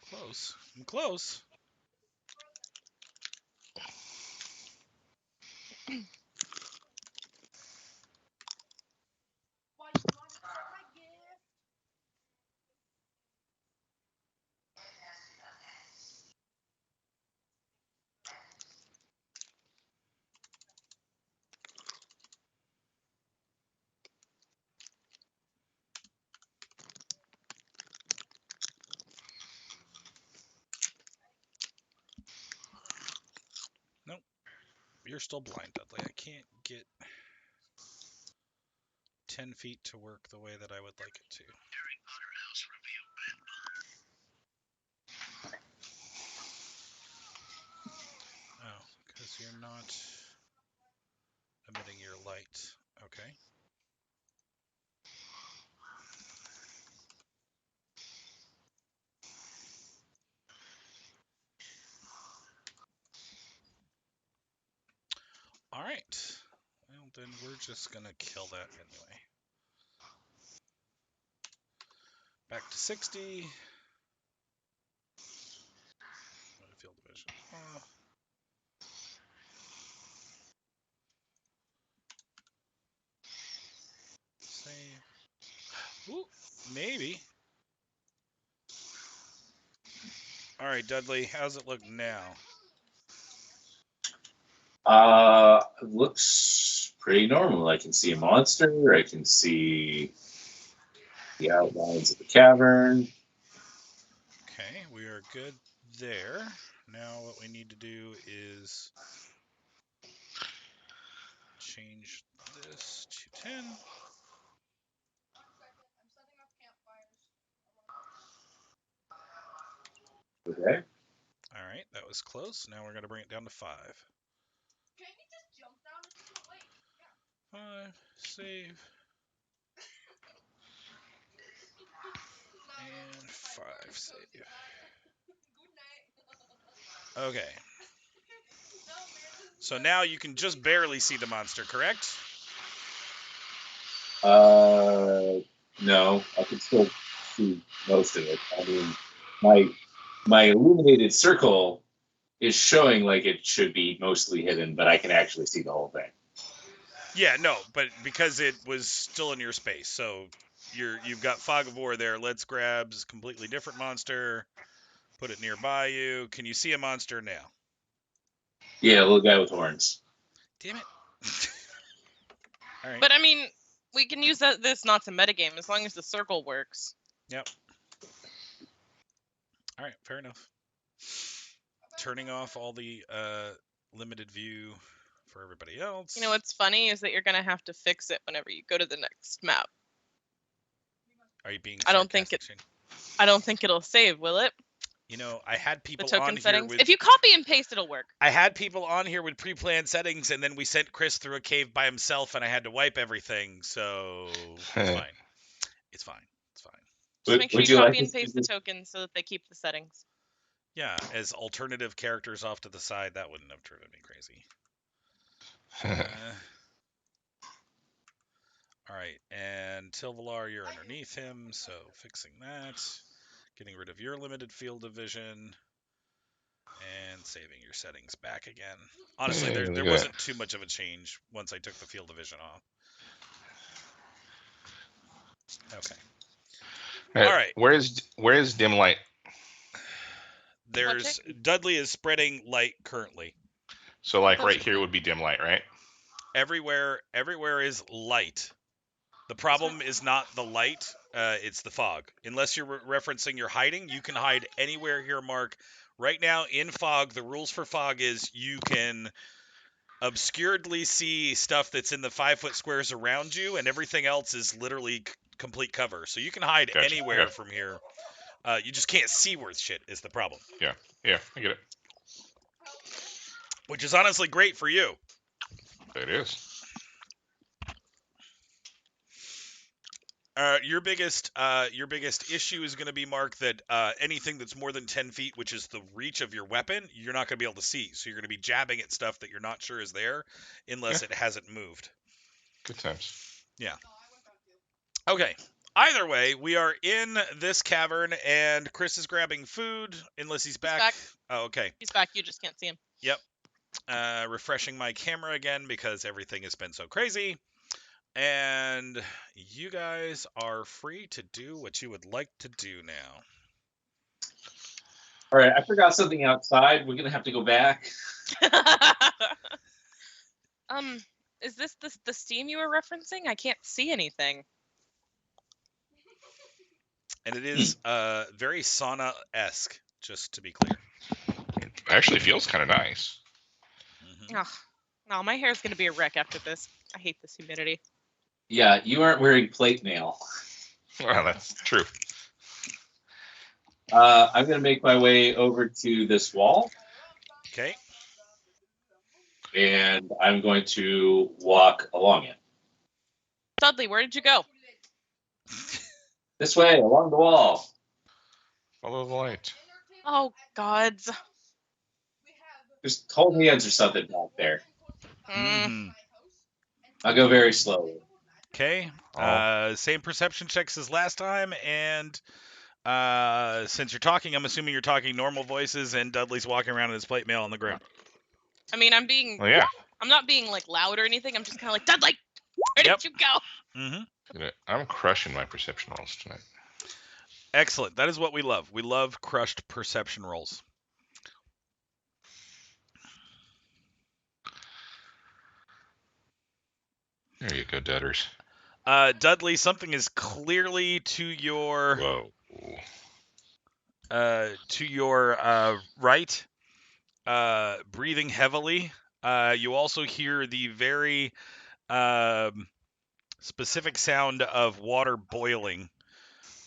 Close. I'm close. Nope. You're still blind, Dudley. I can't get 10 feet to work the way that I would like it to. Oh, because you're not emitting your light. Okay. Alright. Well, then we're just gonna kill that anyway. Back to 60. Field division. Save. Ooh, maybe. Alright, Dudley, how's it look now? It looks pretty normal. I can see a monster. I can see the outlines of the cavern. Okay, we are good there. Now what we need to do is change this to 10. Okay. Alright, that was close. Now we're going to bring it down to 5. 5, save. And 5, save. Okay. So now you can just barely see the monster, correct? No, I can still see most of it. I mean, my illuminated circle is showing like it should be mostly hidden, but I can actually see the whole thing. Yeah, no, but because it was still in your space, so you've got Fog of War there. Let's grab a completely different monster, put it nearby you. Can you see a monster now? Yeah, little guy with horns. Damn it. All right. But I mean, we can use this not to metagame as long as the circle works. Yep. All right, fair enough. Turning off all the limited view for everybody else. You know what's funny is that you're gonna have to fix it whenever you go to the next map. Are you being I don't think sarcastic, Shane? I don't think it'll save, will it? You know, I had The people on token here settings. with. If you copy and paste, it'll work. I had people on here with pre-planned settings, and then we sent Chris through a cave by himself, and I had to wipe everything. So it's fine. It's fine. It's fine. Just make sure you copy and paste the tokens so that they keep the settings. Yeah, as alternative characters off to the side, that wouldn't have driven me crazy. All right, and Tilvalar, you're underneath him, so fixing that. Getting rid of your limited field of vision. And saving your settings back again. Honestly, there wasn't too much of a change once I took the field of vision off. Okay. All right. Where is dim light? There's Dudley is spreading light currently. So like right here would be dim light, right? Everywhere is light. The problem is not the light, it's the fog. Unless you're referencing your hiding, you can hide anywhere here, Mark. Right now in fog, the rules for fog is you can obscuredly see stuff that's in the 5-foot squares around you, and everything else is literally complete cover. So you can hide Gotcha. anywhere Okay. from here. You just can't see where shit is the problem. Yeah, I get it. Which is honestly great for you. It is. Your biggest issue is going to be, Mark, that anything that's more than 10 feet, which is the reach of your weapon, you're not going to be able to see. So you're going to be jabbing at stuff that you're not sure is there unless it hasn't moved. Good times. Yeah. Okay. Either way, we are in this cavern, and Chris is grabbing food, unless he's back. back. Oh, okay. He's back. You just can't see him. Yep. Refreshing my camera again because everything has been so crazy. And you guys are free to do what you would like to do now. All right, I forgot something outside. We're gonna have to go back. Is this the steam you were referencing? I can't see anything. And it is very sauna-esque, just to be clear. It actually feels kind of nice. Mm-hmm. Ugh. No, my hair's gonna be a wreck after this. I hate this humidity. Yeah, you aren't wearing plate mail. Well, that's true. I'm gonna make my way over to this wall, Okay. and I'm going to walk along it. Dudley, where did you go? This way, along the wall. Follow the light. Oh, gods. Just hold hands or something back there. Mm-hmm. I'll go very slowly. Okay. Same perception checks as last time, and since you're talking, I'm assuming you're talking normal voices, and Dudley's walking around in his plate mail on the ground. I mean, I'm being. Well, yeah. I'm not being like loud or anything. I'm just kind of like, Dudley, where Yep. did you go? Mm-hmm. I'm crushing my perception rolls tonight. Excellent. That is what we love. We love crushed perception rolls. There you go, Dudders. Dudley, something is clearly to your right, breathing heavily. You also hear the very specific sound of water boiling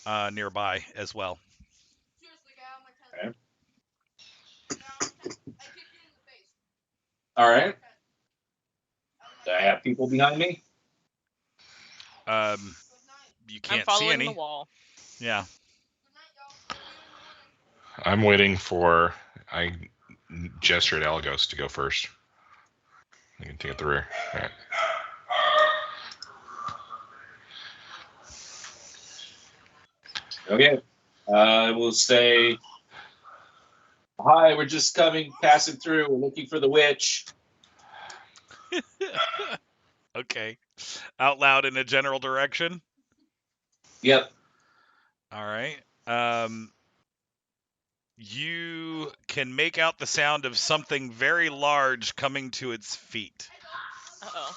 nearby as well. Okay. All right. Do I have people behind me? You can't I'm following see any. the wall. Yeah. I'm waiting for. I gestured Algos to go first. I can take it the rear. All right. Okay. I will say, hi, we're just passing through. We're looking for the witch. Okay. Out loud in a general direction. Yep. All right. You can make out the sound of something very large coming to its feet. Uh-oh.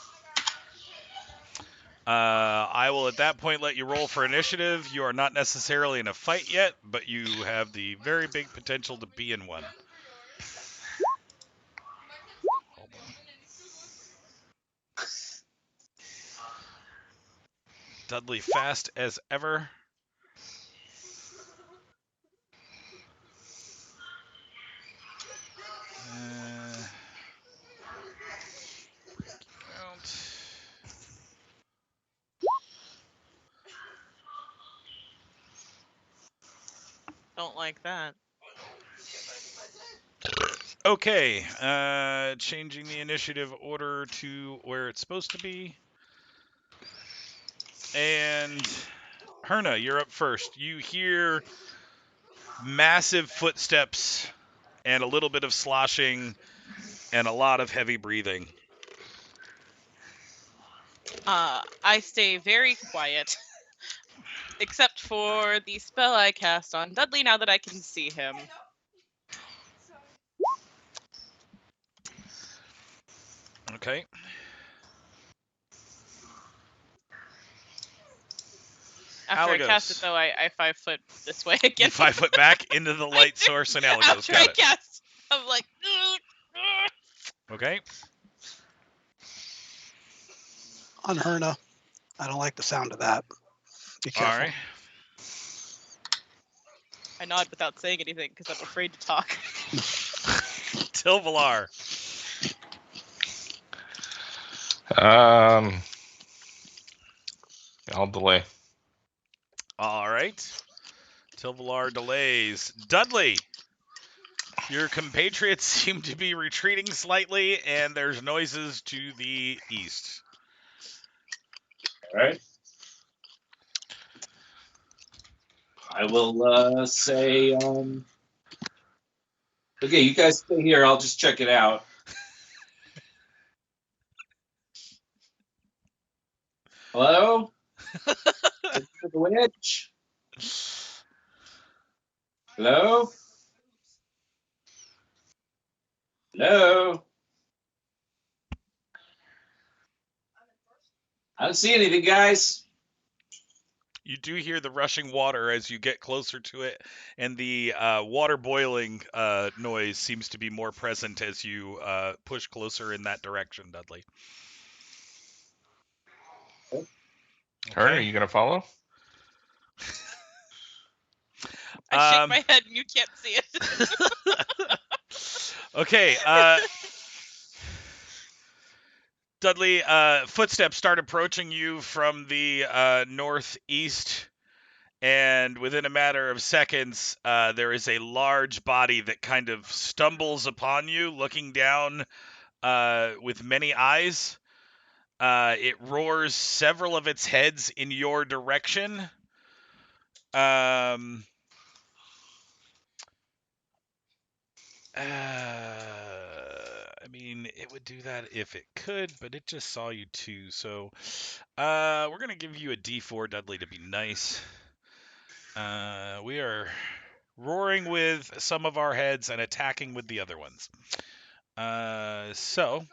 I will at that point let you roll for initiative. You are not necessarily in a fight yet, but you have the very big potential to be in one. Hold on. Dudley fast as ever. Don't like that. Okay, changing the initiative order to where it's supposed to be. And Herna, you're up first. You hear massive footsteps and a little bit of sloshing and a lot of heavy breathing. I stay very quiet. Except for the spell I cast on Dudley now that I can see him. Okay. After I cast it, Alagos. though, I 5 foot this way again. You 5 foot back into the light source and Alagos. After Got I it. cast, I'm like, Okay. On Herna. I don't like the sound of that. Be All careful. right. I nod without saying anything because I'm afraid to talk. Tilvalar. I'll delay. All right. Tilvalar delays. Dudley. Your compatriots seem to be retreating slightly, and there's noises to the east. All right. I will say, okay, you guys stay here. I'll just check it out. Hello? The witch? Hello? Hello? I don't see anything, guys. You do hear the rushing water as you get closer to it, and the water boiling noise seems to be more present as you push closer in that direction, Dudley. Herna, are you going to follow? I shake my head and you can't see it. Okay. Dudley, footsteps start approaching you from the northeast, and within a matter of seconds, there is a large body that kind of stumbles upon you, looking down with many eyes. It roars several of its heads in your direction. I mean, it would do that if it could, but it just saw you too. So, we're gonna give you a D4, Dudley, to be nice. We are roaring with some of our heads and attacking with the other ones. So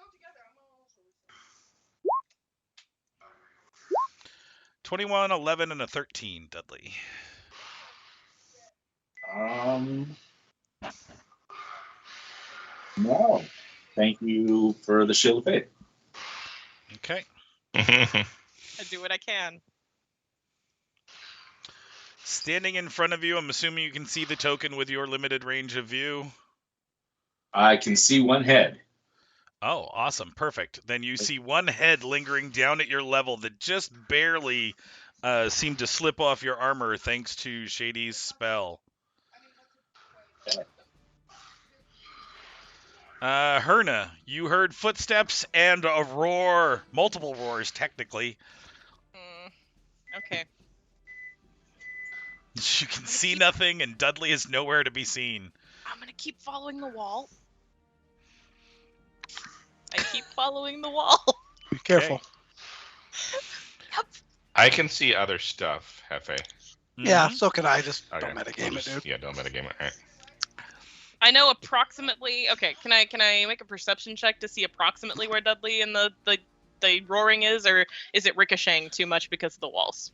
21, 11, and a 13, Dudley. No. Thank you for the Shield of Faith. Okay. I do what I can. Standing in front of you, I'm assuming you can see the token with your limited range of view. I can see one head. Oh, awesome. Perfect. Then you see one head lingering down at your level that just barely seemed to slip off your armor thanks to Shady's spell. Herna, you heard footsteps and a roar. Multiple roars, technically. Okay. You can see nothing, and Dudley is nowhere to be seen. I'm gonna keep following the wall. I keep following the wall. Be careful. Yep. I can see other stuff, Hefe. Yeah, so can I. Just Okay. don't metagame it, dude. Yeah, don't metagame it. All right. I know approximately. Okay, can I make a perception check to see approximately where Dudley and the roaring is, or is it ricocheting too much because of the walls?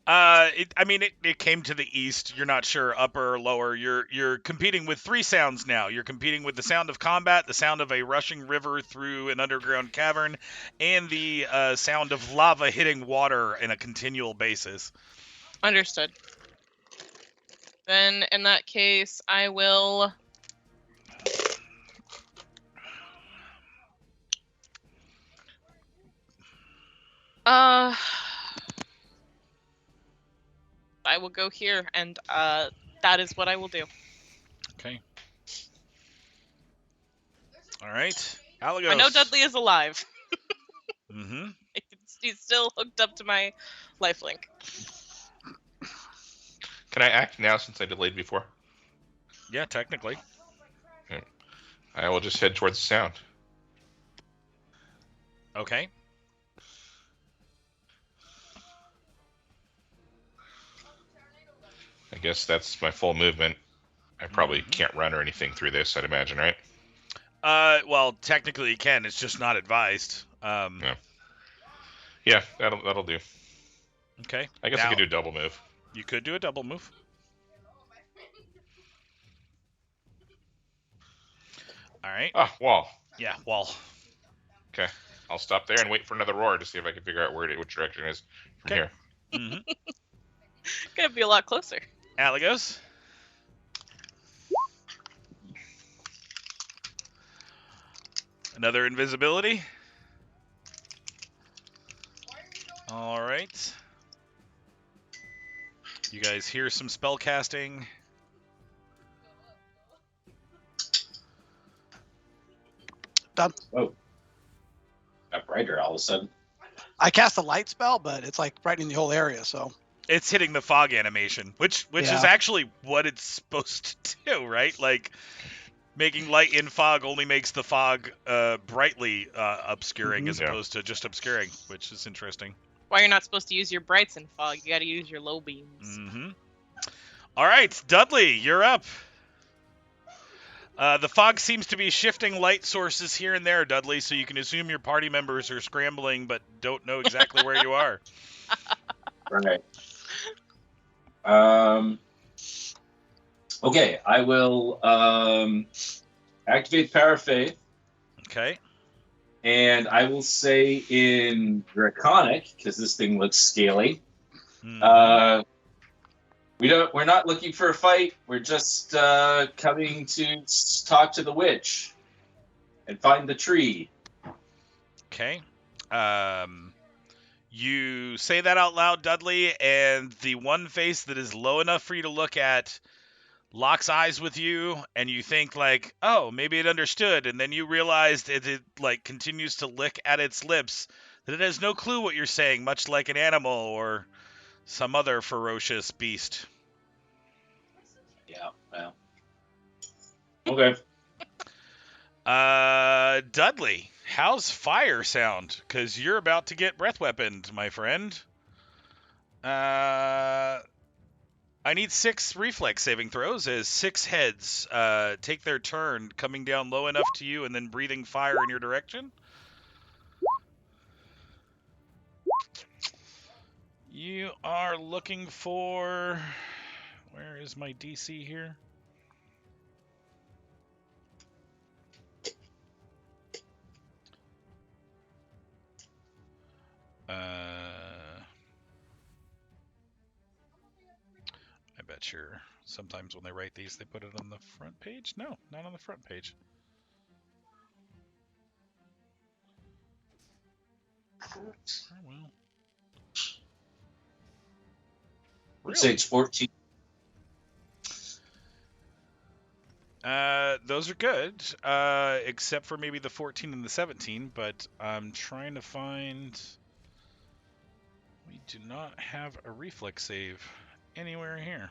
It came to the east. You're not sure, upper or lower. You're competing with three sounds now. You're competing with the sound of combat, the sound of a rushing river through an underground cavern, and the sound of lava hitting water in a continual basis. Understood. Then, in that case, I will... I will go here, and that is what I will do. Okay. All right. Alagos. I know Dudley is alive. Mm-hmm. He's still hooked up to my lifelink. Can I act now since I delayed before? Yeah, technically. Okay. I will just head towards the sound. Okay. I guess that's my full movement. I probably can't run or anything through this, I'd imagine, right? Well, technically you can. It's just not advised. Yeah, that'll do. Okay. I guess I Now, could do a double move. You could do a double move. All right. Ah, wall. Yeah, wall. Okay. I'll stop there and wait for another roar to see if I can figure out which direction it is from here. Mm-hmm. Gonna be a lot closer. Alagos. Another invisibility. All right. You guys hear some spell casting. Done. Oh. Got brighter all of a sudden. I cast a light spell, but it's like brightening the whole area. So It's hitting the fog animation, which is Yeah. actually what it's supposed to do, right? Like, making light in fog only makes the fog brightly obscuring Mhm. as Yeah. opposed to just obscuring, which is interesting. Why you're not supposed to use your brights in fog? You got to use your low beams. Mm-hmm. All right, Dudley, you're up. The fog seems to be shifting light sources here and there, Dudley, so you can assume your party members are scrambling but don't know exactly where you are. Right. Okay, I will activate Power of Faith, Okay. and I will say in Draconic, because this thing looks scaly. Mhm. We're not looking for a fight. We're just coming to talk to the witch and find the tree. Okay. You say that out loud, Dudley, and the one face that is low enough for you to look at locks eyes with you, and you think like, oh, maybe it understood, and then you realize that it like continues to lick at its lips, that it has no clue what you're saying, much like an animal or some other ferocious beast. Yeah, well. Okay. Dudley, how's fire sound? Because you're about to get breath weaponed, my friend. I need 6 reflex saving throws as 6 heads take their turn coming down low enough to you and then breathing fire in your direction. You are looking for... Where is my DC here? I bet you're... Sometimes when they write these, they put it on the front page? No, not on the front page. Oh, well. Let's say it's 14. Those are good, except for maybe the 14 and the 17, but I'm trying to find... We do not have a reflex save anywhere here.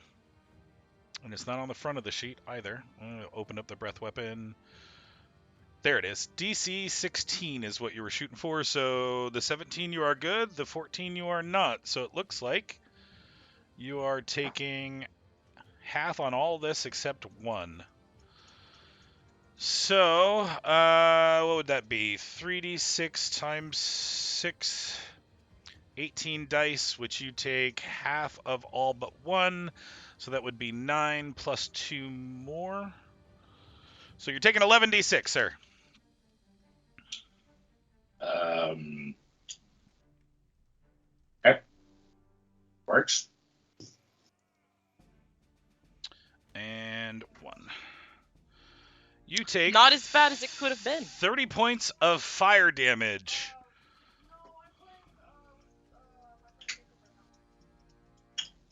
And it's not on the front of the sheet either. I'm going to open up the breath weapon. There it is. DC 16 is what you were shooting for, so the 17 you are good, the 14 you are not. So it looks like you are taking half on all this except 1. So, what would that be? 3d6 times 6, 18 dice, which you take half of all but 1. So that would be 9 plus 2 more. So you're taking 11d6, sir. Okay. Works. And 1. You take Not as bad as it could have been. 30 points of fire damage.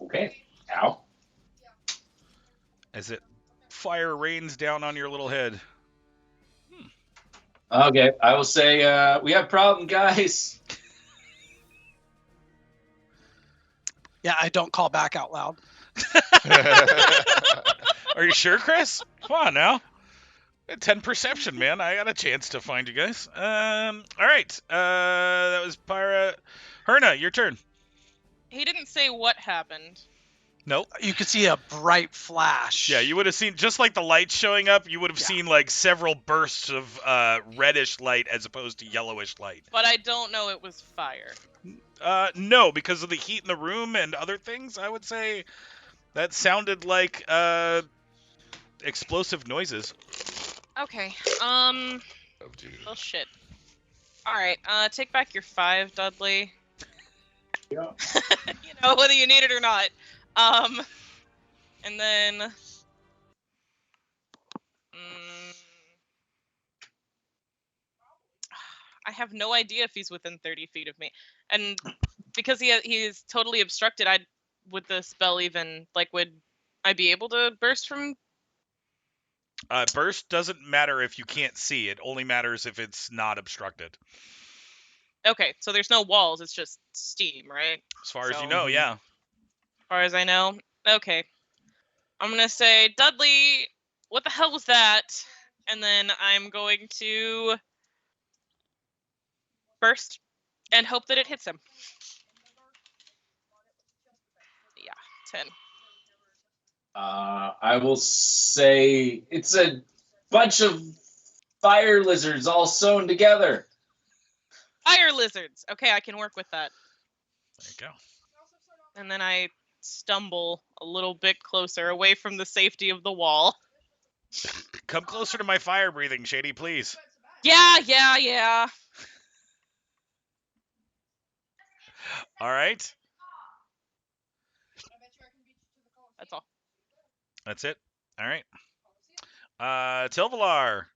Okay. Ow. As it fire rains down on your little head. Okay, I will say we have a problem, guys. yeah, I don't call back out loud. Are you sure, Chris? Come on now. 10 perception, man. I got a chance to find you guys. All right. That was Pyra. Herna, your turn. He didn't say what happened. Nope. You could see a bright flash. Yeah, you would have seen, just like the lights showing up, you would have Yeah. seen like several bursts of reddish light as opposed to yellowish light. But I don't know it was fire. No, because of the heat in the room and other things, I would say that sounded like explosive noises. Okay. Oh, dude. Well, shit. All right. Take back your 5, Dudley. Yeah. You know, whether you need it or not. And then. I have no idea if he's within 30 feet of me, and because he is totally obstructed, would the spell even would I be able to burst from? Burst doesn't matter if you can't see. It only matters if it's not obstructed. Okay, so there's no walls. It's just steam, right? As far as you So- know, yeah. As far as I know. Okay. I'm gonna say, Dudley, what the hell was that? And then I'm going to burst and hope that it hits him. Yeah, 10. I will say it's a bunch of fire lizards all sewn together. Fire lizards. Okay, I can work with that. There you go. And then I stumble a little bit closer away from the safety of the wall. Come closer to my fire breathing, Shady, please. Yeah. All right. That's all. That's it. All right. Tilvalar.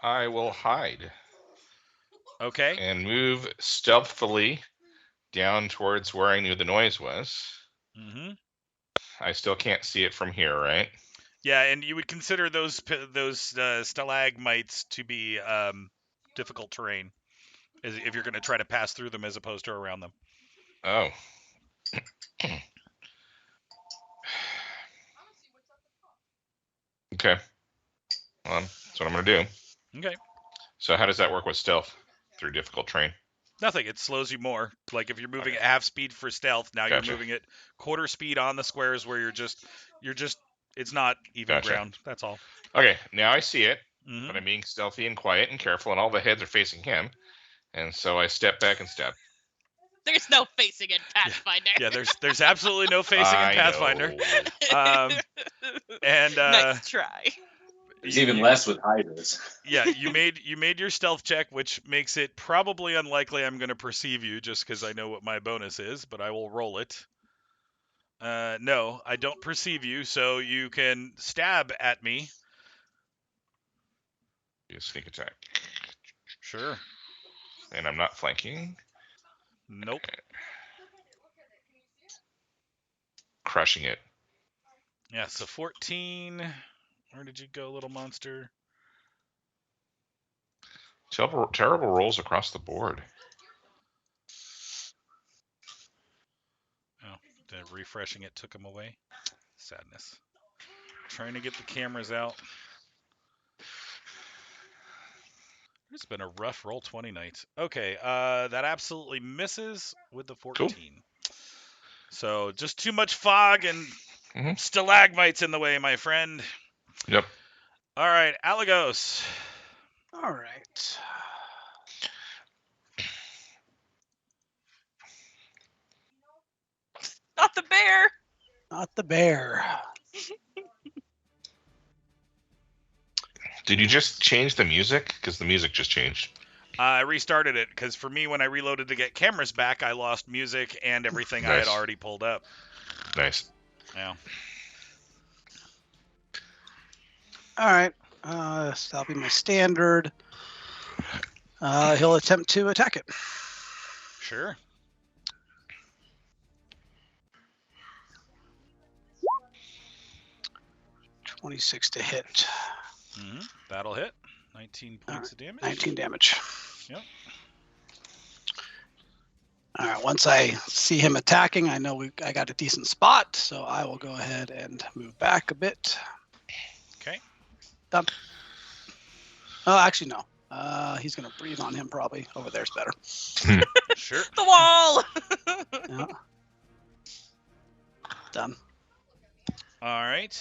I will hide Okay. and move stealthily down towards where I knew the noise was. Mm-hmm. I still can't see it from here, right? Yeah, and you would consider those stalagmites to be difficult terrain, if you're going to try to pass through them as opposed to around them. Oh. Okay. Well, that's what I'm going to do. Okay. So how does that work with stealth through difficult terrain? Nothing. It slows you more. Like if you're moving Okay. at half speed for stealth, now Gotcha. you're moving at quarter speed on the squares where you're just it's not even Gotcha. ground. That's all. Okay, now I see it, Mhm. but I'm being stealthy and quiet and careful, and all the heads are facing him. And so I step back and stab. There's no facing in Pathfinder. Yeah, there's absolutely no facing in I Pathfinder. know. And Nice try. There's even less with hydras. Yeah, you made your stealth check, which makes it probably unlikely I'm going to perceive you just because I know what my bonus is, but I will roll it. No, I don't perceive you, so you can stab at me. Do a sneak attack. Sure. And I'm not flanking. Nope. Crushing it. Yeah, so 14. Where did you go, little monster? Terrible rolls across the board. Oh, the refreshing it took him away. Sadness. Trying to get the cameras out. It's been a rough roll 20 night. Okay, that absolutely misses with the 14. Cool. So just too much fog and Mhm. stalagmites in the way, my friend. Yep. All right, Alagos. All right. Not the bear. Not the bear. Did you just change the music? Because the music just changed. I restarted it because for me, when I reloaded to get cameras back, I lost music and everything I had Nice. already pulled up. Nice. Yeah. All right. So that'll be my standard. He'll attempt to attack it. Sure. .26 to hit. Mm-hmm. That'll hit. 19 points of damage. 19 damage. Yep. All right. Once I see him attacking, I know I got a decent spot, so I will go ahead and move back a bit. Okay. Done. Oh, actually, no. He's going to breathe on him probably. Over there's better. Sure. The wall. Yeah. Done. All right.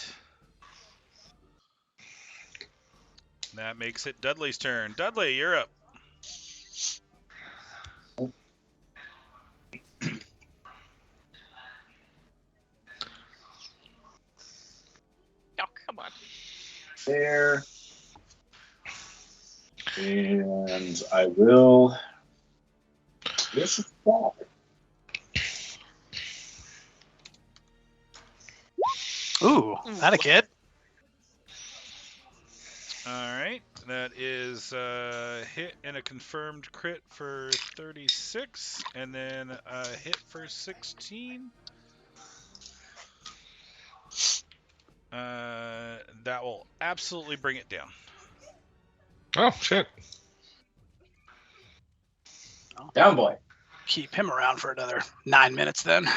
That makes it Dudley's turn. Dudley, you're up. Oh, come on. There. And I will. This is bad. Ooh, that a kid? All right. That is a hit and a confirmed crit for 36, and then a hit for 16. That will absolutely bring it down. Oh, shit. Down boy. Keep him around for another 9 minutes then.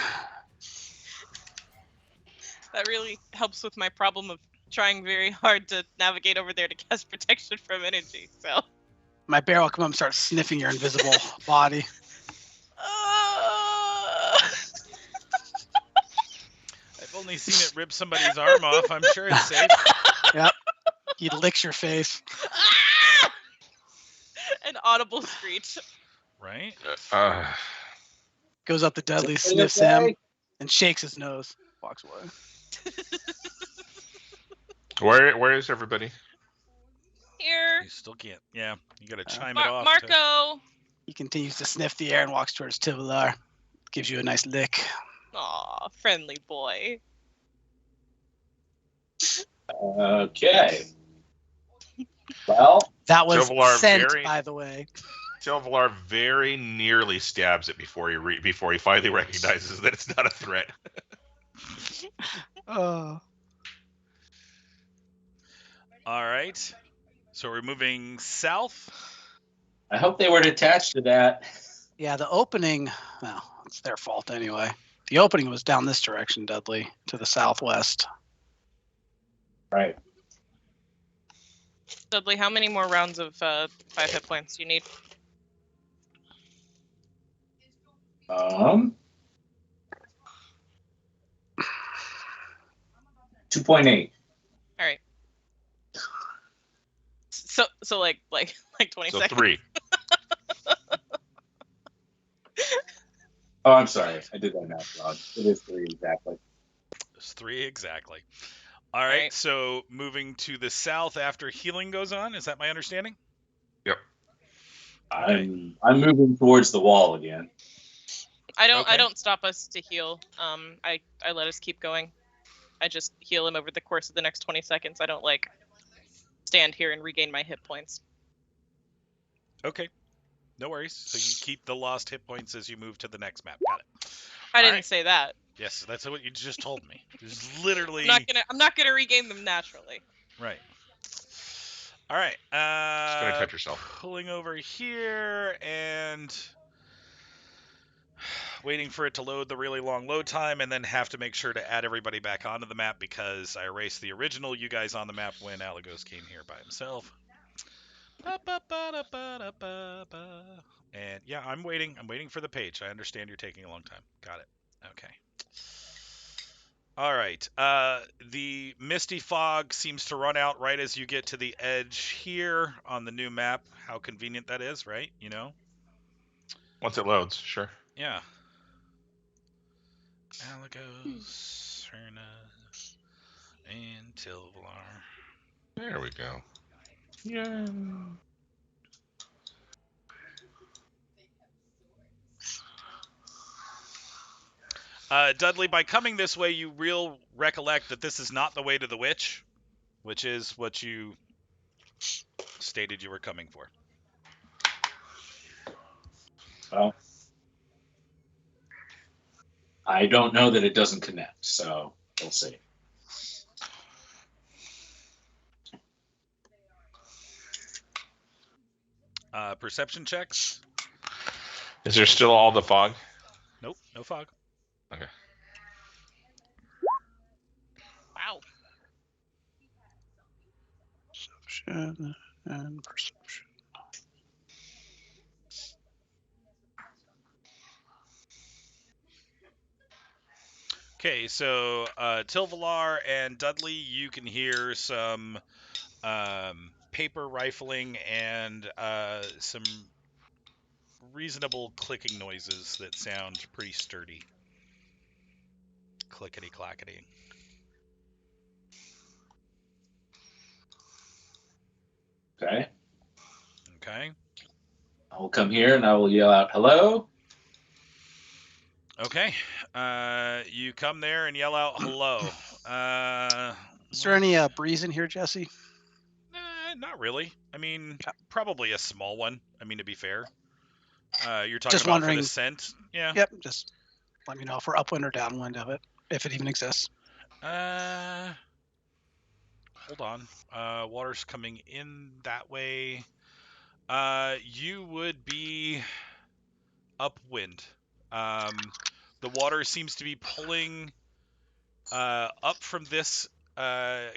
That really helps with my problem of trying very hard to navigate over there to cast protection from energy. So. My bear will come up and start sniffing your invisible body. I've only seen it rip somebody's arm off. I'm sure it's safe. Yep. He licks your face. An audible screech. Right? Goes up to Dudley, Is it sniffs okay? him, and shakes his nose. Walks away. Where is everybody? Here. You still can't. Yeah, you gotta chime it Mar- off. Marco. He continues to sniff the air and walks towards Tivolar. Gives you a nice lick. Aw, friendly boy. Okay. Well, That was Tivolar scent, very- by the way. Tilvalar very nearly stabs it before he finally recognizes that it's not a threat. Oh. All right. So we're moving south. I hope they weren't attached to that. Yeah, the opening, well, it's their fault anyway. The opening was down this direction, Dudley, to the southwest. Right. Dudley, how many more rounds of 5 hit points do you need? 2.8. All right. So like 20 So seconds. 3. Oh, I'm sorry. I did that math wrong. It is 3 exactly. It's 3 exactly. All right. Right. So moving to the south after healing goes on. Is that my understanding? Yep. I'm moving towards the wall again. I Okay. don't stop us to heal. I let us keep going. I just heal him over the course of the next 20 seconds. I don't stand here and regain my hit points. Okay. No worries. So you keep the lost hit points as you move to the next map. Got it. I All didn't right. say that. Yes, that's what you just told me. There's literally I'm not gonna regain them naturally. right. All right. Just gonna touch yourself. Pulling over here and waiting for it to load the really long load time, and then have to make sure to add everybody back onto the map because I erased the original you guys on the map when Alagos came here by himself. And yeah, I'm waiting. I'm waiting for the page. I understand you're taking a long time. Got it. Okay. All right. The misty fog seems to run out right as you get to the edge here on the new map. How convenient that is, right? You know? Once it loads, sure. Yeah. Alagos, Serna, and Tilvalar. There we go. Yeah. Dudley, by coming this way, you recollect that this is not the way to the witch, which is what you stated you were coming for. Well, I don't know that it doesn't connect, so we'll see. Perception checks? Is there still all the fog? Nope, no fog. Okay. Wow. Perception and perception. Okay, so Tilvalar and Dudley, you can hear some paper rifling and some reasonable clicking noises that sound pretty sturdy. Clickety clackety. Okay. Okay. I will come here and I will yell out, "Hello." Okay. You come there and yell out hello. Is there any breeze in here, Jesse? Not really. I mean, Okay. probably a small one. I mean, to be fair. You're talking Just about wondering- for the scent? Yeah. Yep. Just let me know if we're upwind or downwind of it, if it even exists. Hold on. Water's coming in that way. You would be upwind. The water seems to be pulling up from this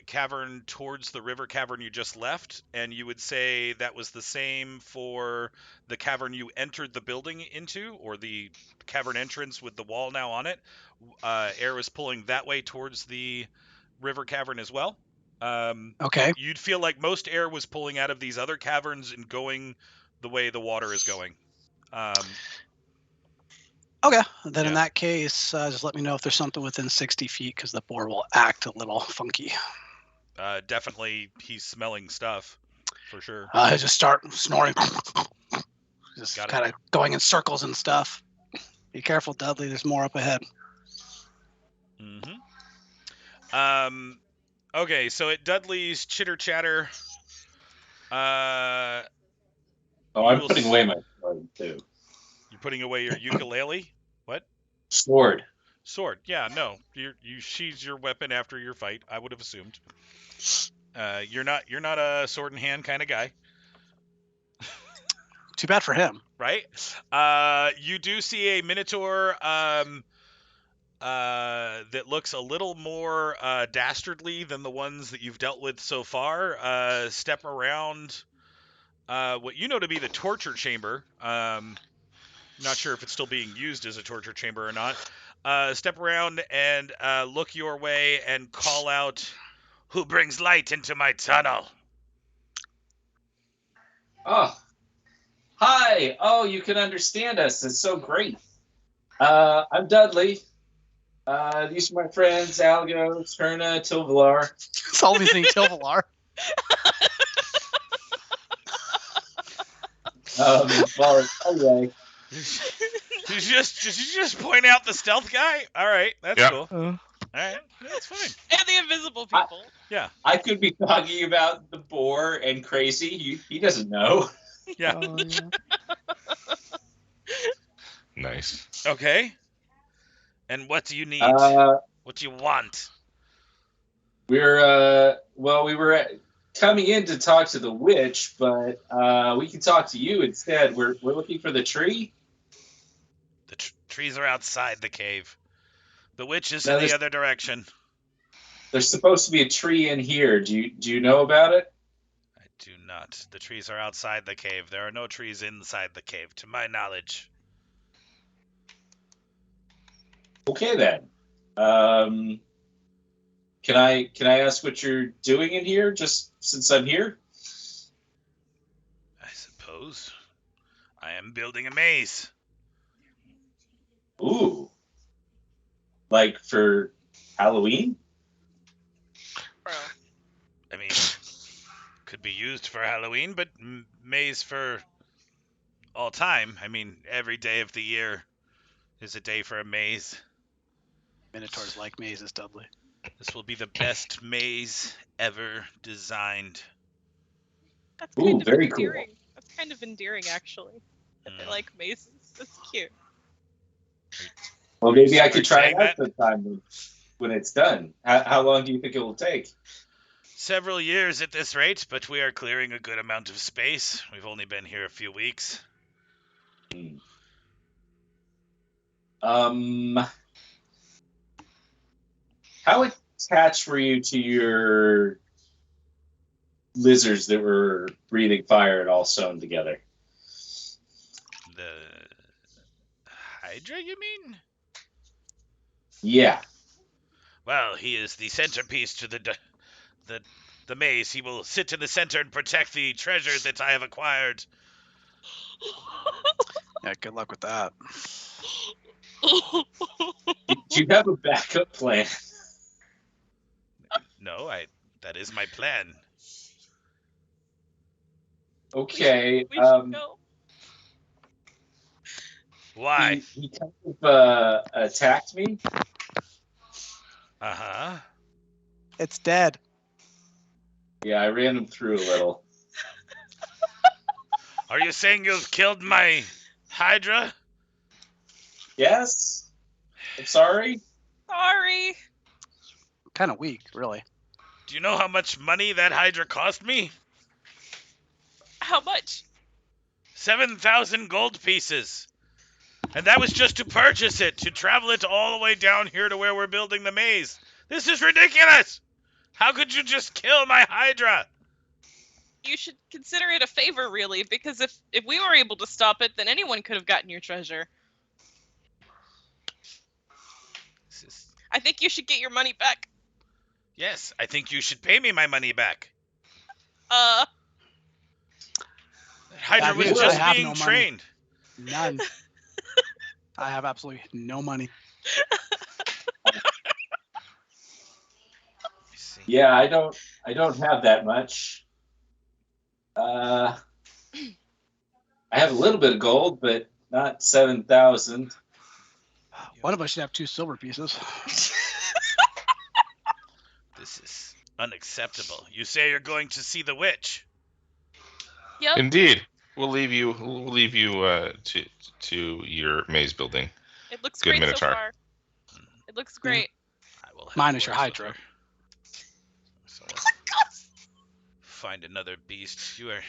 cavern towards the river cavern you just left, and you would say that was the same for the cavern you entered the building into, or the cavern entrance with the wall now on it. Air was pulling that way towards the river cavern as well. Okay. You'd feel like most air was pulling out of these other caverns and going the way the water is going. Okay. Then in Yeah. that case, just let me know if there's something within 60 feet, because the boar will act a little funky. Definitely, he's smelling stuff, for sure. I just start snoring. Just Got it. kind of going in circles and stuff. Be careful, Dudley. There's more up ahead. Mm-hmm. Okay, so at Dudley's chitter chatter, Oh, You I'm will putting s- away my sword too. you're putting away your ukulele. What? Sword. Sword? Yeah, no. You sheathe your weapon after your fight. I would have assumed. You're not a sword in hand kind of guy, Too bad for him. right? You do see a minotaur that looks a little more dastardly than the ones that you've dealt with so far. Step around what you know to be the torture chamber. Not sure if it's still being used as a torture chamber or not. Step around and look your way and call out, "Who brings light into my tunnel?" Oh, hi. Oh, you can understand us. It's so great. I'm Dudley. These are my friends, Algo, Turna, Tilvalar. It's all these things Tilvalar. Well, anyway, Did you just point out the stealth guy? All right, that's Yeah. cool. All right, that's fine. And the invisible people. I could be talking about the boar and crazy. He doesn't know. Yeah. Oh, yeah. Nice. Okay. And what do you need? What do you want? We were coming in to talk to the witch, but we can talk to you instead. We're looking for the tree. The trees are outside the cave. The witch is No, in the there's- other direction. There's supposed to be a tree in here. Do you know about it? I do not. The trees are outside the cave. There are no trees inside the cave, to my knowledge. Okay then. Can I ask what you're doing in here? Just since I'm here. I suppose. I am building a maze. Ooh. Like for Halloween? Bro. I mean, could be used for Halloween, but maze for all time. I mean, every day of the year is a day for a maze. Minotaurs like mazes, Dudley. This will be the best maze ever designed. That's Ooh, kind of very cool. endearing. That's kind of endearing, actually. That they like mazes. That's cute. Well, maybe I Are could you try saying it out sometime when it's done. How long do you think it will take? Several years at this rate, but we are clearing a good amount of space. We've only been here a few weeks. How attached were you to your lizards that were breathing fire and all sewn together? The Hydra, you mean? Yeah. Well, he is the centerpiece to the maze. He will sit in the center and protect the treasure that I have acquired. Yeah, good luck with that. Do you have a backup plan? No, that is my plan. Okay. We should go. Why? He kind of attacked me. Uh-huh. It's dead. Yeah, I ran him through a little. Are you saying you've killed my Hydra? Yes. I'm sorry. Sorry. Kind of weak, really. Do you know how much money that Hydra cost me? How much? 7,000 gold pieces. And that was just to purchase it, to travel it all the way down here to where we're building the maze. This is ridiculous! How could you just kill my Hydra? You should consider it a favor, really, because if we were able to stop it, then anyone could have gotten your treasure. I think you should get your money back. Yes, I think you should pay me my money back. Hydra was means I just have being no money. trained. None. I have absolutely no money. Yeah, I don't have that much. I have a little bit of gold, but not 7,000. One of us should have 2 silver pieces. This is unacceptable. You say you're going to see the witch. Yep. Indeed. We'll leave you to your maze building. It looks Good great Minotaur. so far. It looks great. I will have Mine is your words Hydra. with her. So find another beast. You are.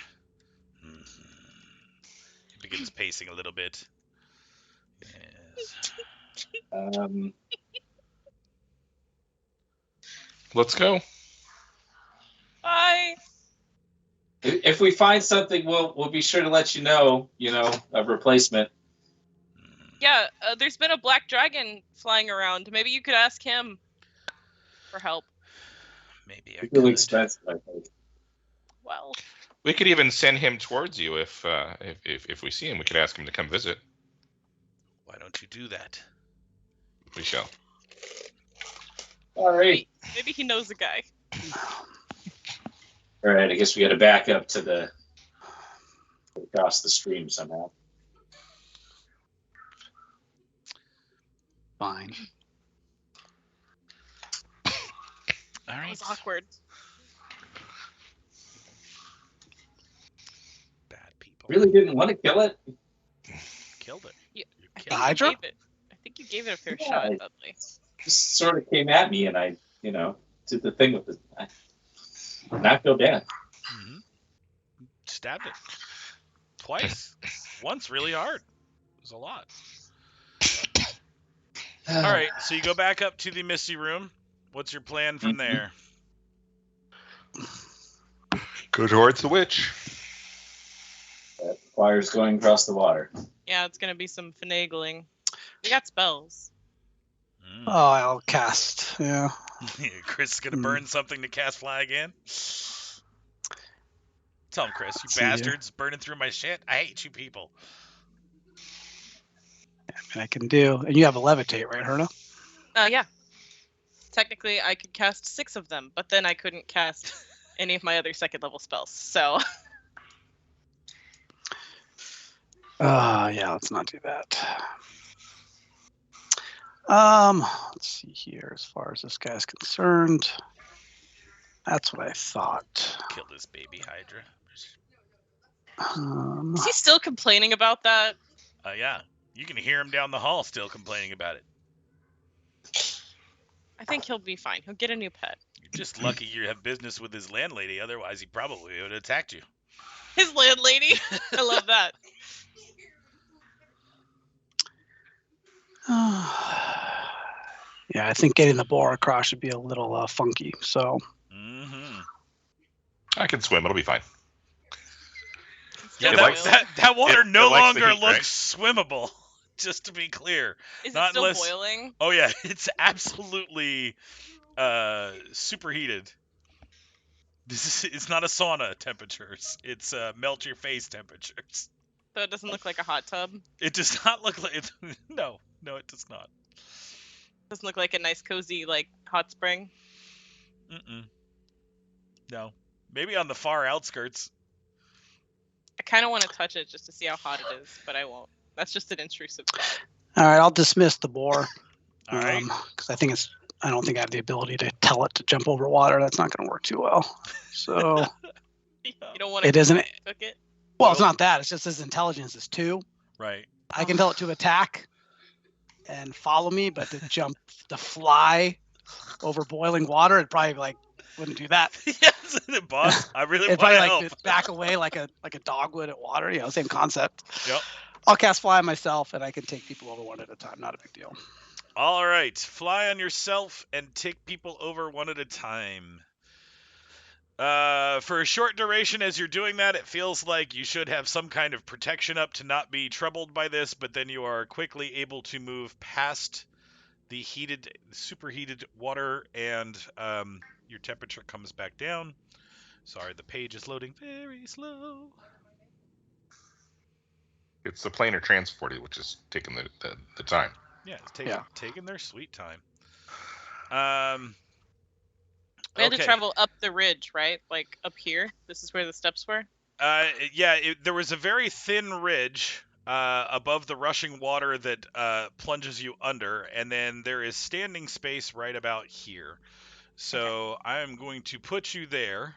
He begins pacing a little bit. Yes. Let's go. Bye. If we find something, we'll be sure to let you know. You know, a replacement. Yeah, there's been a black dragon flying around. Maybe you could ask him for help. Maybe I It's really could. expensive, I think. Well, We could even send him towards you if we see him. We could ask him to come visit. Why don't you do that? We shall. All right. maybe he knows a guy. All right. I guess we got to back up to across the stream somehow. Fine. All That right. was awkward. Bad people. Really didn't want to kill it. Killed it. Yeah, You I killed think, Hydra? I think you gave it a fair Yeah, shot, Dudley. Just sort of came at me, and I, did the thing with it. I knocked it down. Mm-hmm. Stabbed it. Twice. Once really hard. It was a lot. All right, so you go back up to the Misty Room. What's your plan from there? Go towards the witch. That fire's going across the water. Yeah, it's gonna be some finagling. We got spells. Mm. Oh, I'll cast. Yeah. Chris is gonna burn something to cast fly again. Tell him, Chris, you See ya. bastards, burning through my shit. I hate you people. I can do. And you have a levitate, right, Herna? Yeah. Technically, I could cast 6 of them, but then I couldn't cast any of my other 2nd level spells. So Yeah, let's not do that. Let's see here. As far as this guy's concerned, that's what I thought. Kill this baby Hydra. is he still complaining about that? Yeah, you can hear him down the hall still complaining about it. I think he'll be fine. He'll get a new pet. You're just lucky you have business with his landlady. Otherwise, he probably would have attacked you. His landlady. I love that. Yeah, I think getting the boar across should be a little funky. So Mm-hmm. I can swim. It'll be fine. Yeah, It that, likes- that water it no likes the longer heat, looks swimmable Just to be clear. Is Not it still unless- boiling? Oh yeah, it's absolutely superheated. It's not a sauna temperatures. It's melt your face temperatures. So it doesn't look like a hot tub? It does not look like it. No, it does not. Doesn't look like a nice cozy like hot spring? Mm-mm. No. Maybe on the far outskirts. I kind of want to touch it just to see how hot it is, but I won't. That's just an intrusive thought. All right, I'll dismiss the boar. All right. Because I don't think I have the ability to tell it to jump over water. That's not going to work too well. So You don't want to it isn't. cook it? Well, it's not that. It's just his intelligence is 2. Right. I can tell it to attack and follow me, but to fly over boiling water, it probably wouldn't do that. Yes, boss. I really It'd want probably to help. back away like a dog would at water. Same concept. Yep. I'll cast fly myself, and I can take people over one at a time. Not a big deal. All right. Fly on yourself and take people over one at a time. For a short duration, as you're doing that, it feels like you should have some kind of protection up to not be troubled by this, but then you are quickly able to move past the superheated water, and your temperature comes back down. Sorry, the page is loading very slow. It's the planar transported, which is taking the time. Yeah, it's taking their sweet time. We had to Okay. travel up the ridge, right? Like up here. This is where the steps were. There was a very thin ridge above the rushing water that plunges you under, and then there is standing space right about here. So I am going to put you there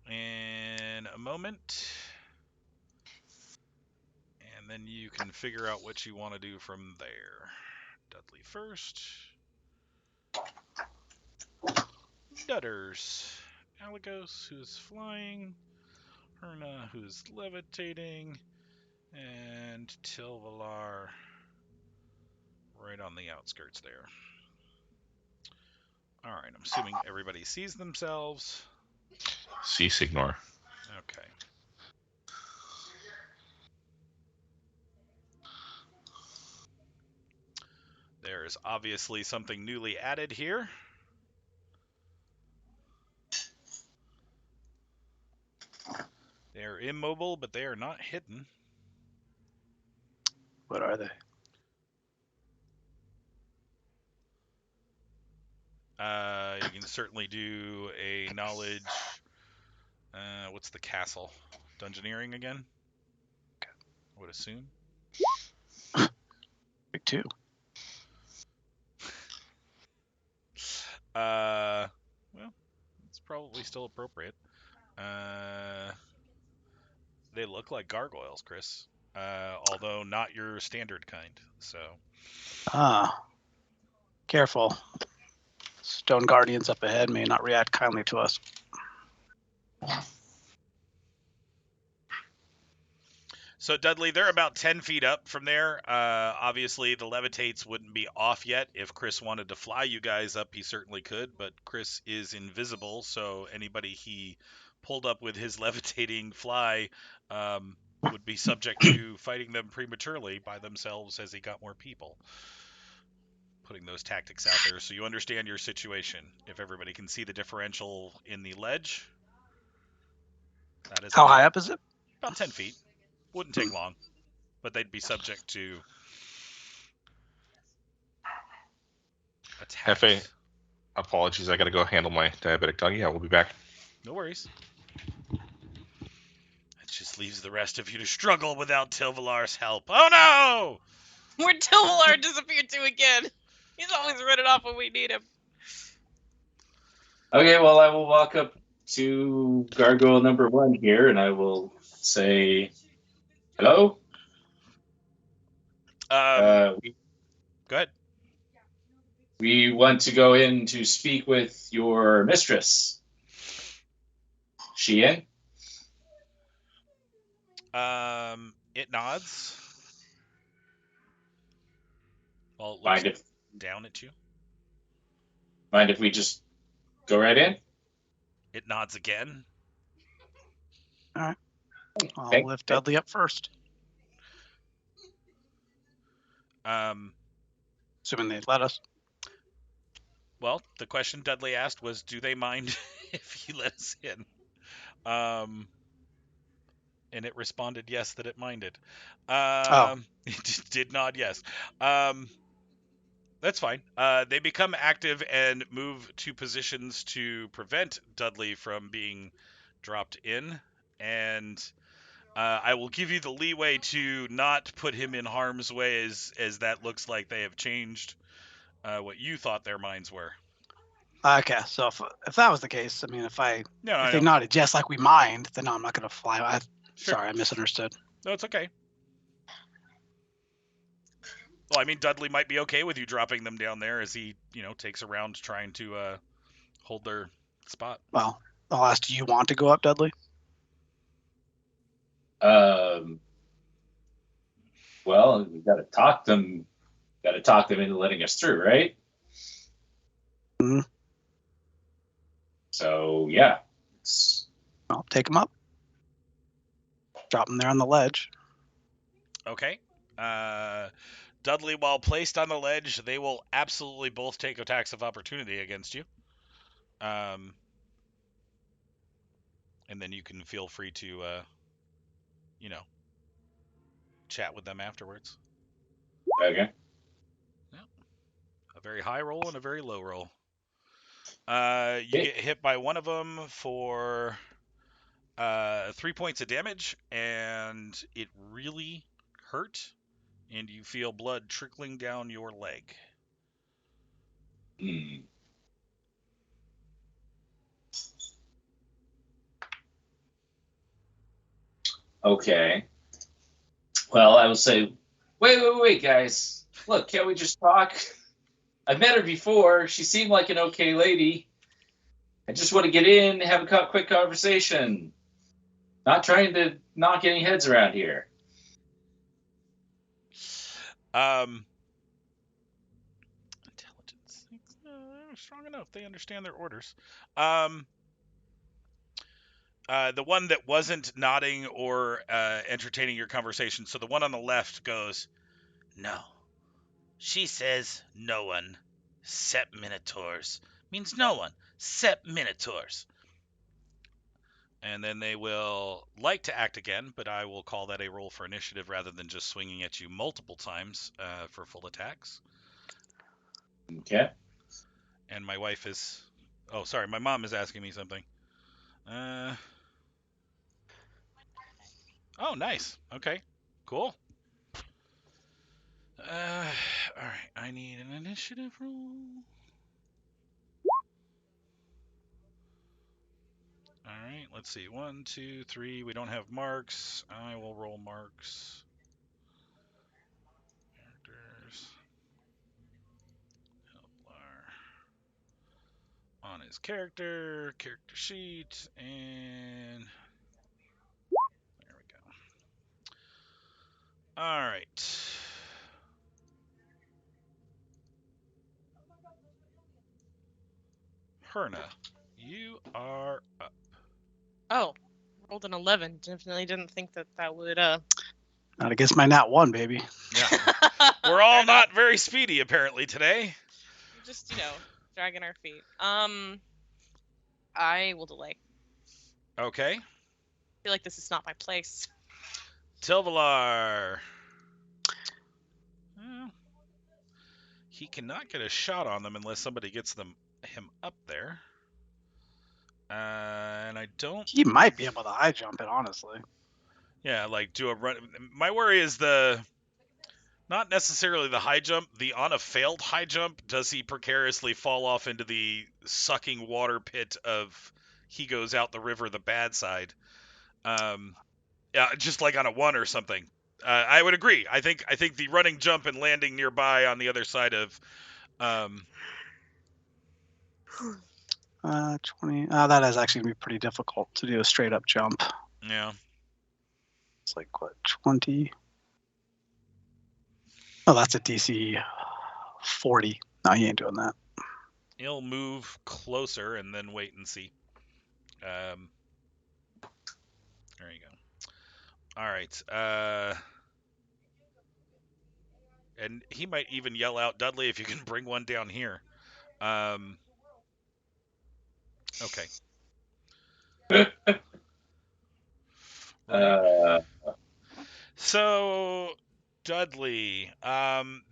in a moment, and then you can figure out what you want to do from there. Dudley first. Dudders. Aligos, who's flying. Herna, who's levitating. And Tilvalar right on the outskirts there. Alright, I'm assuming everybody sees themselves. See Signor. Okay. There's obviously something newly added here. They are immobile, but they are not hidden. What are they? You can certainly do a knowledge. What's the castle? Dungeoneering again? I would assume. Big 2. Well, it's probably still appropriate. They look like gargoyles, Chris. Although not your standard kind. So. Careful. Stone Guardians up ahead may not react kindly to us. So, Dudley, they're about 10 feet up from there. Obviously, the levitates wouldn't be off yet. If Chris wanted to fly you guys up, he certainly could, but Chris is invisible, so anybody he pulled up with his levitating fly would be subject to fighting them prematurely by themselves as he got more people. Putting those tactics out there so you understand your situation. If everybody can see the differential in the ledge, that is How high up is it? about 10 feet. Wouldn't take long, but they'd be subject to attacks. Hefe, apologies. I got to go handle my diabetic doggy. I will be back. No worries. It just leaves the rest of you to struggle without Tilvalar's help. Oh no! Where'd Tilvalar disappear to again? He's always running off when we need him. Okay, well, I will walk up to gargoyle number 1 here, and I will say, hello? Go ahead. We want to go in to speak with your mistress. She in? It nods. Well, it Mind looks if down at you. we just go right in? It nods again. I'll Okay. lift Dudley up first. Assuming they let us. Well, the question Dudley asked was, do they mind if you let us in? And it responded yes, that it minded. It did nod yes. That's fine. They become active and move to positions to prevent Dudley from being dropped in. And I will give you the leeway to not put him in harm's way, as that looks like they have changed what you thought their minds were. Okay, so if that was the case, I mean, if they nodded yes, like we mind, then no, I'm not gonna fly. Sure. Sorry, I misunderstood. No, it's okay. Well, I mean, Dudley might be okay with you dropping them down there as he, takes a round trying to hold their spot. Well, I'll ask, do you want to go up, Dudley? Well, we got to talk them. Got to talk them into letting us through, right? Mm-hmm. So yeah, I'll take them up. Drop them there on the ledge. Okay. Dudley, while placed on the ledge, they will absolutely both take attacks of opportunity against you. And then you can feel free to, chat with them afterwards. Okay. Yeah. A very high roll and a very low roll. You get hit by one of them for 3 points of damage, and it really hurt, and you feel blood trickling down your leg. Okay. Well, I will say, wait, guys. Look, can't we just talk? I've met her before. She seemed like an okay lady. I just want to get in, have a quick conversation. Not trying to knock any heads around here. Intelligence. Strong enough. They understand their orders. The one that wasn't nodding or entertaining your conversation, so the one on the left goes, no. She says no one, except Minotaurs. Means no one, except Minotaurs. And then they will like to act again, but I will call that a roll for initiative rather than just swinging at you multiple times for full attacks. Okay. And my wife is... Oh, sorry, my mom is asking me something. Oh, nice. Okay, cool. All right, I need an initiative roll. All right, let's see. 1, 2, 3. We don't have marks. I will roll marks. Characters. Helplar. On his character sheet, and there we go. All right. Herna, you are up. Oh, rolled an 11. Definitely didn't think that would. Not against my nat 1, baby. Yeah. We're all not very speedy apparently today. Just dragging our feet. I will delay. Okay. I feel like this is not my place. Tilvalar. Well, he cannot get a shot on them unless somebody gets him up there. And I don't... He might be able to high jump it, honestly. Yeah, like do a run. My worry is not necessarily the high jump. On a failed high jump, does he precariously fall off into the sucking water pit of he goes out the river the bad side? Yeah, just like on a 1 or something. I would agree. I think the running jump and landing nearby on the other side of 20. That is actually gonna be pretty difficult to do a straight up jump. Yeah. It's like what, 20? Oh, that's a DC 40. No, he ain't doing that. He'll move closer and then wait and see. There you go. All right. and he might even yell out, Dudley, if you can bring one down here. Okay. So, Dudley,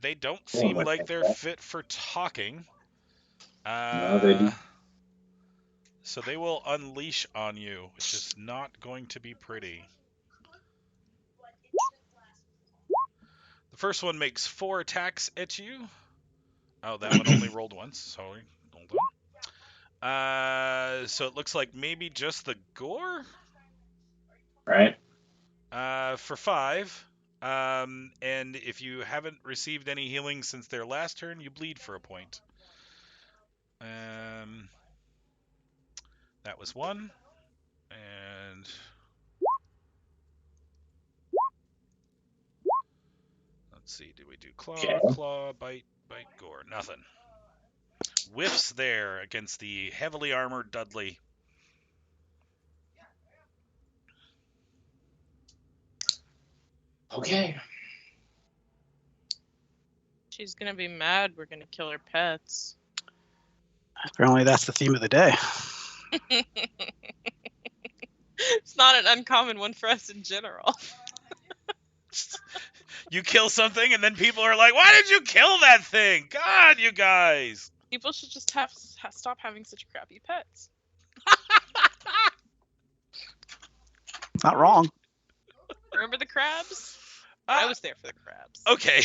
they don't seem like they're fit for talking. No, they do. So they will unleash on you, which is not going to be pretty. The first one makes 4 attacks at you. Oh, that one only rolled once. Sorry. Hold on. So it looks like maybe just the gore? Right. For 5. And if you haven't received any healing since their last turn, you bleed for a point. That was 1. And let's see, did we do claw, claw, bite, gore? Nothing. Whiffs there against the heavily armored Dudley. Okay. She's gonna be mad we're gonna kill her pets. Apparently, that's the theme of the day. It's not an uncommon one for us in general. You kill something, and then people are like, why did you kill that thing? God, you guys. People should just stop having such crappy pets. Not wrong. Remember the crabs? I was there for the crabs. Okay.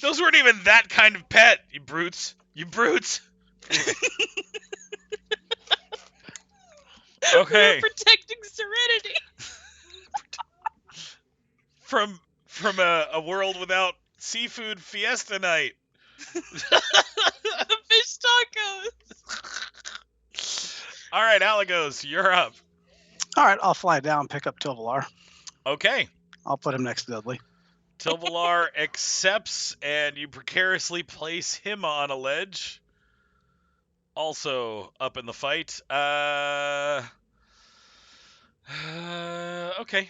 Those weren't even that kind of pet, you brutes. You brutes. Okay. We were protecting Serenity. From a world without seafood fiesta night. The fish tacos. All right, Alagos, you're up. All right, I'll fly down, pick up Tilvalar. Okay. I'll put him next to Dudley. Tilvalar accepts, and you precariously place him on a ledge. Also up in the fight. Okay.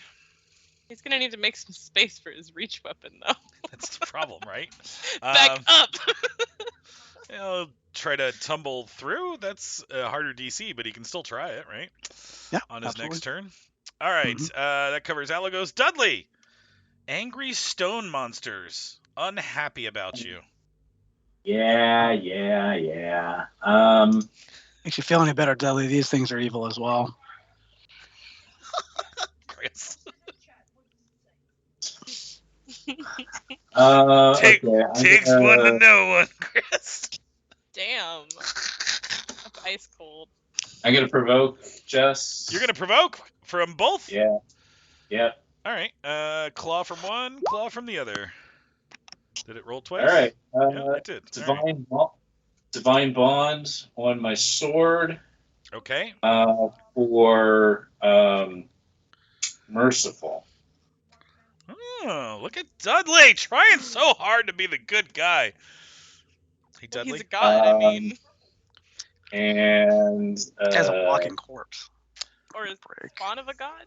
He's gonna need to make some space for his reach weapon, though. That's the problem, right? Back up. He'll try to tumble through. That's a harder DC, but he can still try it, right? Yeah. On his absolutely. next turn. All right. That covers Alagos. Dudley. Angry stone monsters. Unhappy about you. Yeah. Makes you feel any better, Dudley? These things are evil as well. Chris. Okay, Takes one to know one, Chris. Damn. That's ice cold. I'm gonna provoke Jess. You're gonna provoke from both? Yeah. Yep. All right. Claw from one, claw from the other. Did it roll twice? All right. Yeah, it did. Divine Bond on my sword. Okay. For Merciful. Oh, look at Dudley trying so hard to be the good guy. Hey, Dudley. He's a god, I mean. And As a walking corpse. Or is spawn of a god?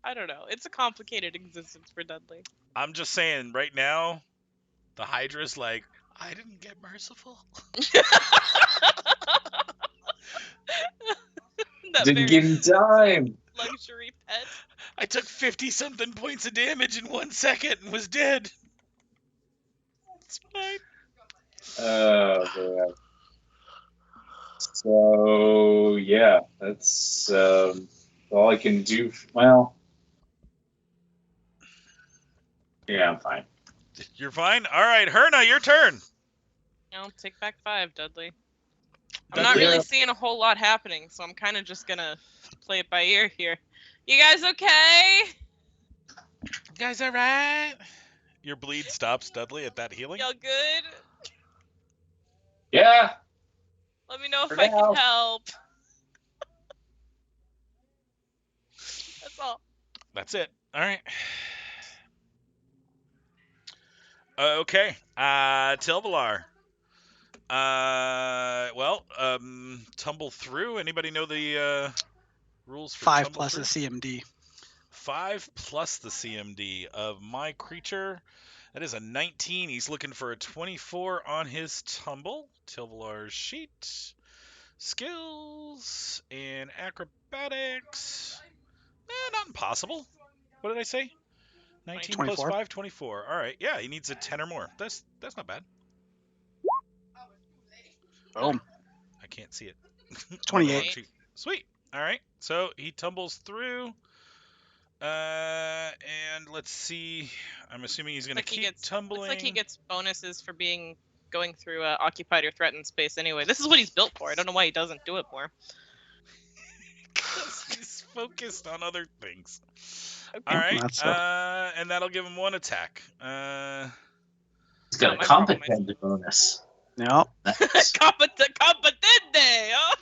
I don't know. It's a complicated existence for Dudley. I'm just saying, right now, the Hydra's like, I didn't get merciful. Didn't give him time. Luxury pet. I took 50-something points of damage in 1 second and was dead. It's fine. Oh, man. So, yeah, that's all I can do. Well, yeah, I'm fine. You're fine? All right, Herna, your turn. No, take back 5, Dudley. I'm not really seeing a whole lot happening, so I'm kind of just gonna play it by ear here. You guys okay? You guys all right? Your bleed stops, Dudley, at that healing? Y'all good? Yeah. Let me know if For I now. can help. That's all. That's it. All right. Okay. Tilvalar. Tumble through. Anybody know the rules for 5 tumble plus through? a CMD. 5 plus the CMD of my creature. That is a 19. He's looking for a 24 on his tumble. Tilvalar's sheet. Skills and acrobatics. Not impossible. What did I say? 19 plus 24. 5, 24. All right. Yeah, he needs a 10 or more. That's not bad. Boom. I can't see it. 28. Sweet. All right. So he tumbles through. And let's see. I'm assuming he's going to keep tumbling. Looks like he gets bonuses for going through occupied or threatened space anyway. This is what he's built for. I don't know why he doesn't do it more. He's focused on other things. Okay. All right. And that'll give him one attack. He's got a competent bonus. No. Nice. Competente, huh?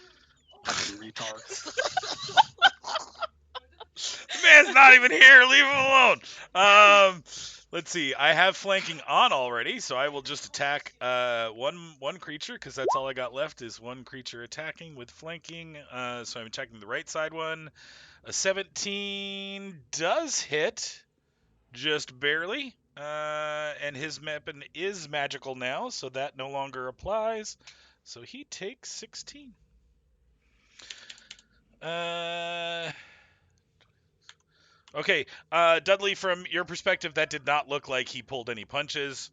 Fucking retard. The man's not even here. Leave him alone. Let's see. I have flanking on already, so I will just attack one creature because that's all I got left is one creature attacking with flanking. So I'm attacking the right side one. A 17 does hit, just barely. And his weapon is magical now, so that no longer applies. So he takes 16. Okay, Dudley, from your perspective, that did not look like he pulled any punches.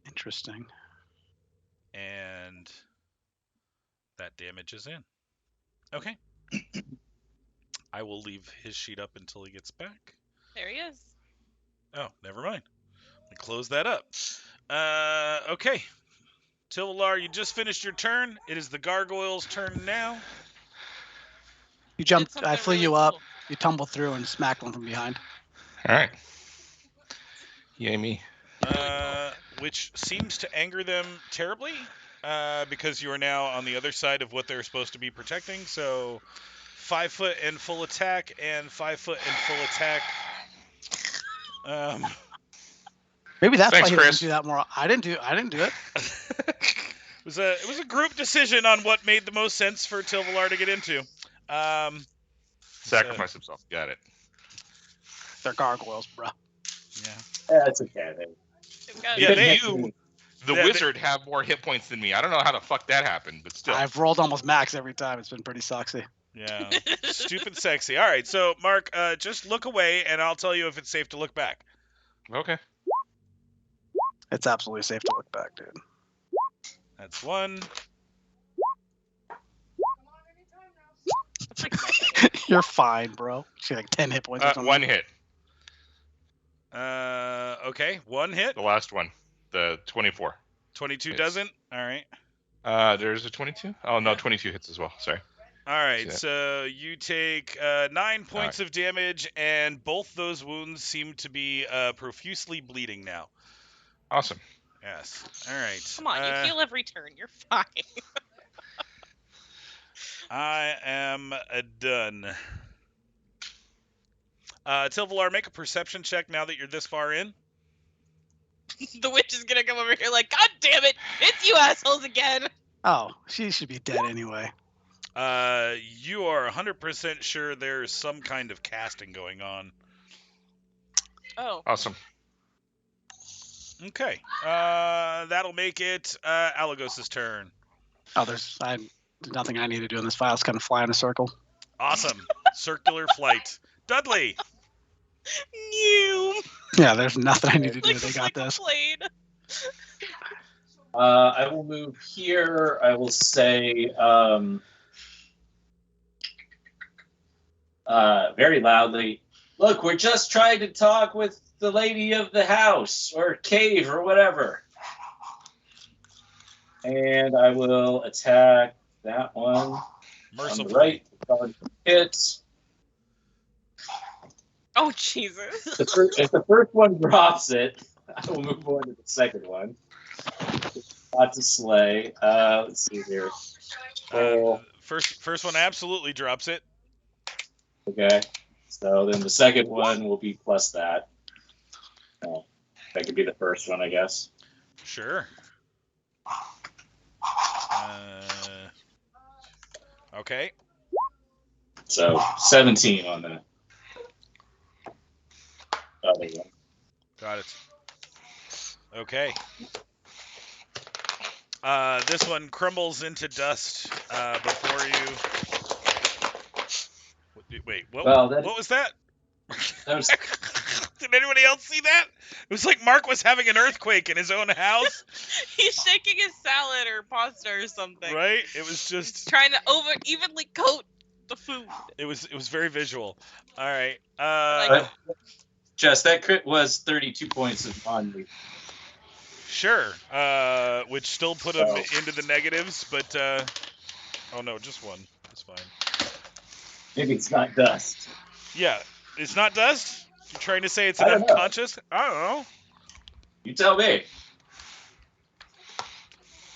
Interesting. And that damage is in. Okay. I will leave his sheet up until he gets back. There he is. Oh, never mind. I close that up. Okay. Tilvalar, you just finished your turn. It is the gargoyle's turn now. You jumped. something I flew really you up. cool. You tumbled through and smacked one from behind. All right. Yay me. Which seems to anger them terribly, because you are now on the other side of what they're supposed to be protecting. So 5 foot and full attack, and 5 foot and full attack. Maybe that's Thanks, why he Chris. doesn't do that more. I didn't do it. It was a group decision on what made the most sense for Tilvalar to get into. Sacrifice himself. Got it. They're gargoyles, bro. Yeah. That's okay. We've got- Yeah, The Yeah, wizard have more hit points than me. I don't know how the fuck that happened, but still. I've rolled almost max every time. It's been pretty sexy. Yeah. Stupid sexy. All right. So Mark, just look away, and I'll tell you if it's safe to look back. Okay. It's absolutely safe to look back, dude. That's one. That's like nothing. You're fine, bro. She had like 10 hit points or something. One hit. Okay. One hit. The last one. The 24. 22 Yes. doesn't. All right. There's a 22? Oh, no, 22 hits as well. Sorry. All right. Yeah. So you take 9 points of damage, and both those wounds seem to be profusely bleeding now. Awesome. Yes. All right. Come on, you heal every turn. You're fine. I am done. Tilvalar, make a perception check now that you're this far in. The witch is gonna come over here like, God damn it! It's you assholes again! Oh, she should be dead anyway. You are 100% sure there's some kind of casting going on. Oh. Awesome. Okay. That'll make it Alagos' turn. Oh, there's nothing I need to do in this file. It's kind of fly in a circle. Awesome. Circular flight. Dudley. New. Yeah, there's nothing I need to do. Like They a got this. blade. I will move here. I will say very loudly, look, we're just trying to talk with the lady of the house or cave or whatever. And I will attack that one on the Mercifully. right. Hits. Oh Jesus. If the first one drops it, I will move on to the second one. Not to slay. Let's see here. First one absolutely drops it. Okay. So then the second one will be plus that. That could be the first one, I guess. Sure. Okay. So 17 on the other one. Got it. Okay. This one crumbles into dust before you. Wait, what? Well, What was that? that was Did anybody else see that? It was like Mark was having an earthquake in his own house, He's shaking his salad or pasta or something. right? It was just. Trying to evenly coat the food. It was very visual. All right. Like- Jess, that crit was 32 points of non. Sure. Which still put him So- into the negatives, but oh no, just one. It's fine. Maybe it's not dust. Yeah, it's not dust. You're trying to say it's I an don't know. unconscious? I don't know. You tell me.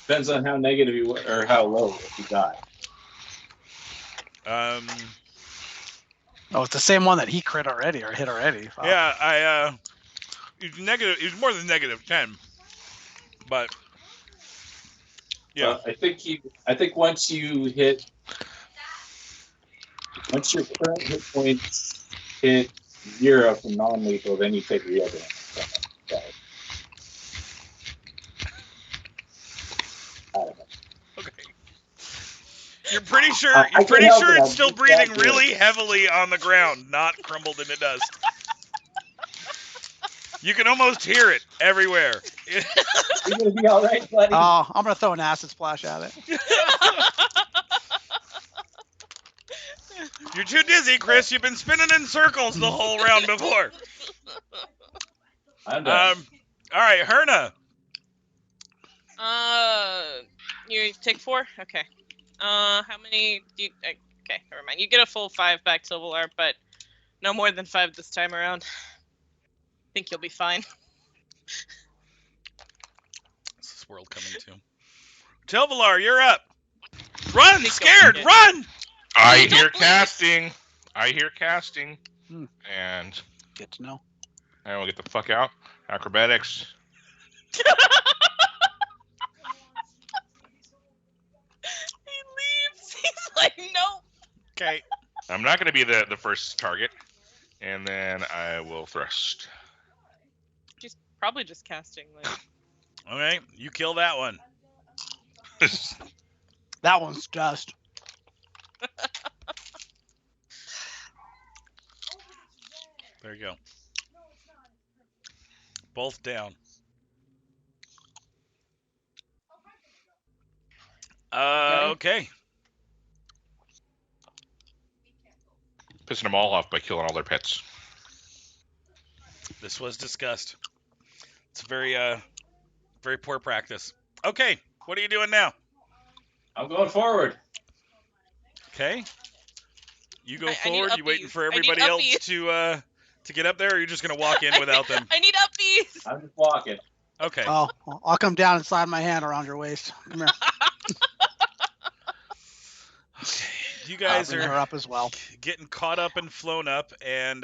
Depends on how negative you were or how low you got. Um. Oh, it's the same one that he crit already or hit already. Wow. Yeah, it's negative. It's more than -10. But yeah, I think once your current hit points hit 0 from non-lethal, then you take real damage. Okay. I don't know. okay. You're pretty sure. I You're can't pretty help sure it, it's I'm still just that breathing good. really heavily on the ground, not crumbled into dust. You can almost hear it everywhere. You're gonna be all right, buddy. Oh, I'm gonna throw an acid splash at it. You're too dizzy, Chris. You've been spinning in circles the whole round before. I'm done. All right, Herna. You take 4? Okay. How many do you... Okay, never mind. You get a full 5 back, Silvalar, but no more than 5 this time around. Think you'll be fine. What's this world coming to? Tilvalar, you're up. Run, Think you'll scared, make it. run! I Don't hear please. casting. I hear casting. Hmm. And Good to know. I will get the fuck out. Acrobatics. He leaves. He's like, nope. Okay. I'm not going to be the first target. And then I will thrust. She's probably just casting. Like, Okay, you kill that one. That one's dust. There you go. Both down. Okay. Pissing them all off by killing all their pets. This was discussed. It's very very poor practice. Okay, what are you doing now? I'm going forward. Okay. You go I need forward. You waiting uppies. for I need everybody else uppies. to get up there, or are you just gonna walk in without them? I need uppies. I'm just walking. Okay. Oh, I'll come down and slide my hand around your waist. Come here. Okay. You I'll guys bring her are up as well. getting caught up and flown up, and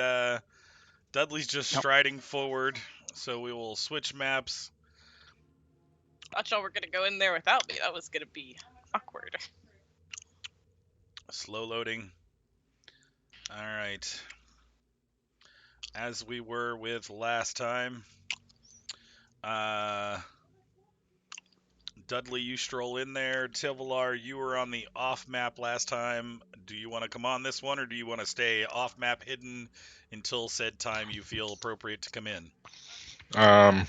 Dudley's just Yep. striding forward. So we will switch maps. Thought y'all were gonna go in there without me. That was gonna be awkward. Slow loading. All right. As we were with last time, Dudley, you stroll in there. Tilvalar, you were on the off map last time. Do you want to come on this one, or do you want to stay off map hidden until said time you feel appropriate to come in? Yeah,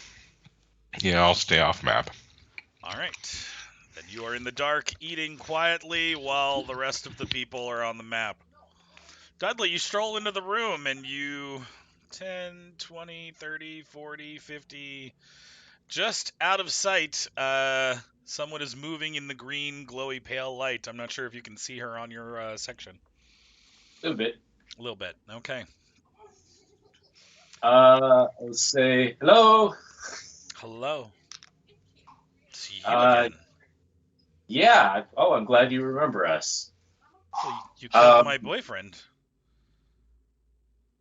I'll stay off map. All right. Then you are in the dark, eating quietly while the rest of the people are on the map. Dudley, you stroll into the room and you 10, 20, 30, 40, 50, just out of sight, someone is moving in the green, glowy, pale light. I'm not sure if you can see her on your section. A little bit. A little bit. Okay. I'll say hello. Hello. It's you Uh, again. Yeah. Oh, I'm glad you remember us. Well, you killed my boyfriend.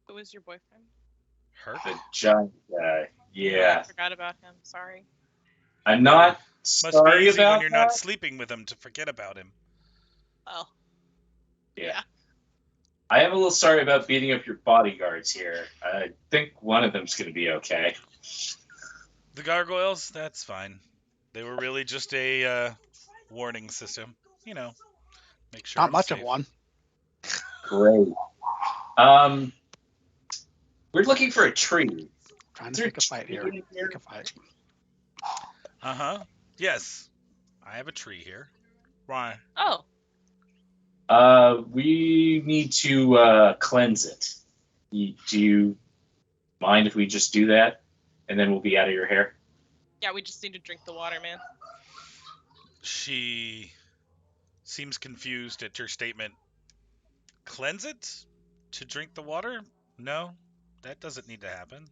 Who was your boyfriend? Her? The giant guy. I Yeah. forgot about him. Sorry. I'm not Must be sorry easy about when you're not that. sleeping with him to forget about him. Oh. Yeah. I am a little sorry about beating up your bodyguards here. I think one of them's going to be okay. The gargoyles, that's fine. They were really just a warning system. You know, make sure Not I'm much safe. of one. Great. We're looking for a tree. Trying Is to there pick a fight here. tree in here? Pick a fight. Uh-huh. Yes. I have a tree here. Why? Oh, We need to cleanse it. Do you mind if we just do that, and then we'll be out of your hair? yeah, we just need to drink the water, man. She seems confused at your statement. Cleanse it? To drink the water? No, that doesn't need to happen.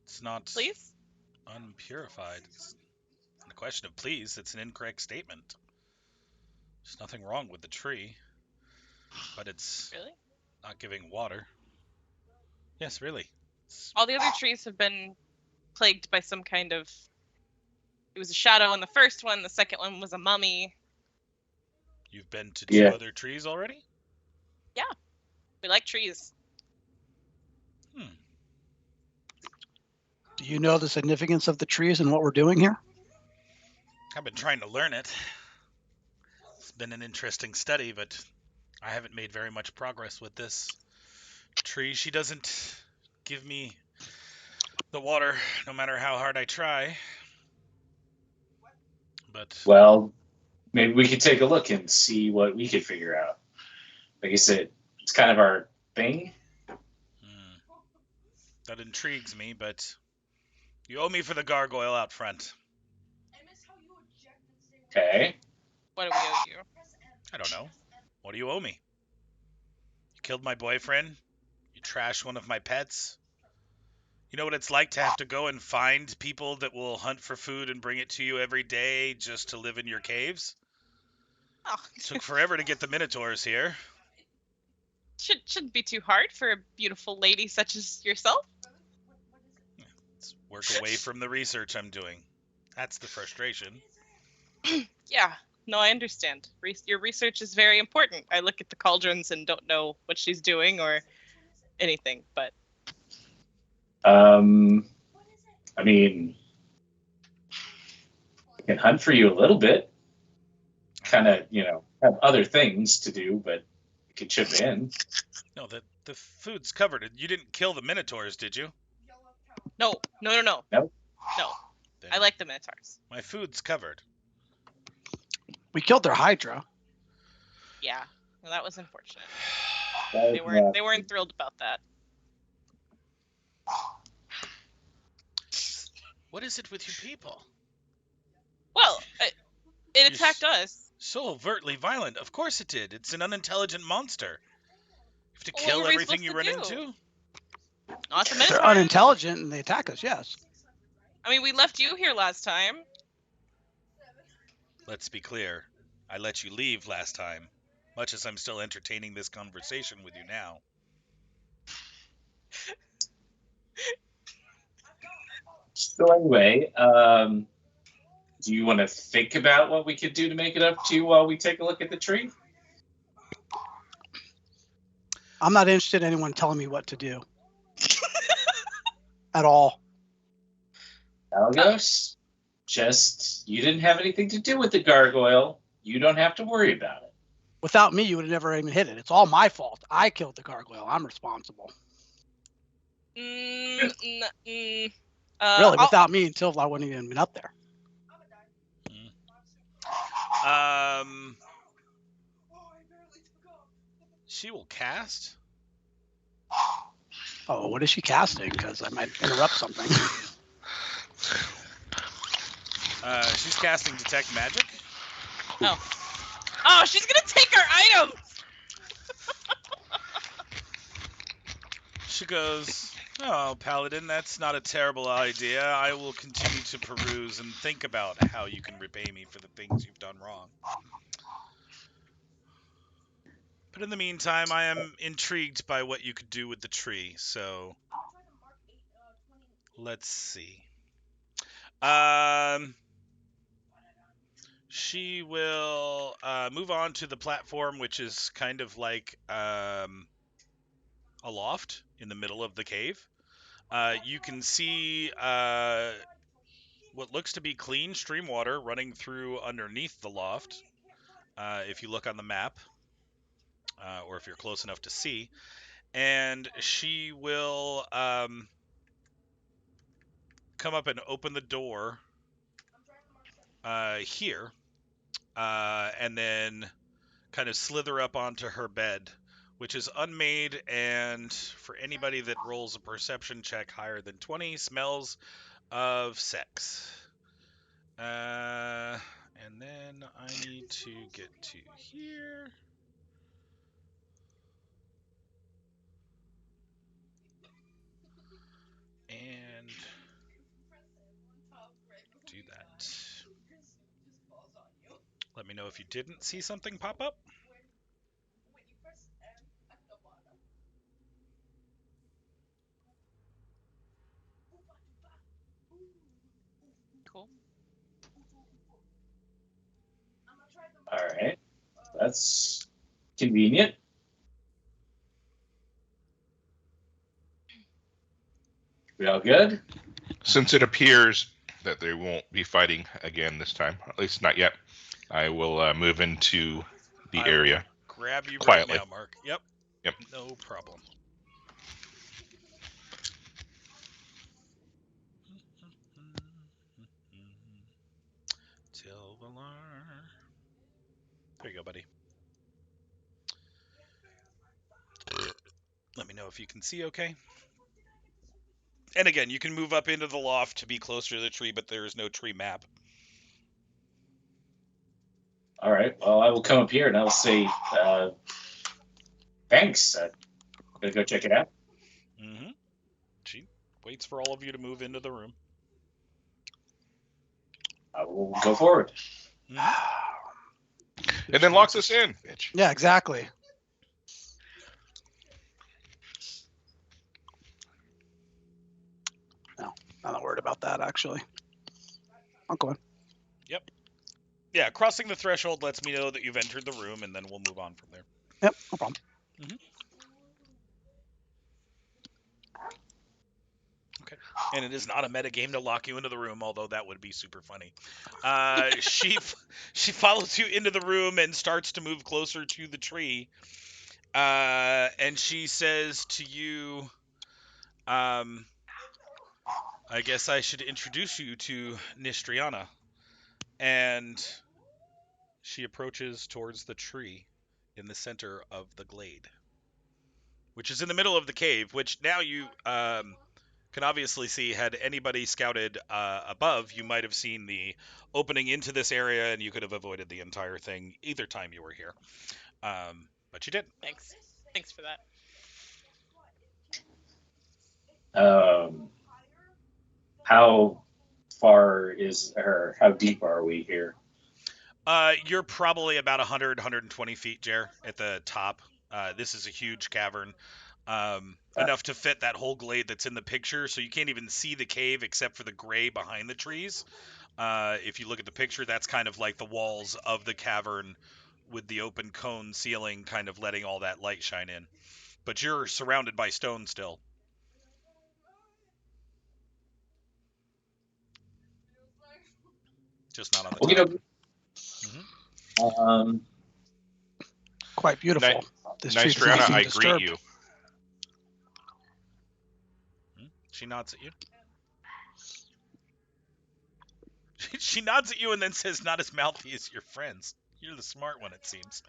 It's not Please? unpurified. It's not a question of please. It's an incorrect statement. There's nothing wrong with the tree, but it's Really? not giving water. Yes, really. All the other trees have been plagued by some kind of... It was a shadow in the first one. The second one was a mummy. You've been to 2 Yeah. other trees already? We like trees. Do you know the significance of the trees and what we're doing here? I've been trying to learn it. It's been an interesting study, but I haven't made very much progress with this tree. She doesn't give me the water no matter how hard I try. But Well, maybe we could take a look and see what we could figure out. Like I said, it's kind of our thing. that intrigues me, but you owe me for the gargoyle out front. Okay. What do we owe you? I don't know. What do you owe me? You killed my boyfriend? You trashed one of my pets? You know what it's like to have to go and find people that will hunt for food and bring it to you every day just to live in your caves? Oh, It took forever to get the minotaurs here. shouldn't be too hard for a beautiful lady such as yourself. Let's work away from the research I'm doing. That's the frustration. Yeah, no, I understand. Your research is very important. I look at the cauldrons and don't know what she's doing or anything, but I mean, I can hunt for you a little bit. Kind of, have other things to do, but you could chip in. No, the food's covered. You didn't kill the minotaurs, did you? no. Nope. No, Then I like the minotaurs. my food's covered. We killed their Hydra. Yeah, well, that was unfortunate. That They is weren't not- they weren't thrilled about that. What is it with you people? Well, it You attacked us. So overtly violent. Of course it did. It's an unintelligent monster. You have to Well, kill what were we everything you run supposed to do? into? Not the They're minotaurs. unintelligent and they attack us, yes. I mean, we left you here last time. Let's be clear. I let you leave last time, much as I'm still entertaining this conversation with you now. So anyway, do you want to think about what we could do to make it up to you while we take a look at the tree? I'm not interested in anyone telling me what to do. At all. Algos, you didn't have anything to do with the gargoyle. You don't have to worry about it. Without me, you would have never even hit it. It's all my fault. I killed the gargoyle. I'm responsible. Really, Really, I'll- without me, Silvar wouldn't even been up there. She will cast. Oh, what is she casting? Because I might interrupt something. She's casting detect magic. Oh, she's gonna take our items. She goes, "Oh, Paladin, that's not a terrible idea. I will continue to peruse and think about how you can repay me for the things you've done wrong. But in the meantime, I am intrigued by what you could do with the tree, so let's see. She will move on to the platform, which is kind of like aloft in the middle of the cave. You can see what looks to be clean stream water running through underneath the loft. If you look on the map, or if you're close enough to see, and she will come up and open the door here, and then kind of slither up onto her bed, which is unmade, and for anybody that rolls a perception check higher than 20, smells of sex. And then I need to get to here. And do that. Let me know if you didn't see something pop up. Cool. All right. That's convenient. We all good? Since it appears that they won't be fighting again this time, at least not yet, I will move into the I will area. Grab you Quietly. right now, Mark. Yep. Yep. No problem. Tilvalar. There you go, buddy. Let me know if you can see okay. And again, you can move up into the loft to be closer to the tree, but there is no tree map. All right. Well, I will come up here and I'll say, thanks. I'm going to go check it out. Mm-hmm. She waits for all of you to move into the room. I will go forward. And then locks us in, bitch. Yeah, exactly. No, I'm not worried about that, actually. I'll go in. Yep. Yeah, crossing the threshold lets me know that you've entered the room, and then we'll move on from there. Yep, no problem. Okay. And it is not a meta game to lock you into the room, although that would be super funny. She follows you into the room and starts to move closer to the tree. And she says to you, I guess I should introduce you to Nistriana. And she approaches towards the tree in the center of the glade, which is in the middle of the cave, which now you can obviously see. Had anybody scouted above, you might have seen the opening into this area, and you could have avoided the entire thing either time you were here. But you didn't. Thanks. Thanks for that. How far is, or how deep are we here? You're probably about 100, 120 feet, Jer, at the top. This is a huge cavern. Enough to fit that whole glade that's in the picture, so you can't even see the cave except for the gray behind the trees. If you look at the picture, that's kind of like the walls of the cavern with the open cone ceiling kind of letting all that light shine in. But you're surrounded by stone still. Just not on the top. Mm-hmm. Quite beautiful. This tree doesn't Nistriana, seem I disturbed. greet you. She nods at you. She nods at you and then says, "Not as mouthy as your friends. You're the smart one, it seems."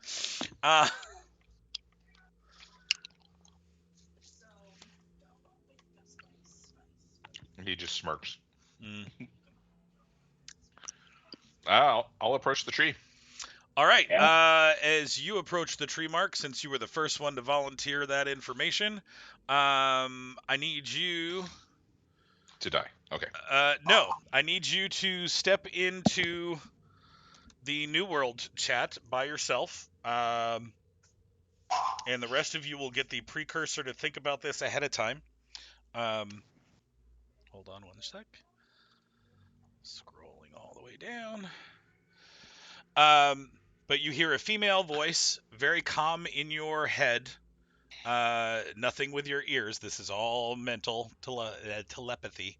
He just smirks. Mm. I'll approach the tree. All right. Yeah. As you approach the tree, Mark, since you were the first one to volunteer that information, I need you To die. Okay. No, I need you to step into the New World chat by yourself. And the rest of you will get the precursor to think about this ahead of time. Hold on one sec. Scrolling all the way down. But you hear a female voice, very calm in your head, Nothing with your ears. This is all mental telepathy.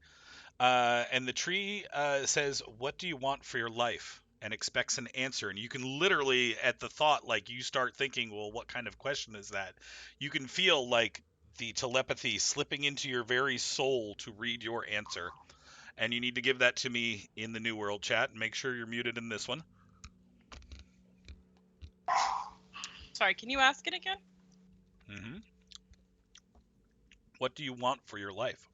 And the tree says, "What do you want for your life?" and expects an answer. And you can literally, at the thought, like you start thinking, well, what kind of question is that? You can feel like the telepathy slipping into your very soul to read your answer. And you need to give that to me in the New World chat. Make sure you're muted in this one. Sorry, can you ask it again? Mm-hmm. What do you want for your life?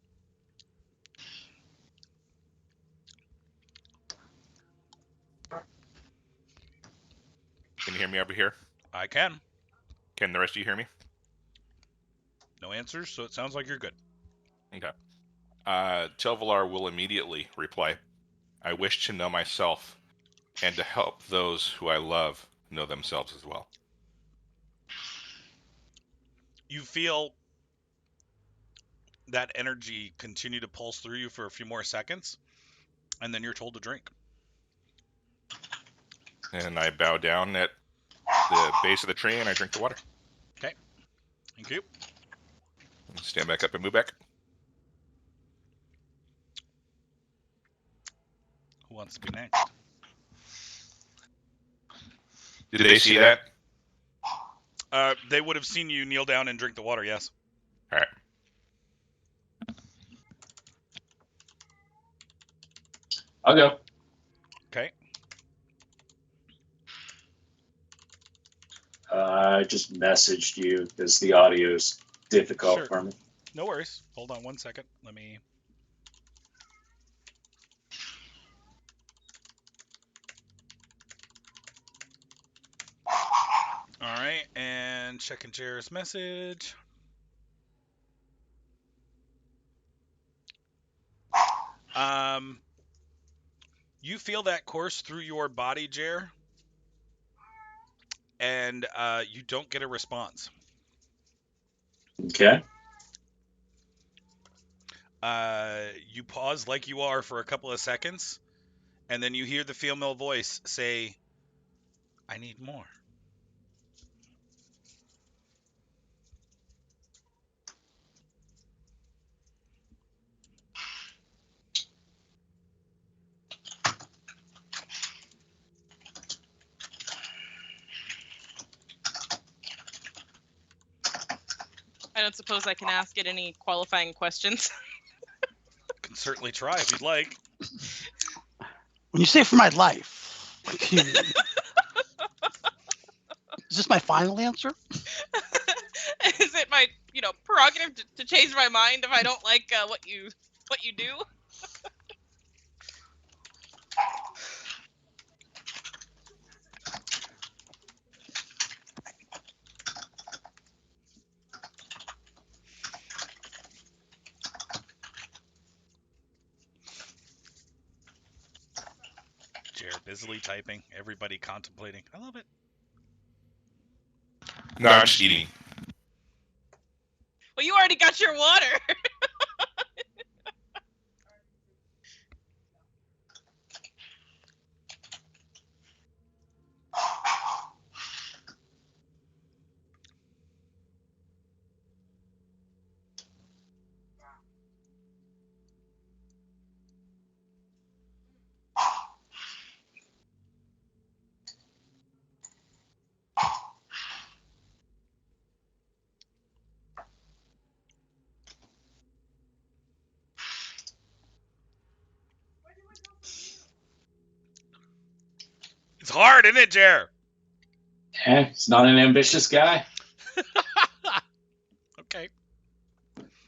Can you hear me over here? I can. Can the rest of you hear me? No answers, so it sounds like you're good. Okay. Telvalar will immediately reply, "I wish to know myself and to help those who I love know themselves as well." You feel that energy continue to pulse through you for a few more seconds, and then you're told to drink. And I bow down at the base of the tree and I drink the water. Okay. Thank you. Stand back up and move back. Who wants to be next? Did they see that? They would have seen you kneel down and drink the water, yes. All right. I'll go. Okay. I just messaged you because the audio's difficult Sure. for me. No worries. Hold on one second. Let me... All right, and checking Jared's message. You feel that course through your body, Jer, and you don't get a response. Okay. You pause like you are for a couple of seconds, and then you hear the female voice say, "I need more." I don't suppose I can ask it any qualifying questions. Can certainly try if you'd like. When you say for my life, is this my final answer? Is it my, prerogative to change my mind if I don't like what you do? Jared busily typing, everybody contemplating. I love it. No, I'm just eating. Well, you already got your water. It's hard, isn't it, Jared? He's not an ambitious guy. Okay.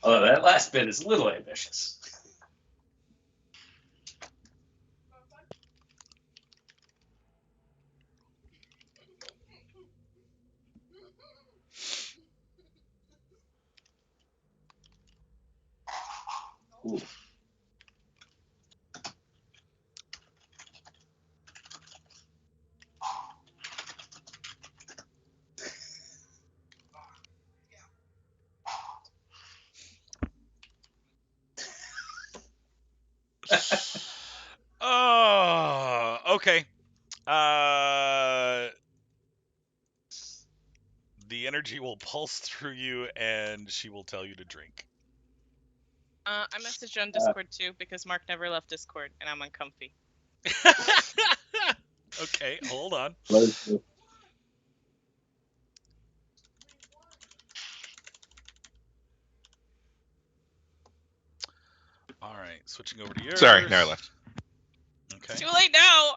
Although that last bit is a little ambitious. Ooh. Oh, okay. the energy will pulse through you, and she will tell you to drink. I messaged on Discord too because Mark never left Discord and I'm uncomfy. Okay, hold on. All right, switching over to yours. Sorry, now I left. Okay. It's too late now.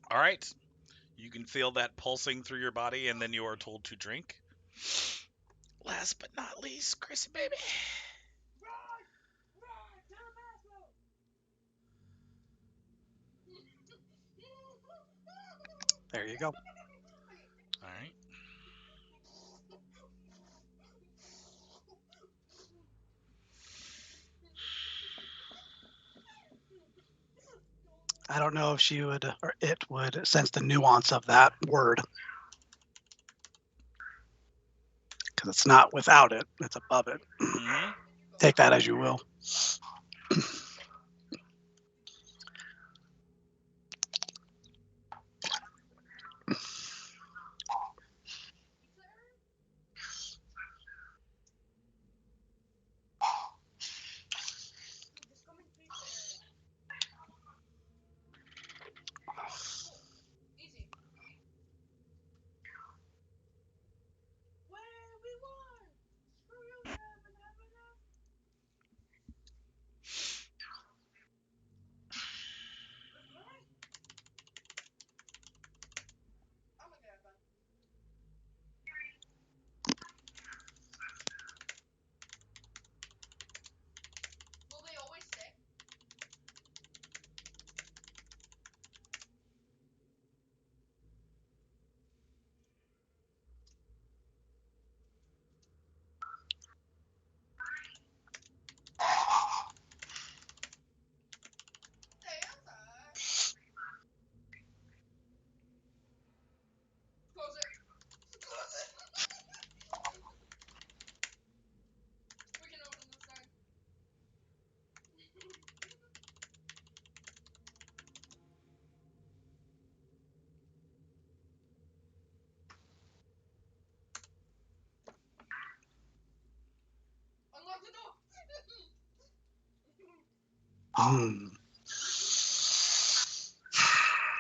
All right. You can feel that pulsing through your body, and then you are told to drink. Last but not least, Chrissy baby. There you go. All right. I don't know if she would or it would sense the nuance of that word. Because it's not without it, it's above it. Mm-hmm. Take that as you will.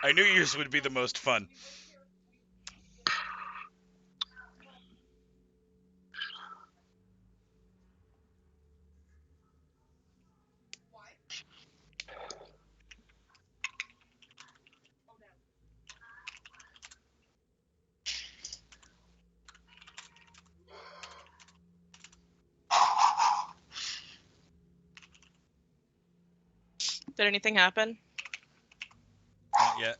I knew yours would be the most fun. Did anything happen? Not yet.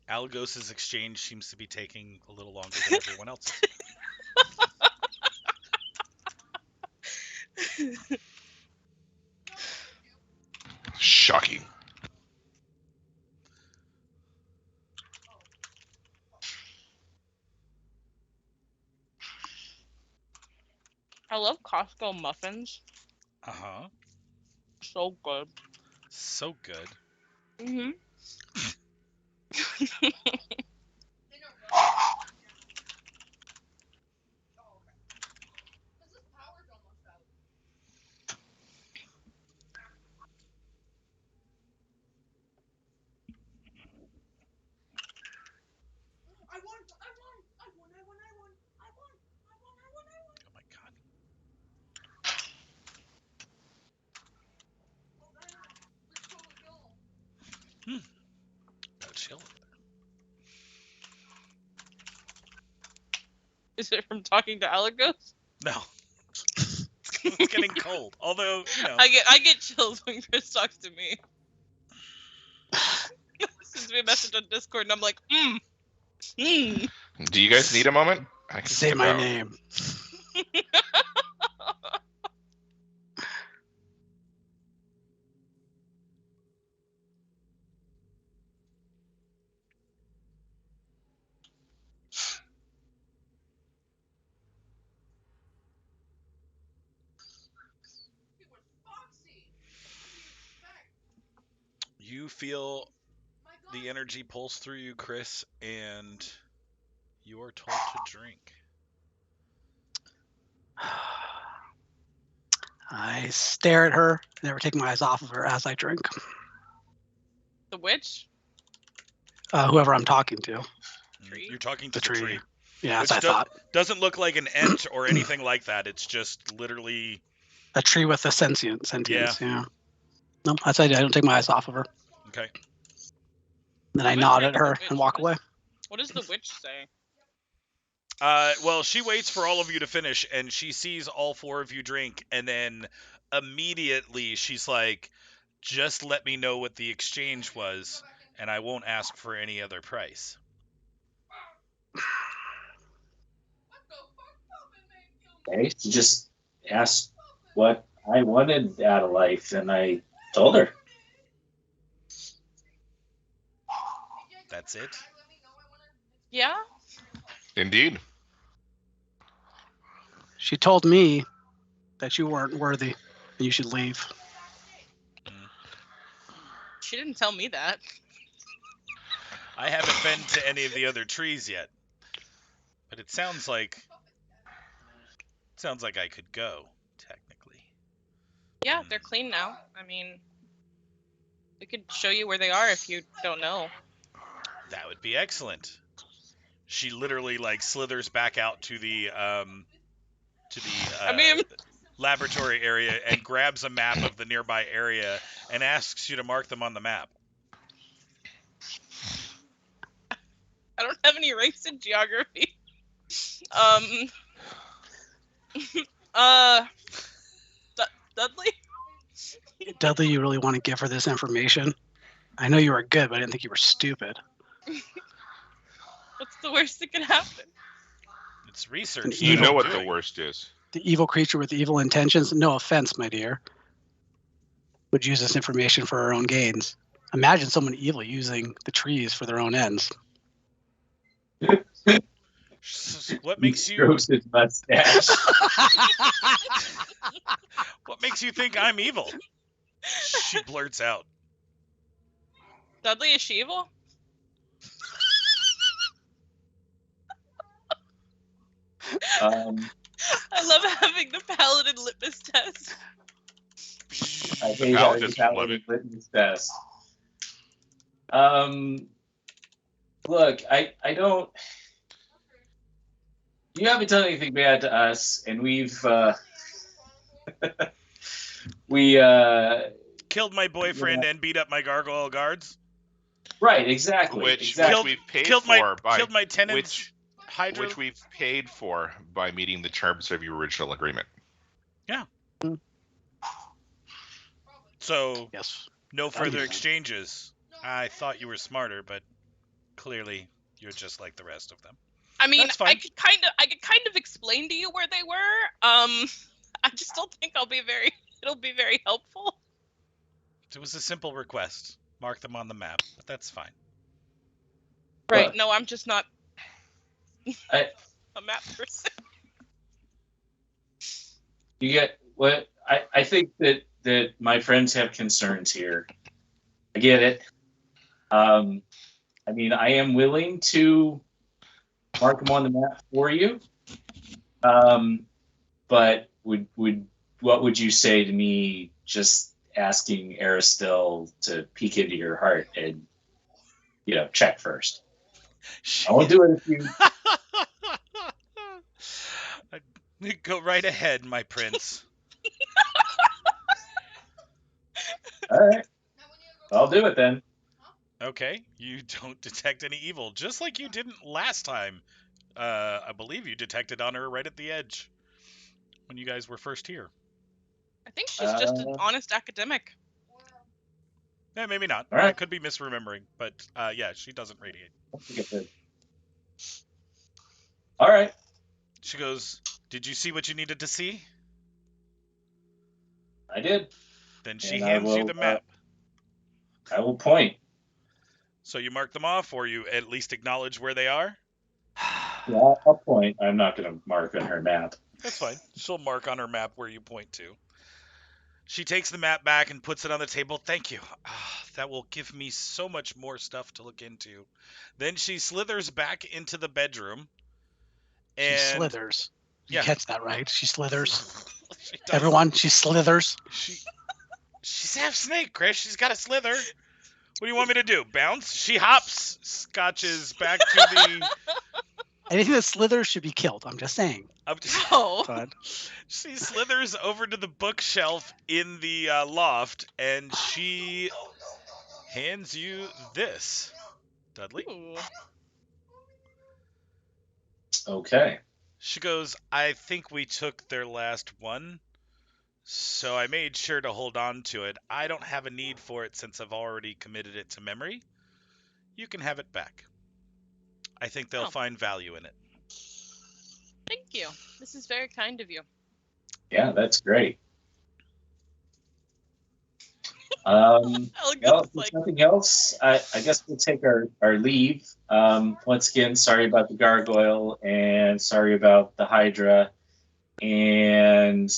Algos's exchange seems to be taking a little longer than everyone else's. Shocking. I love Costco muffins. Uh-huh. So good. So good. Mm-hmm. Is it from talking to Alagos? No. It's getting cold. Although, I get chills when Chris talks to me. Sends me a message on Discord and I'm like, Do you guys need a moment? I can Say step my out. name. You feel the energy pulse through you, Chris, and you are told to drink. I stare at her, never take my eyes off of her as I drink. The witch? Whoever I'm talking to. Tree? You're talking to The the tree. tree. Yeah, Which as I thought. Doesn't look like an ent or anything like that. It's just literally. A tree with a sentience. Yeah. No, I said I don't take my eyes off of her. Okay. Then I Wait, nod wait, at her wait, and walk away. What does the witch say? Well, she waits for all of you to finish, and she sees all four of you drink, and then immediately she's like, just let me know what the exchange was, and I won't ask for any other price. Okay, she just asked what I wanted out of life, and I told her. That's it? Yeah? Indeed. She told me that you weren't worthy and you should leave. She didn't tell me that. I haven't been to any of the other trees yet, but it sounds like I could go, technically. Yeah, they're clean now. I mean, we could show you where they are if you don't know. That would be excellent. She literally slithers back out to the laboratory area and grabs a map of the nearby area and asks you to mark them on the map. I don't have any ranks in geography. Dudley? Dudley, you really want to give her this information? I know you were good, but I didn't think you were stupid. What's the worst that could happen? It's research. You that know I'm what the doing. worst is. The evil creature with evil intentions, no offense, my dear, would use this information for her own gains. Imagine someone evil using the trees for their own ends. What makes you Strokes his mustache. What makes you think I'm evil? She blurts out. Dudley, is she evil? I love having the paladin litmus test. I hate I'll having just that love it. litmus test. Look, I don't. You haven't done anything bad to us, and we've Killed my boyfriend and beat up my gargoyle guards. right, exactly. Which exactly. we've paid Killed for my tenants. which Hydra. which we've paid for by meeting the terms of your original agreement. So Yes. no further yeah. exchanges. I thought you were smarter, but clearly you're just like the rest of them. I mean, That's fine. I could kind of explain to you where they were. I just don't think it'll be very helpful. It was a simple request. Mark them on the map, but that's fine. Right. Look. No, I'm just not I- a map person. You get what I think that my friends have concerns here. I get it. I mean, I am willing to mark them on the map for you. But what would you say to me just asking Aristil to peek into your heart and check first? I won't do it if you. Go right ahead, my prince. All right, I'll do it then. Okay, you don't detect any evil, just like you didn't last time I believe you detected on her right at the edge when you guys were first here. I think she's just an honest academic. Yeah, maybe not. All right. I could be misremembering, but yeah, she doesn't radiate. All right. She goes, "Did you see what you needed to see?" I did. Then she And I hands you will, the map. I will point. So you mark them off, or you at least acknowledge where they are? Yeah, I'll point. I'm not going to mark on her map. That's fine. She'll mark on her map where you point to. She takes the map back and puts it on the table. Thank you. That will give me so much more stuff to look into. Then she slithers back into the bedroom. She And slithers. You yeah. catch that, right? She slithers. She does. Everyone, she slithers. She's half snake, Chris. She's got to slither. What do you want me to do? Bounce? She hops, scotches back to the. Anything that slithers should be killed. I'm just saying. Oh. Go ahead. She slithers over to the bookshelf in the loft, and she hands you this, Dudley. Ooh. Okay. She goes, "I think we took their last one, so I made sure to hold on to it. I don't have a need for it since I've already committed it to memory. You can have it back. I think they'll find value in it." Thank you. This is very kind of you. Yeah, that's great. I'll Well, if there's nothing else, I guess we'll take our leave. Once again, sorry about the gargoyle and sorry about the Hydra and,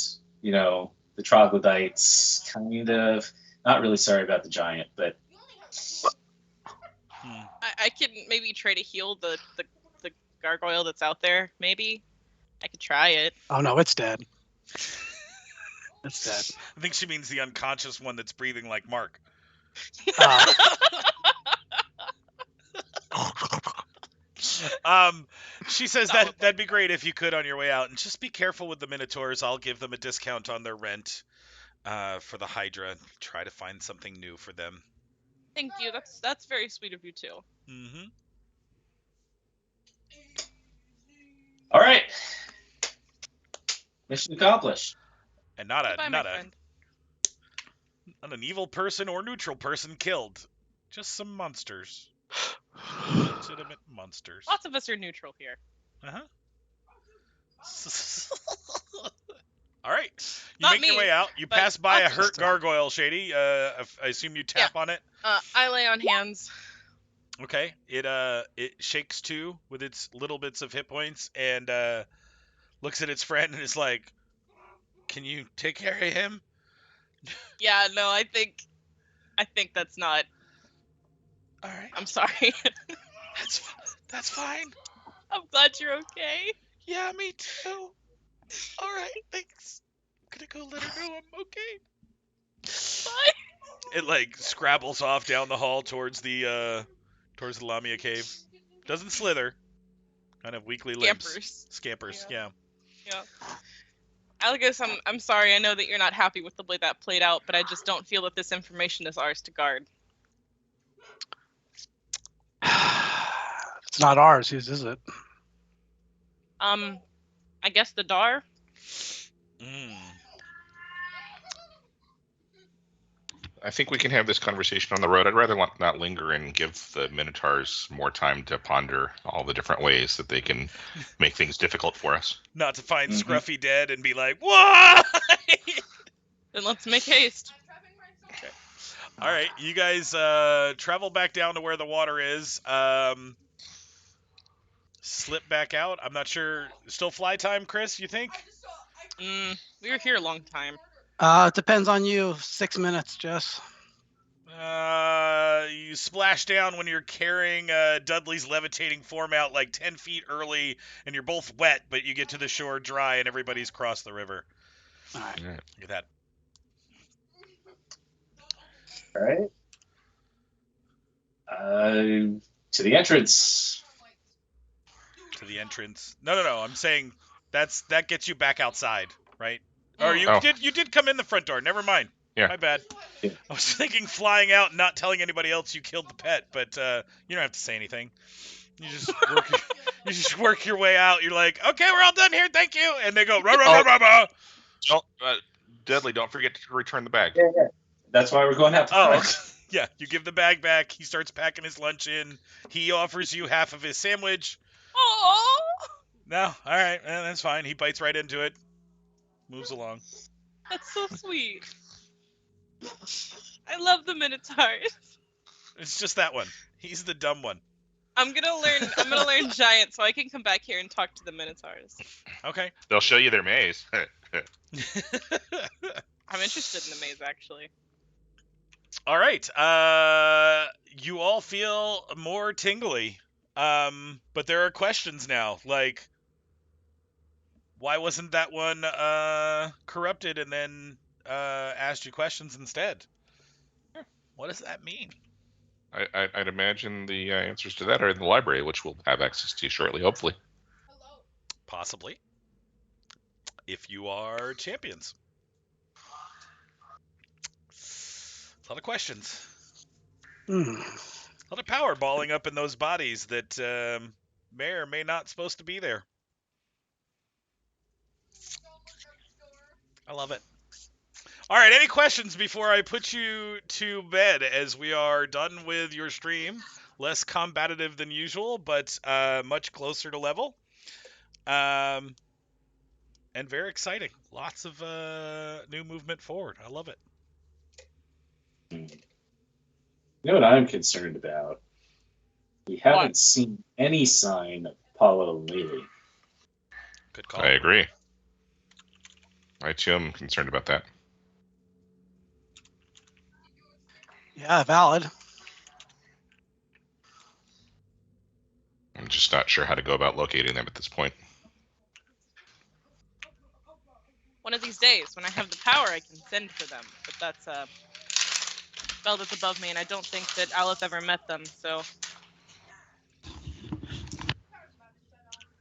the troglodytes. Kind of, not really sorry about the giant, but. I can maybe try to heal the gargoyle that's out there, maybe. I could try it. Oh, no, it's dead. It's dead. I think she means the unconscious one that's breathing like Mark. She says that'd be great if you could on your way out, and just be careful with the Minotaurs. I'll give them a discount on their rent for the Hydra. Try to find something new for them. Thank you. That's very sweet of you too. Mm-hmm. All right. Mission accomplished. And not Goodbye, my friend. not an evil person or neutral person killed. Just some monsters. Legitimate monsters. Lots of us are neutral here. Uh-huh. All right. You Not make your me, way out. You but pass by a lots of hurt gargoyle, Shady. I assume you tap on it. I lay on hands. Okay. It shakes too with its little bits of hit points and looks at its friend and is like, "Can you take care of him?" Yeah, no, I think that's not. All right. I'm sorry. That's fine. I'm glad you're okay. Yeah, me too. All right, thanks. I'm gonna go let her know I'm okay. Bye. It like scrabbles off down the hall towards the Lamia cave. Doesn't slither. Kind of weakly limps. Scampers. Yeah. Algus, I'm sorry. I know that you're not happy with the way that played out, but I just don't feel that this information is ours to guard. It's not ours. Whose is it? I guess the Dar. I think we can have this conversation on the road. I'd rather not linger and give the Minotaurs more time to ponder all the different ways that they can make things difficult for us. Not to find Scruffy dead and be like, "Why?" Then let's make haste. Okay. All right, you guys travel back down to where the water is. Slip back out. I'm not sure. Still fly time, Chris, you think? We were here a long time. It depends on you. 6 minutes, Jess. You splash down when you're carrying Dudley's levitating form out like 10 feet early, and you're both wet, but you get to the shore dry, and everybody's crossed the river. All right. Look at that. All right. To the entrance. To the entrance. No. I'm saying that gets you back outside, right? Or you did come in the front door. Never mind. Yeah. My bad. Yeah. I was thinking flying out and not telling anybody else you killed the pet, but you don't have to say anything. You just work your way out. You're like, okay, we're all done here, thank you. And they go, rah, rah, rah, rah, rah. Don't, Dudley, don't forget to return the bag. Yeah. That's why we're going out to Oh, French. yeah. You give the bag back. He starts packing his lunch in. He offers you half of his sandwich. Oh, No, all right, that's fine. He bites right into it. Moves along. that's so sweet. I love the Minotaurs. It's just that one. He's the dumb one. I'm gonna learn Giant so I can come back here and talk to the Minotaurs. Okay. They'll show you their maze. I'm interested in the maze actually. All right. You all feel more tingly. But there are questions now. Like, why wasn't that one corrupted and then asked you questions instead? What does that mean? I'd imagine the answers to that are in the library, which we'll have access to shortly, hopefully. Possibly. If you are champions. A lot of questions. A lot of power balling up in those bodies that may or may not supposed to be there. I love it. All right, any questions before I put you to bed, as we are done with your stream? Less combative than usual, but much closer to level. And very exciting. Lots of new movement forward. I love it. You know what I'm concerned about? We haven't seen any sign of Paulo lately. Good call. I agree. I too am concerned about that. Yeah, valid. I'm just not sure how to go about locating them at this point. One of these days, when I have the power, I can send for them. But that's a spell that's above me, and I don't think that Alice ever met them, so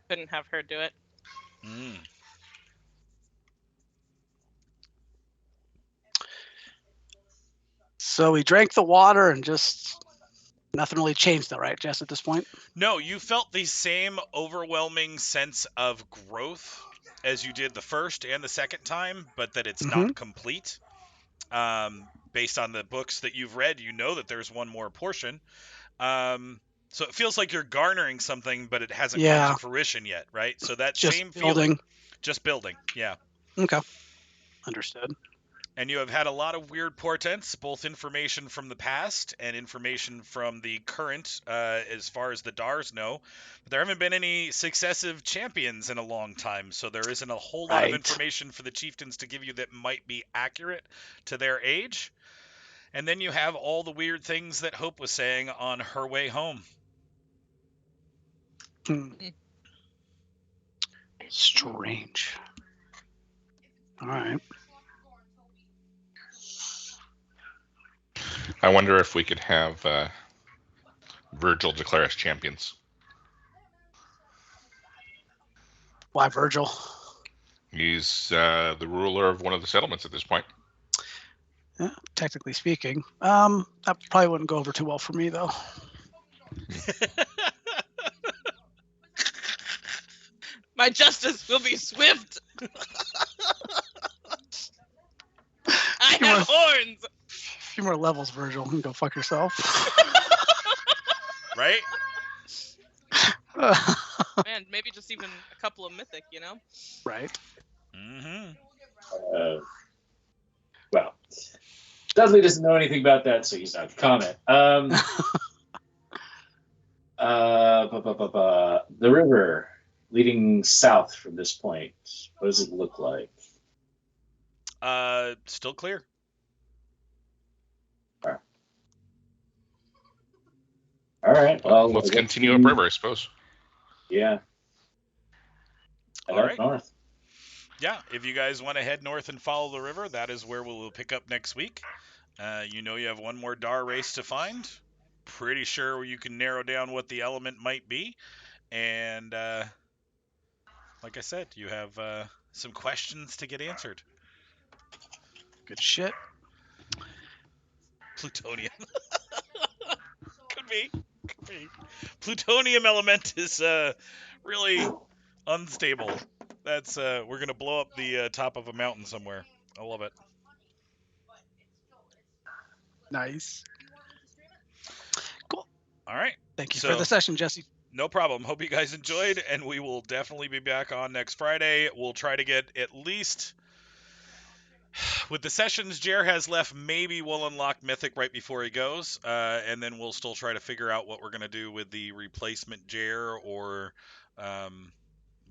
couldn't have her do it. So we drank the water and just nothing really changed though, right, Jess, at this point? No, you felt the same overwhelming sense of growth as you did the first and the second time, but that it's not complete. Based on the books that you've read, you know that there's one more portion. So it feels like you're garnering something, but it hasn't come to fruition yet, right? So that just same building. feeling. Just building, yeah. Okay. Understood. And you have had a lot of weird portents, both information from the past and information from the current, as far as the Dars know. But there haven't been any successive champions in a long time, so there isn't a whole lot of information for the chieftains to give you that might be accurate to their age. And then you have all the weird things that Hope was saying on her way home. Strange. All right. I wonder if we could have Virgil declare us champions. Why Virgil? He's the ruler of one of the settlements at this point. Yeah, technically speaking. That probably wouldn't go over too well for me, though. My justice will be swift. I have horns. A few more levels, Virgil. You can go fuck yourself. Right? Man, maybe just even a couple of mythic, you know? Right. Well, Dudley doesn't know anything about that, so he's not to comment. The river leading south from this point, what does it look like? Still clear. All right. Well, let's continue upriver, I suppose. Yeah. All right. North. Yeah, if you guys want to head north and follow the river, that is where we'll pick up next week. You know you have one more Dar race to find. Pretty sure you can narrow down what the element might be. And like I said, you have some questions to get answered. Good shit. Plutonium. Could be. Plutonium element is really unstable. That's we're gonna blow up the top of a mountain somewhere. I love it. Nice. Cool. All right. Thank you So- for the session, Jesse. No problem. Hope you guys enjoyed, and we will definitely be back on next Friday. We'll try to get at least with the sessions Jer has left. Maybe we'll unlock Mythic right before he goes, and then we'll still try to figure out what we're gonna do with the replacement Jer or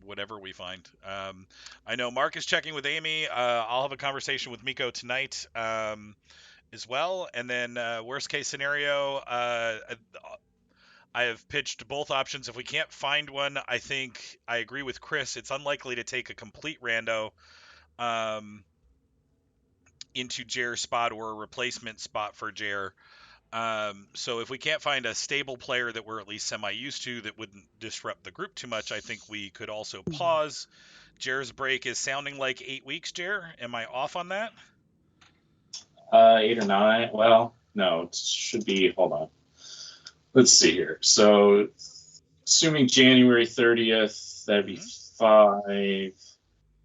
whatever we find. I know Mark is checking with Amy. I'll have a conversation with Miko tonight as well, and then worst case scenario. I have pitched both options. If we can't find one, I think I agree with Chris. It's unlikely to take a complete rando into Jer's spot or a replacement spot for Jer. So if we can't find a stable player that we're at least semi-used to that wouldn't disrupt the group too much, I think we could also pause. Jer's break is sounding like 8 weeks, Jer. Am I off on that? 8 or 9. Well, no, it should be. Hold on. Let's see here. So, assuming January 30th, that'd be 5,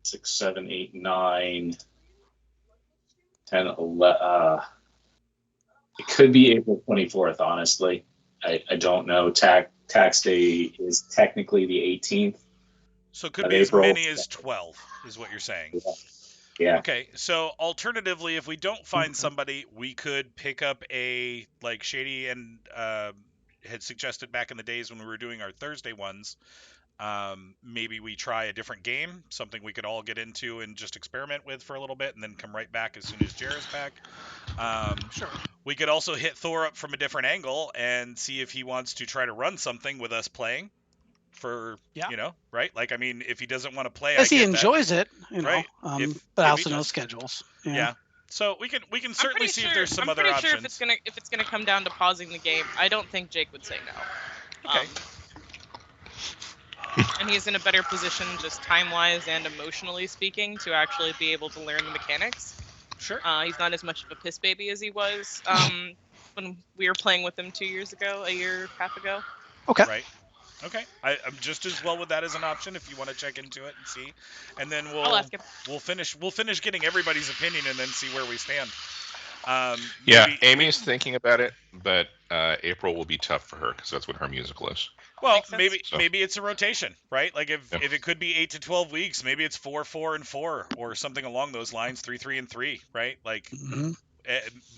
6, 7, 8, 9, 10, 11. It could be April 24th, honestly. I don't know. Tax day is technically the 18th. So it could Of be April. as many as 12, is what you're saying. Yeah. Okay, so alternatively, if we don't find somebody, we could pick up a, like Shady and had suggested back in the days when we were doing our Thursday ones. Maybe we try a different game, something we could all get into and just experiment with for a little bit, and then come right back as soon as Jared's back. Sure. We could also hit Thor up from a different angle and see if he wants to try to run something with us playing. For Yeah. right? Like, I mean, if he doesn't want to play, Yes, I he get that. enjoys it, Right. but If I he also know does. schedules. Yeah. So we can certainly see if there's some other I'm options. pretty sure if it's gonna come down to pausing the game, I don't think Jake would say no. Okay. And he's in a better position, just time-wise and emotionally speaking, to actually be able to learn the mechanics. Sure. He's not as much of a piss baby as he was when we were playing with him a year and a half ago. Okay. Right. Okay. I'm just as well with that as an option if you want to check into it and see, and then I'll ask him. we'll finish getting everybody's opinion and then see where we stand. Yeah, maybe- Amy's thinking about it, but April will be tough for her because that's when her musical is. Well, Makes sense. maybe it's a rotation, right? Like if Yeah. it could be 8 to 12 weeks, maybe it's 4, 4, and 4, or something along those lines. 3, 3, and 3, right? Like hmm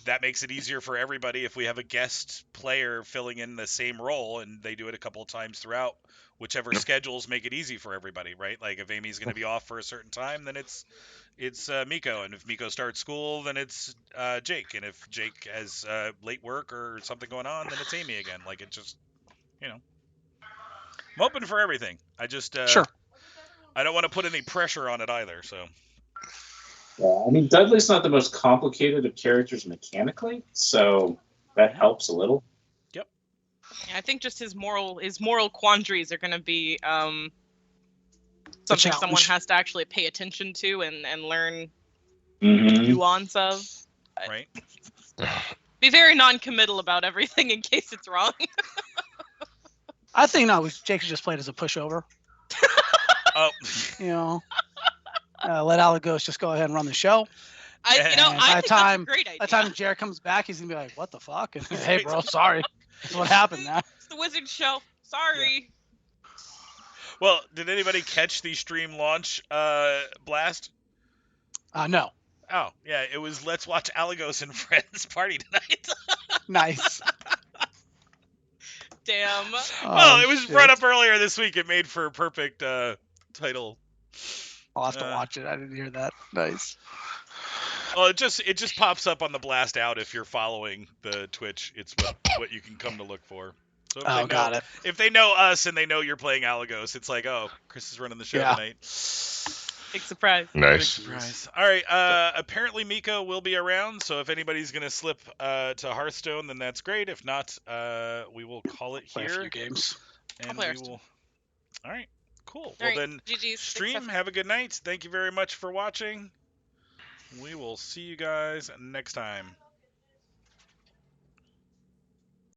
that makes it easier for everybody if we have a guest player filling in the same role and they do it a couple of times throughout. Whichever Yep. schedules make it easy for everybody, right? Like if Amy's going to be off for a certain time, then it's Miko, and if Miko starts school, then it's Jake, and if Jake has late work or something going on, then it's Amy again. Like it just, I'm open for everything. I just Sure. I don't want to put any pressure on it either. So Yeah, I mean, Dudley's not the most complicated of characters mechanically, so that helps a little. Yeah, I think just his moral quandaries are going to be something someone challenge. has to actually pay attention to and learn Mm-hmm. nuance of. right. Be very non-committal about everything in case it's wrong. I think Jake should just play it as a pushover. Oh, Let Alagos just go ahead and run the show. I by think the that's time- a great idea. By the time Jared comes back, he's gonna be like, "What the fuck?" And, hey, bro, sorry. That's what happened, man. It's the Wizard Show. Sorry. well, did anybody catch the stream launch blast? No. Oh, yeah, it was Let's Watch Alagos and Friends party tonight. Nice. Damn. Well, it was shit. brought up earlier this week. It made for a perfect title. I'll have to watch it. I didn't hear that. Nice. Well, it just pops up on the blast out if you're following the Twitch. It's what you can come to look for. So if Got it. If they know us and they know you're playing Alagos, it's like, oh, Chris is running the show Yeah. tonight. Big surprise. Big Nice. surprise. All right. Apparently Miko will be around, so if anybody's gonna slip to Hearthstone, then that's great. If not, we will call it Play a here. few games. And play we Hearthstone. will. All right. Cool. All Well right, then, GG's. stream. Success. Have a good night. Thank you very much for watching. We will see you guys next time.